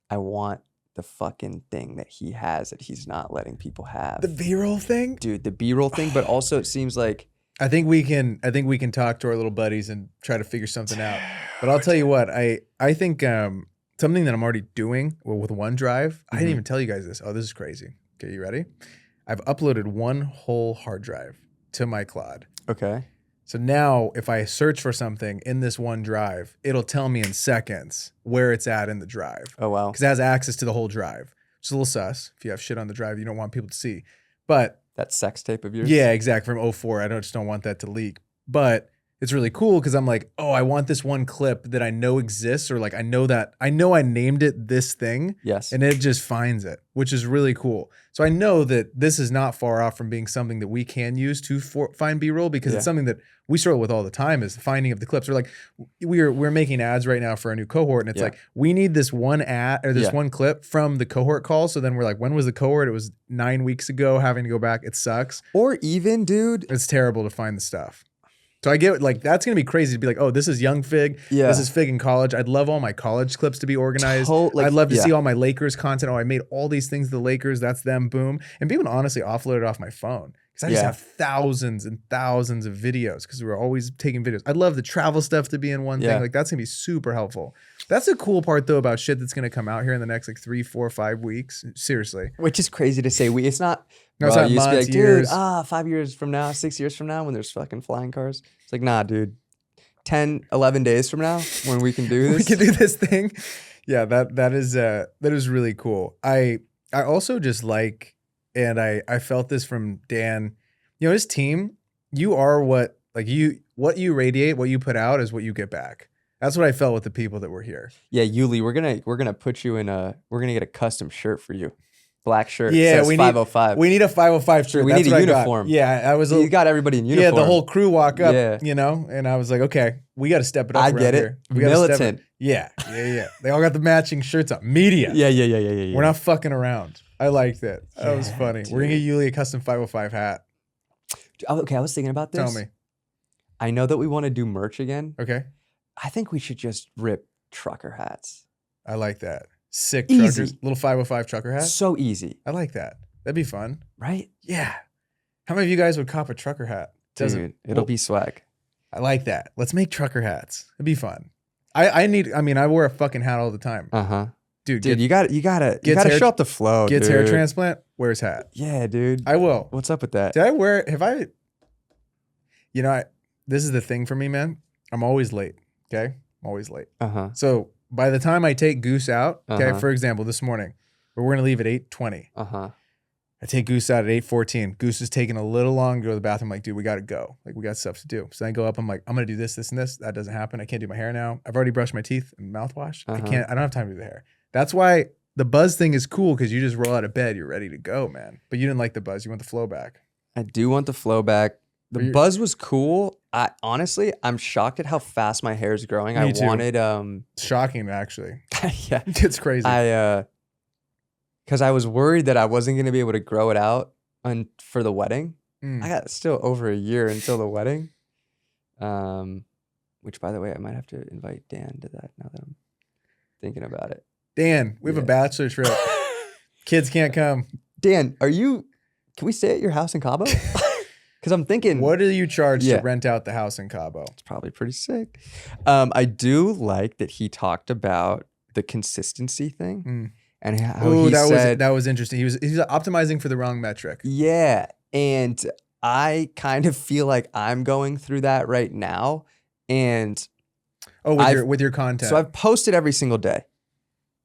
[SPEAKER 3] I want the fucking thing that he has that he's not letting people have.
[SPEAKER 2] The B-roll thing?
[SPEAKER 3] Dude, the B-roll thing, but also it seems like
[SPEAKER 2] I think we can talk to our little buddies and try to figure something out. But I'll tell you what, I think something that I'm already doing with OneDrive, I didn't even tell you guys this. Oh, this is crazy. Okay, you ready? I've uploaded one whole hard drive to my cloud.
[SPEAKER 3] Okay.
[SPEAKER 2] So now if I search for something in this one drive, it'll tell me in seconds where it's at in the drive.
[SPEAKER 3] Oh, wow.
[SPEAKER 2] Because it has access to the whole drive. It's a little sus. If you have shit on the drive, you don't want people to see. But
[SPEAKER 3] that sex tape of yours?
[SPEAKER 2] Yeah, exactly. From 04. I just don't want that to leak. But it's really cool because I'm like, oh, I want this one clip that I know exists, or like I know I named it this thing.
[SPEAKER 3] Yes.
[SPEAKER 2] And it just finds it, which is really cool. So I know that this is not far off from being something that we can use to find B-roll, because it's something that we struggle with all the time, is the finding of the clips. We're like, we're making ads right now for a new cohort, and it's like, we need this one ad or this one clip from the cohort call. So then we're like, when was the cohort? It was 9 weeks ago, having to go back. It sucks.
[SPEAKER 3] Or even, dude,
[SPEAKER 2] it's terrible to find the stuff. So I get, like, that's going to be crazy to be like, oh, this is young Fig. Yeah. This is Fig in college. I'd love all my college clips to be organized. I'd love to see all my Lakers content. Oh, I made all these things, the Lakers, that's them, boom. And people honestly offload it off my phone. Because I just have thousands and thousands of videos, because we're always taking videos. I'd love the travel stuff to be in one thing. Like, that's going to be super helpful. That's the cool part, though, about shit that's going to come out here in the next, like, 3, 4, 5 weeks. Seriously.
[SPEAKER 3] Which is crazy to say. It's not...
[SPEAKER 2] No, it's not months, years.
[SPEAKER 3] Dude, 5 years from now, 6 years from now, when there's fucking flying cars. It's like, nah, dude. 10, 11 days from now, when we can do this.
[SPEAKER 2] We can do this thing. Yeah, that is really cool. I also just like, and I felt this from Dan, his team, you are what you radiate, what you put out is what you get back. That's what I felt with the people that were here.
[SPEAKER 3] Yeah, Yuli, we're gonna put you in we're gonna get a custom shirt for you. Black shirt.
[SPEAKER 2] Yeah,
[SPEAKER 3] says 505.
[SPEAKER 2] We need a 505 shirt.
[SPEAKER 3] We need a uniform.
[SPEAKER 2] Yeah, I was.
[SPEAKER 3] You got everybody in uniform.
[SPEAKER 2] Yeah, the whole crew walk up. Yeah. And I was like, okay, we got to step it up.
[SPEAKER 3] I get it.
[SPEAKER 2] Here.
[SPEAKER 3] Militant.
[SPEAKER 2] Yeah. They all got the matching shirts on. Media.
[SPEAKER 3] Yeah.
[SPEAKER 2] We're not fucking around. I liked it. That was funny. Dude. We're gonna get Yuli a custom 505 hat.
[SPEAKER 3] Okay, I was thinking about this.
[SPEAKER 2] Tell me.
[SPEAKER 3] I know that we want to do merch again.
[SPEAKER 2] Okay.
[SPEAKER 3] I think we should just rip trucker hats.
[SPEAKER 2] I like that. Sick
[SPEAKER 3] Easy.
[SPEAKER 2] Truckers. Little 505 trucker hat.
[SPEAKER 3] So easy.
[SPEAKER 2] I like that. That'd be fun.
[SPEAKER 3] Right?
[SPEAKER 2] Yeah. How many of you guys would cop a trucker hat?
[SPEAKER 3] Dude, it'll be swag.
[SPEAKER 2] I like that. Let's make trucker hats. It'd be fun. I wear a fucking hat all the time.
[SPEAKER 3] Uh-huh.
[SPEAKER 2] Dude,
[SPEAKER 3] you gotta show up the flow.
[SPEAKER 2] Gets hair transplant, wears hat.
[SPEAKER 3] Yeah, dude.
[SPEAKER 2] I will.
[SPEAKER 3] What's up with that?
[SPEAKER 2] This is the thing for me, man. I'm always late. Okay. I'm always late.
[SPEAKER 3] Uh-huh.
[SPEAKER 2] So by the time I take Goose out, okay,
[SPEAKER 3] Uh-huh.
[SPEAKER 2] for example, this morning, we're going to leave at 8:20.
[SPEAKER 3] Uh-huh.
[SPEAKER 2] I take Goose out at 8:14. Goose is taking a little long to go to the bathroom. I'm like, dude, we got to go. Like, we got stuff to do. So I go up. I'm like, I'm going to do this, this, and this. That doesn't happen. I can't do my hair now. I've already brushed my teeth and mouthwash. I don't have time to do the hair. That's why the buzz thing is cool, because you just roll out of bed. You're ready to go, man. But you didn't like the buzz. You want the flow back.
[SPEAKER 3] I do want the flow back. The buzz was cool. Honestly, I'm shocked at how fast my hair is growing.
[SPEAKER 2] Me too.
[SPEAKER 3] Wanted
[SPEAKER 2] It's shocking, actually.
[SPEAKER 3] yeah.
[SPEAKER 2] It's crazy.
[SPEAKER 3] Because I was worried that I wasn't going to be able to grow it out for the wedding.
[SPEAKER 2] Mm.
[SPEAKER 3] I got still over a year until the wedding. Which, by the way, I might have to invite Dan to that now that I'm thinking about it.
[SPEAKER 2] Dan, we have a bachelor trip. Kids can't come.
[SPEAKER 3] Dan, can we stay at your house in Cabo? Because I'm thinking.
[SPEAKER 2] What do you charge to rent out the house in Cabo?
[SPEAKER 3] It's probably pretty sick. I do like that he talked about the consistency thing.
[SPEAKER 2] Mm.
[SPEAKER 3] And how he said
[SPEAKER 2] that was interesting. He's optimizing for the wrong metric.
[SPEAKER 3] Yeah, and I kind of feel like I'm going through that right now. And
[SPEAKER 2] with your content.
[SPEAKER 3] So I've posted every single day.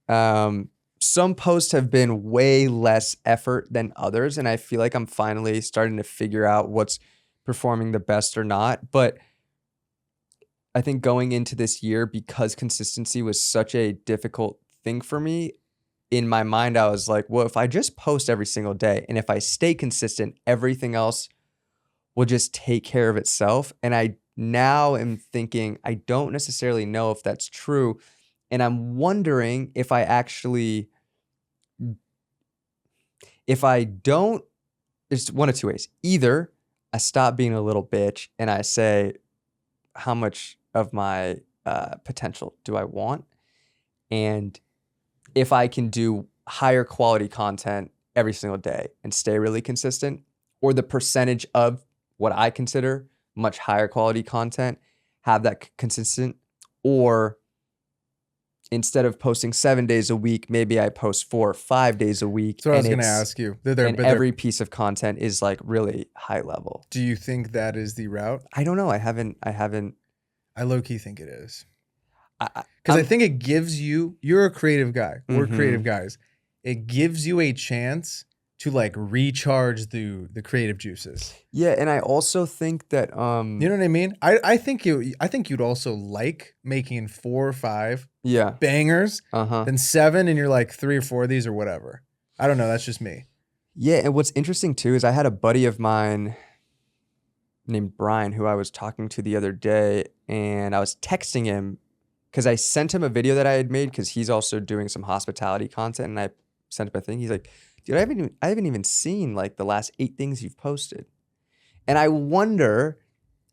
[SPEAKER 3] Some posts have been way less effort than others, and I feel like I'm finally starting to figure out what's performing the best or not. But I think going into this year, because consistency was such a difficult thing for me, in my mind, I was like, well, if I just post every single day and if I stay consistent, everything else will just take care of itself. And I now am thinking, I don't necessarily know if that's true. And I'm wondering if I don't, there's one of two ways. Either I stop being a little bitch and I say, how much of my potential do I want? And if I can do higher quality content every single day and stay really consistent, or the percentage of what I consider much higher quality content, have that consistent, or instead of posting 7 days a week, maybe I post 4 or 5 days a week.
[SPEAKER 2] So I was going to ask you.
[SPEAKER 3] Every piece of content is like really high level.
[SPEAKER 2] Do you think that is the route?
[SPEAKER 3] I don't know. I haven't.
[SPEAKER 2] I low-key think it is. Because I think it gives you're a creative guy. We're creative guys. It gives you a chance to like recharge the creative juices.
[SPEAKER 3] Yeah, and I also think that
[SPEAKER 2] you know what I mean? I think you'd also like making 4 or 5 bangers than 7, and you're like 3 or 4 of these or whatever. I don't know. That's just me.
[SPEAKER 3] Yeah, and what's interesting too is I had a buddy of mine named Brian who I was talking to the other day, and I was texting him because I sent him a video that I had made because he's also doing some hospitality content, and I sent him a thing. He's like, dude, I haven't even seen like the last 8 things you've posted. And I wonder,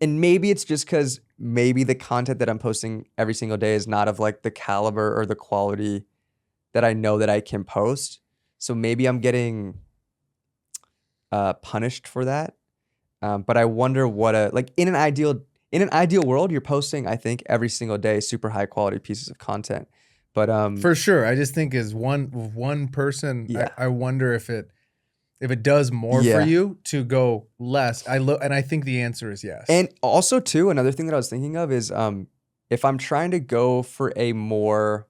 [SPEAKER 3] and maybe it's just because maybe the content that I'm posting every single day is not of like the caliber or the quality that I know that I can post. So maybe I'm getting punished for that. But I wonder what in an ideal world, you're posting, I think, every single day, super high quality pieces of content. But
[SPEAKER 2] for sure, I just think as one person, I wonder if it does more for you to go less. And I think the answer is yes.
[SPEAKER 3] And also too, another thing that I was thinking of is if I'm trying to go for a more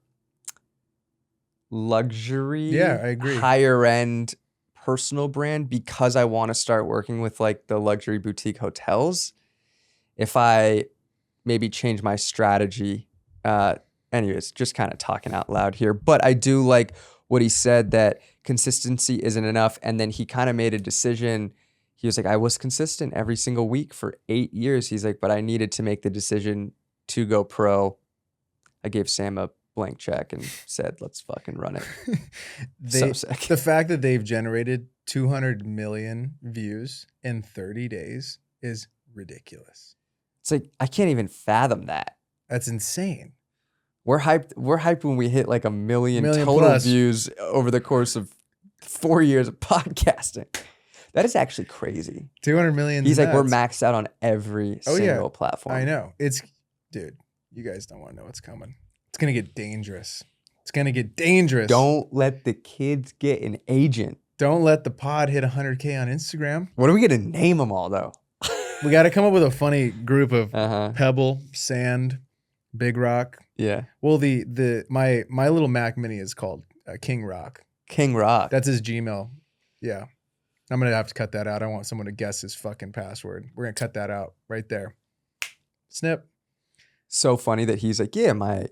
[SPEAKER 3] luxury,
[SPEAKER 2] I agree,
[SPEAKER 3] higher end personal brand, because I want to start working with like the luxury boutique hotels, if I maybe change my strategy, anyways, just kind of talking out loud here, but I do like what he said, that consistency isn't enough. And then he kind of made a decision. He was like, I was consistent every single week for 8 years. He's like, but I needed to make the decision to go pro. I gave Sam a blank check and said, let's fucking run it. So sick.
[SPEAKER 2] The fact that they've generated 200 million views in 30 days is ridiculous.
[SPEAKER 3] It's like, I can't even fathom that.
[SPEAKER 2] That's insane.
[SPEAKER 3] We're hyped when we hit like a million total plus views over the course of 4 years of podcasting. That is actually crazy.
[SPEAKER 2] 200 million.
[SPEAKER 3] He's like, we're maxed out on every single platform.
[SPEAKER 2] I know. Dude, you guys don't want to know what's coming. It's going to get dangerous. It's going to get dangerous.
[SPEAKER 3] Don't let the kids get an agent.
[SPEAKER 2] Don't let the pod hit 100K on Instagram.
[SPEAKER 3] What are we going to name them all though?
[SPEAKER 2] We got to come up with a funny group of Pebble, Sand, Big Rock,
[SPEAKER 3] Yeah.
[SPEAKER 2] Well, my little Mac Mini is called King Rock.
[SPEAKER 3] King Rock.
[SPEAKER 2] That's his Gmail. Yeah. I'm going to have to cut that out. I don't want someone to guess his fucking password. We're going to cut that out right there. Snip.
[SPEAKER 3] So funny that he's like, yeah, my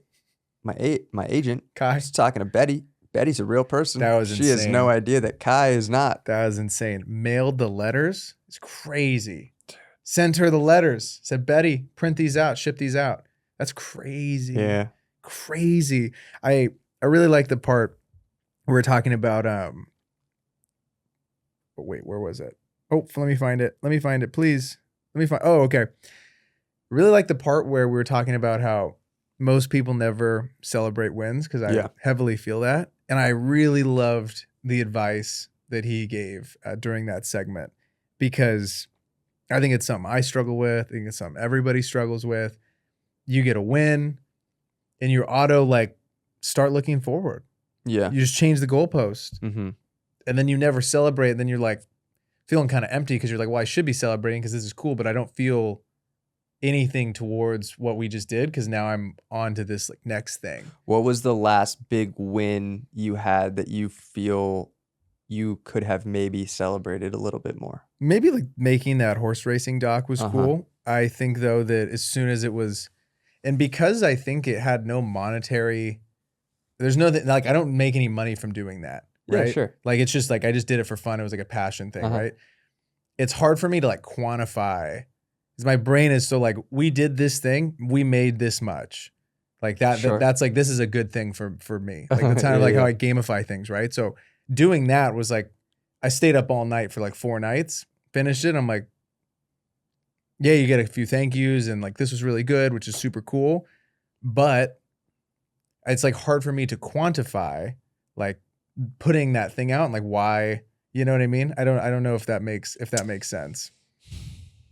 [SPEAKER 3] agent
[SPEAKER 2] Kai.
[SPEAKER 3] was talking to Betty. Betty's a real person.
[SPEAKER 2] That was
[SPEAKER 3] She has
[SPEAKER 2] insane.
[SPEAKER 3] no idea that Kai is not.
[SPEAKER 2] That was insane. Mailed the letters. It's crazy. Sent her the letters. Said, Betty, print these out, ship these out. That's crazy.
[SPEAKER 3] Yeah.
[SPEAKER 2] Crazy. I really like the part we were talking about. Wait, where was it? Oh, let me find it. Let me find it, please. Oh, okay. Really like the part where we were talking about how most people never celebrate wins, because I heavily feel that. And I really loved the advice that he gave during that segment, because I think it's something I struggle with. I think it's something everybody struggles with. You get a win and you auto like start looking forward.
[SPEAKER 3] Yeah.
[SPEAKER 2] You just change the goalpost.
[SPEAKER 3] Mm-hmm.
[SPEAKER 2] And then you never celebrate. And then you're like feeling kind of empty, because you're like, well, I should be celebrating because this is cool, but I don't feel anything towards what we just did, because now I'm on to this like next thing.
[SPEAKER 3] What was the last big win you had that you feel you could have maybe celebrated a little bit more?
[SPEAKER 2] Maybe like making that horse racing doc was cool. I think though that as soon as it was, and because I think it had no monetary, there's no, like I don't make any money from doing that. Right?
[SPEAKER 3] Yeah, sure.
[SPEAKER 2] Like it's just like I just did it for fun. It was like a passion thing, right? It's hard for me to like quantify, because my brain is so like, we did this thing, we made this much. Like that,
[SPEAKER 3] Sure.
[SPEAKER 2] that's like, this is a good thing for me. Like that's kind of like how I gamify things, right? So doing that was like, I stayed up all night for like 4 nights, finished it. I'm like, yeah, you get a few thank yous and like, this was really good, which is super cool. But it's like hard for me to quantify like putting that thing out and like why, you know what I mean? I don't know if that makes sense.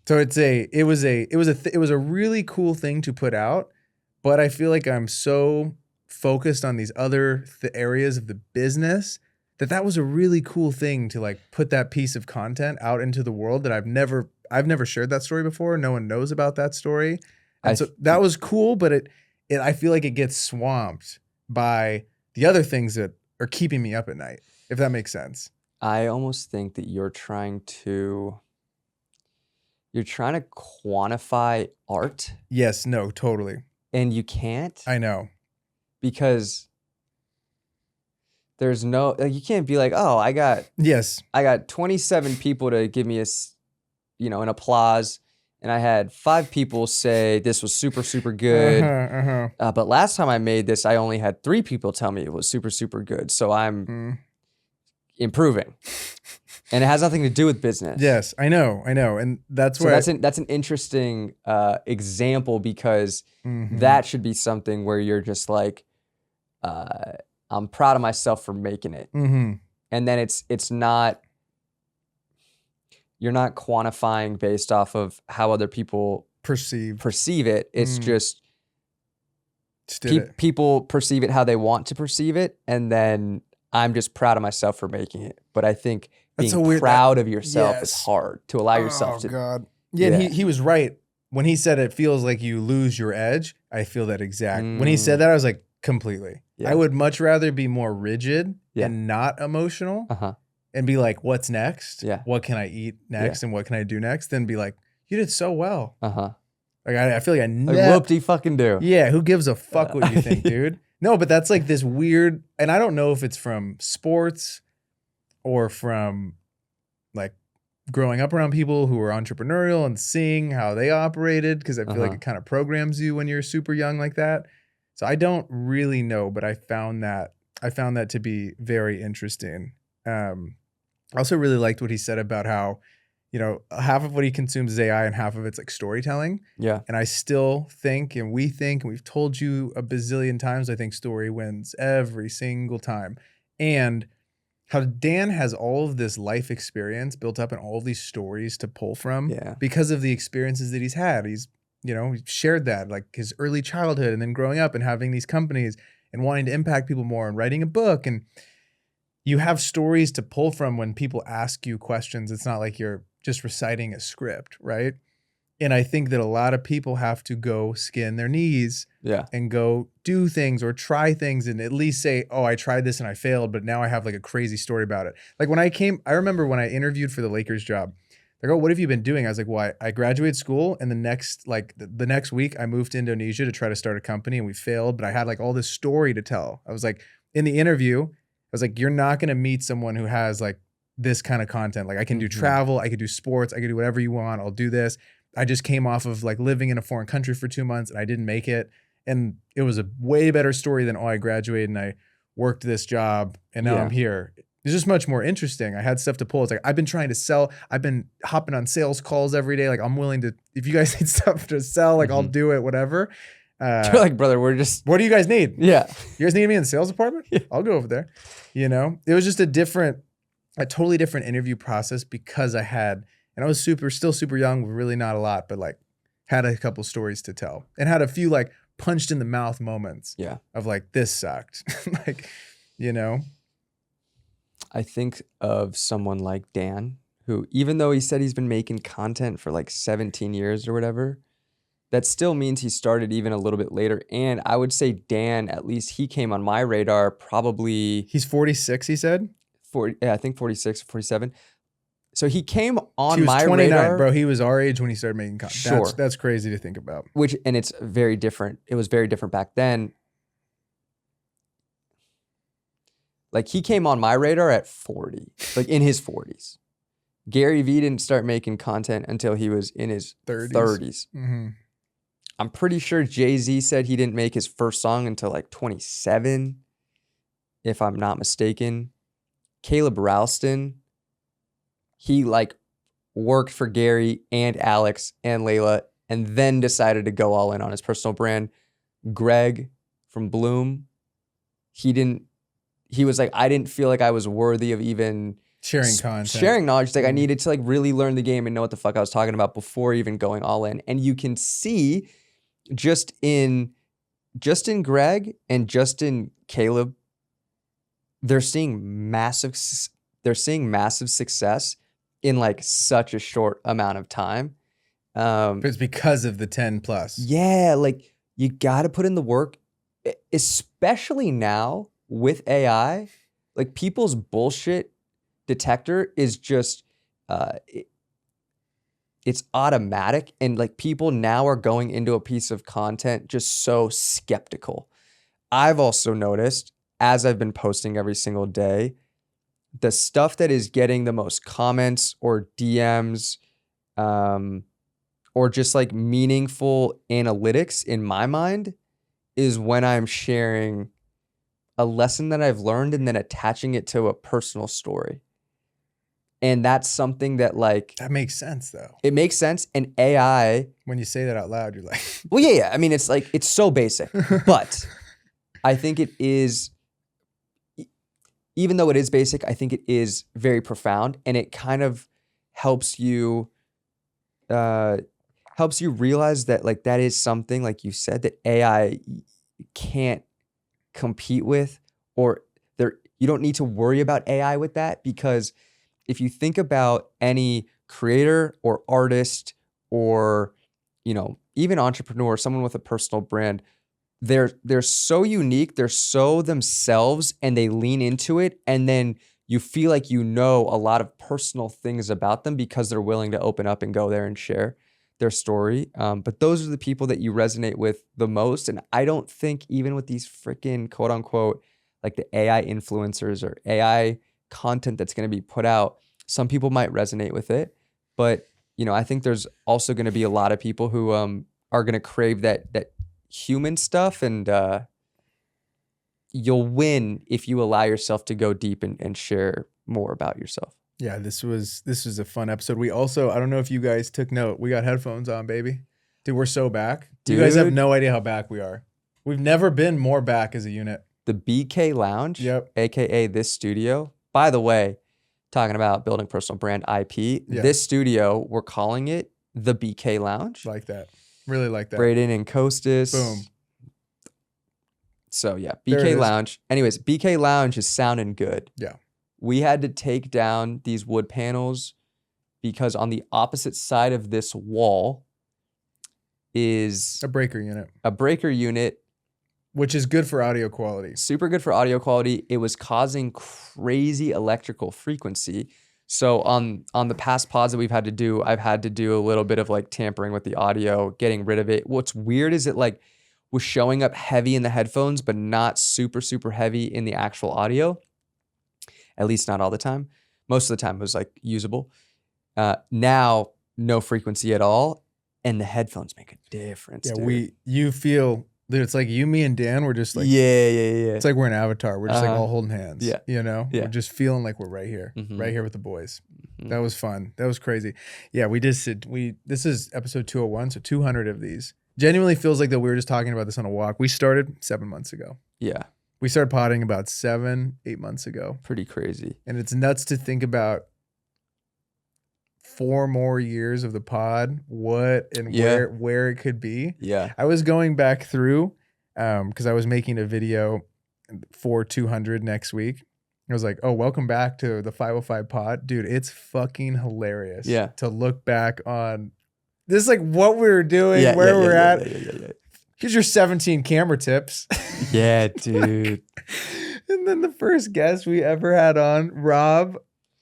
[SPEAKER 2] So it was a really cool thing to put out, but I feel like I'm so focused on these other areas of the business that was a really cool thing to like put that piece of content out into the world that I've never shared that story before. No one knows about that story. And so that was cool, but I feel like it gets swamped by the other things that are keeping me up at night, if that makes sense.
[SPEAKER 3] I almost think that you're trying to quantify art.
[SPEAKER 2] Yes, no, totally.
[SPEAKER 3] And you can't.
[SPEAKER 2] I know.
[SPEAKER 3] Because there's no, like, you can't be like, oh, I got 27 people to give me an applause, and I had 5 people say this was super, super good. But last time I made this, I only had 3 people tell me it was super, super good. So I'm improving. And it has nothing to do with business.
[SPEAKER 2] Yes, I know. And that's where
[SPEAKER 3] that's an interesting example, because that should be something where you're just like, I'm proud of myself for making it. And then it's not, you're not quantifying based off of how other people perceive it. It's just people perceive it how they want to perceive it. And then I'm just proud of myself for making it. But I think being proud of yourself is hard to allow yourself to.
[SPEAKER 2] Oh, God. Yeah, and he was right. When he said it feels like you lose your edge, I feel that exact. When he said that, I was like, completely. Yeah. I would much rather be more rigid and not emotional and be like, what's next? Yeah. What can I eat next? And what can I do next? Than be like, you did so well. Like, I feel like
[SPEAKER 3] whoop-de-fucking-do.
[SPEAKER 2] Yeah, who gives a fuck what you think, dude? No, but that's like this weird, and I don't know if it's from sports or from like growing up around people who are entrepreneurial and seeing how they operated, because I feel like it kind of programs you when you're super young like that. So I don't really know, but I found that to be very interesting. I also really liked what he said about how, half of what he consumes is AI and half of it's like storytelling. Yeah. And I still think, and we've told you a bazillion times, I think story wins every single time. And how Dan has all of this life experience built up and all of these stories to pull from because of the experiences that he's had. He's he shared that, like his early childhood and then growing up and having these companies and wanting to impact people more and writing a book. And you have stories to pull from when people ask you questions. It's not like you're just reciting a script, right? And I think that a lot of people have to go skin their knees
[SPEAKER 3] Yeah.
[SPEAKER 2] and go do things or try things and at least say, oh, I tried this and I failed, but now I have like a crazy story about it. Like I remember when I interviewed for the Lakers job, they go, what have you been doing? I was like, well, I graduated school and the next week I moved to Indonesia to try to start a company and we failed, but I had like all this story to tell. I was like, in the interview, I was like, you're not going to meet someone who has like this kind of content. Like I can do travel, I could do sports, I could do whatever you want. I'll do this. I just came off of like living in a foreign country for 2 months and I didn't make it. And it was a way better story than, oh, I graduated and I worked this job and now I'm here. It's just much more interesting. I had stuff to pull. It's like, I've been trying to sell. I've been hopping on sales calls every day. Like I'm willing to, if you guys need stuff to sell, like I'll do it, whatever.
[SPEAKER 3] You're like, brother, we're just.
[SPEAKER 2] What do you guys need?
[SPEAKER 3] Yeah.
[SPEAKER 2] You guys need me in the sales department?
[SPEAKER 3] Yeah.
[SPEAKER 2] I'll go over there. You know, it was just a totally different interview process because and I was still super young, really not a lot, but like had a couple stories to tell and had a few like punched in the mouth moments of like, this sucked. Like, you know?
[SPEAKER 3] I think of someone like Dan, who, even though he said he's been making content for like 17 years or whatever, that still means he started even a little bit later. And I would say Dan, at least he came on my radar probably.
[SPEAKER 2] He's 46, he said?
[SPEAKER 3] 40, yeah, I think 46 or 47. So he came on
[SPEAKER 2] he was
[SPEAKER 3] my
[SPEAKER 2] 29,
[SPEAKER 3] radar.
[SPEAKER 2] bro. He was our age when he started making content.
[SPEAKER 3] Sure.
[SPEAKER 2] That's crazy to think about.
[SPEAKER 3] And it's very different. It was very different back then. Like he came on my radar at 40, like in his 40s. Gary Vee didn't start making content until he was in his 30s.
[SPEAKER 2] Mm-hmm.
[SPEAKER 3] I'm pretty sure Jay-Z said he didn't make his first song until like 27, if I'm not mistaken. Caleb Ralston, he like worked for Gary and Alex and Layla and then decided to go all in on his personal brand. Greg from Bloom, he was like, I didn't feel like I was worthy of even sharing knowledge. It's like I needed to like really learn the game and know what the fuck I was talking about before even going all in. And you can see just in Greg and just in Caleb, they're seeing massive success in like such a short amount of time.
[SPEAKER 2] But it's because of the 10 plus.
[SPEAKER 3] Yeah, like you got to put in the work, especially now with AI. Like people's bullshit detector is just, it's automatic. And like people now are going into a piece of content just so skeptical. I've also noticed, as I've been posting every single day, the stuff that is getting the most comments or DMs, or just like meaningful analytics in my mind is when I'm sharing a lesson that I've learned and then attaching it to a personal story. And that's something that like...
[SPEAKER 2] That makes sense though.
[SPEAKER 3] It makes sense. And AI...
[SPEAKER 2] When you say that out loud, you're like...
[SPEAKER 3] Well, yeah. I mean, it's like, it's so basic. But I think it is... Even though it is basic, I think it is very profound, and it kind of helps you realize that like that is something, like you said, that AI can't compete with, or you don't need to worry about AI with that, because if you think about any creator or artist or, you know, even entrepreneur, someone with a personal brand, they're so unique, they're so themselves, and they lean into it, and then you feel like you know a lot of personal things about them because they're willing to open up and go there and share their story. But those are the people that you resonate with the most. And I don't think even with these freaking quote unquote, like the AI influencers or AI content that's going to be put out, some people might resonate with it. But, you know, I think there's also going to be a lot of people who are going to crave that human stuff, and you'll win if you allow yourself to go deep and share more about yourself.
[SPEAKER 2] Yeah, this was a fun episode. We also, I don't know if you guys took note, we got headphones on, baby. Dude, we're so back.
[SPEAKER 3] Dude,
[SPEAKER 2] you guys have no idea how back we are. We've never been more back as a unit.
[SPEAKER 3] The BK Lounge,
[SPEAKER 2] yep,
[SPEAKER 3] aka this studio. By the way, talking about building personal brand IP, this studio, we're calling it the BK Lounge.
[SPEAKER 2] Like that. Really like that.
[SPEAKER 3] Braden and Costas.
[SPEAKER 2] Boom.
[SPEAKER 3] So yeah, BK Lounge. Anyways, BK Lounge is sounding good.
[SPEAKER 2] Yeah.
[SPEAKER 3] We had to take down these wood panels because on the opposite side of this wall is
[SPEAKER 2] A breaker unit,
[SPEAKER 3] a breaker unit,
[SPEAKER 2] which is good for audio quality.
[SPEAKER 3] super good for audio quality. It was causing crazy electrical frequency. So on the past pods that we've had to do, I've had to do a little bit of like tampering with the audio, getting rid of it. What's weird is it like was showing up heavy in the headphones, but not super, super heavy in the actual audio. At least not all the time. Most of the time it was like usable. Now, no frequency at all. And the headphones make a difference.
[SPEAKER 2] Yeah,
[SPEAKER 3] dude.
[SPEAKER 2] you feel that it's like you, me, and Dan. We're just like,
[SPEAKER 3] yeah.
[SPEAKER 2] it's like we're an avatar. We're just like all holding hands.
[SPEAKER 3] Yeah.
[SPEAKER 2] You know,
[SPEAKER 3] Yeah.
[SPEAKER 2] we're just feeling like we're right here with the boys. That was fun. That was crazy. Yeah, this is episode 201, so 200 of these. Genuinely feels like that we were just talking about this on a walk. We started 7 months ago.
[SPEAKER 3] Yeah.
[SPEAKER 2] We started potting about 7-8 months ago.
[SPEAKER 3] Pretty crazy.
[SPEAKER 2] And it's nuts to think about 4 more years of the pod, where it could be.
[SPEAKER 3] Yeah.
[SPEAKER 2] I was going back through because I was making a video for 200 next week. I was like, oh, welcome back to the 505 pod. Dude, it's fucking hilarious to look back on. This is like what we were doing, where we're at.
[SPEAKER 3] Yeah.
[SPEAKER 2] Here's your 17 camera tips.
[SPEAKER 3] Yeah, dude.
[SPEAKER 2] And then the first guest we ever had on, Rob.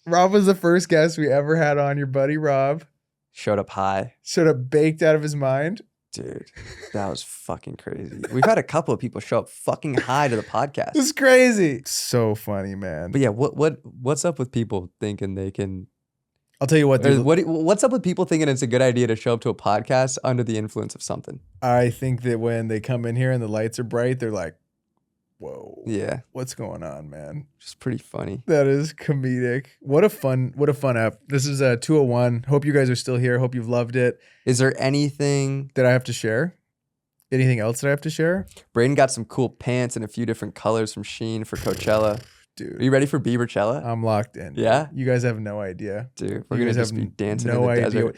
[SPEAKER 2] Rob was the first guest we ever had on. Your buddy Rob
[SPEAKER 3] Showed up high.
[SPEAKER 2] showed up baked out of his mind.
[SPEAKER 3] Dude, that was fucking crazy. We've had a couple of people show up fucking high to the podcast.
[SPEAKER 2] It's crazy. So funny, man.
[SPEAKER 3] But yeah, what's up with people thinking they can?
[SPEAKER 2] I'll tell you what, dude.
[SPEAKER 3] What's up with people thinking it's a good idea to show up to a podcast under the influence of something?
[SPEAKER 2] I think that when they come in here and the lights are bright, they're like, whoa.
[SPEAKER 3] Yeah.
[SPEAKER 2] What's going on, man?
[SPEAKER 3] Just pretty funny.
[SPEAKER 2] That is comedic. What a fun app. This is 201. Hope you guys are still here. Hope you've loved it.
[SPEAKER 3] Is there anything
[SPEAKER 2] that I have to share? Anything else that I have to share?
[SPEAKER 3] Braden got some cool pants in a few different colors from Shein for Coachella.
[SPEAKER 2] Dude.
[SPEAKER 3] Are you ready for Bieberchella?
[SPEAKER 2] I'm locked in.
[SPEAKER 3] Yeah?
[SPEAKER 2] You guys have no idea.
[SPEAKER 3] Dude, we're going to just be dancing in the desert.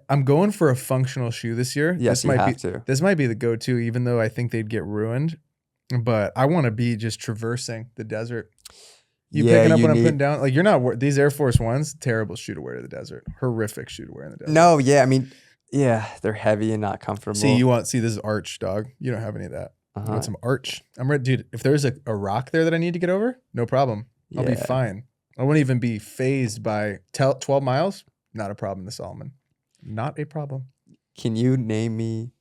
[SPEAKER 2] I'm going for a functional shoe this year.
[SPEAKER 3] Yes, you have to.
[SPEAKER 2] This might be the go-to, even though I think they'd get ruined. But I want to be just traversing the desert. Picking up what I'm putting down? Like, you're not, these Air Force Ones, terrible shoe to wear to the desert. Horrific shoe to wear in the desert.
[SPEAKER 3] No, yeah, I mean, yeah, they're heavy and not comfortable.
[SPEAKER 2] See, this is arch, dog. You don't have any of that. I want some arch. I'm ready, dude. If there's a rock there that I need to get over, no problem. I'll be fine. I won't even be phased by 12 miles. Not a problem, the Solomon. Not a problem.
[SPEAKER 3] Can you name me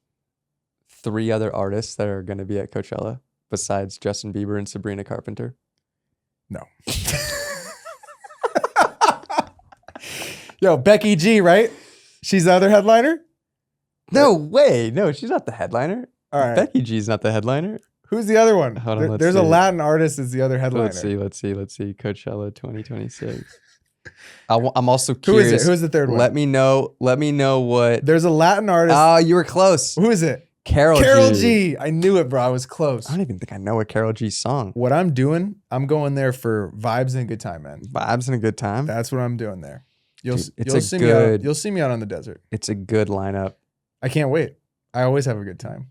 [SPEAKER 3] 3 other artists that are going to be at Coachella besides Justin Bieber and Sabrina Carpenter?
[SPEAKER 2] No. Yo, Becky G, right? She's the other headliner?
[SPEAKER 3] No way. No, she's not the headliner.
[SPEAKER 2] All right.
[SPEAKER 3] Becky G's not the headliner.
[SPEAKER 2] Who's the other one?
[SPEAKER 3] Hold on,
[SPEAKER 2] There's a Latin artist as the other headliner.
[SPEAKER 3] Let's see. Coachella 2026. I'm also curious.
[SPEAKER 2] Who is it? Who's the third one?
[SPEAKER 3] Let me know what.
[SPEAKER 2] There's a Latin artist.
[SPEAKER 3] Oh, you were close.
[SPEAKER 2] Who is it?
[SPEAKER 3] Carol
[SPEAKER 2] G. I knew it, bro. I was close.
[SPEAKER 3] I don't even think I know a Carol G song.
[SPEAKER 2] What I'm doing, I'm going there for vibes and a good time, man.
[SPEAKER 3] Vibes and a good time?
[SPEAKER 2] That's what I'm doing there. You'll see me out on the desert.
[SPEAKER 3] It's a good lineup.
[SPEAKER 2] I can't wait. I always have a good time.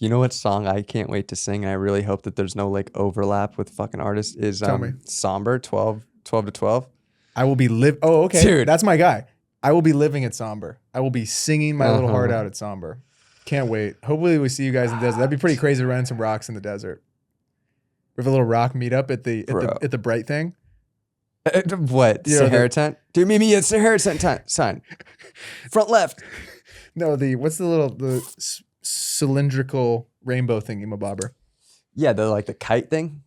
[SPEAKER 3] You know what song I can't wait to sing, and I really hope that there's no like overlap with fucking artists, is Somber, 12 to 12.
[SPEAKER 2] I will be Oh, okay.
[SPEAKER 3] Dude.
[SPEAKER 2] That's my guy. I will be living at Somber. I will be singing my little heart out at Somber. Can't wait. Hopefully we see you guys in the desert. That'd be pretty crazy to run some rocks in the desert. We have a little rock meetup at the Bright thing.
[SPEAKER 3] What? Sahara tent? Dude, meet me at Sahara tent sign. Front left.
[SPEAKER 2] No, what's the cylindrical rainbow thingy, mabobber?
[SPEAKER 3] Yeah, the kite thing?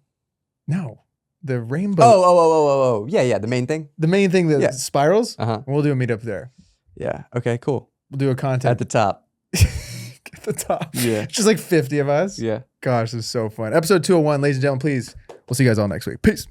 [SPEAKER 2] No. The rainbow.
[SPEAKER 3] Oh. Yeah, the main thing?
[SPEAKER 2] The main thing that spirals?
[SPEAKER 3] Uh-huh.
[SPEAKER 2] We'll do a meetup there.
[SPEAKER 3] Yeah. Okay, cool.
[SPEAKER 2] We'll do a content.
[SPEAKER 3] At the top.
[SPEAKER 2] At the top.
[SPEAKER 3] Yeah.
[SPEAKER 2] Just like 50 of us.
[SPEAKER 3] Yeah.
[SPEAKER 2] Gosh, this is so fun. Episode 201, ladies and gentlemen, please. We'll see you guys all next week. Peace.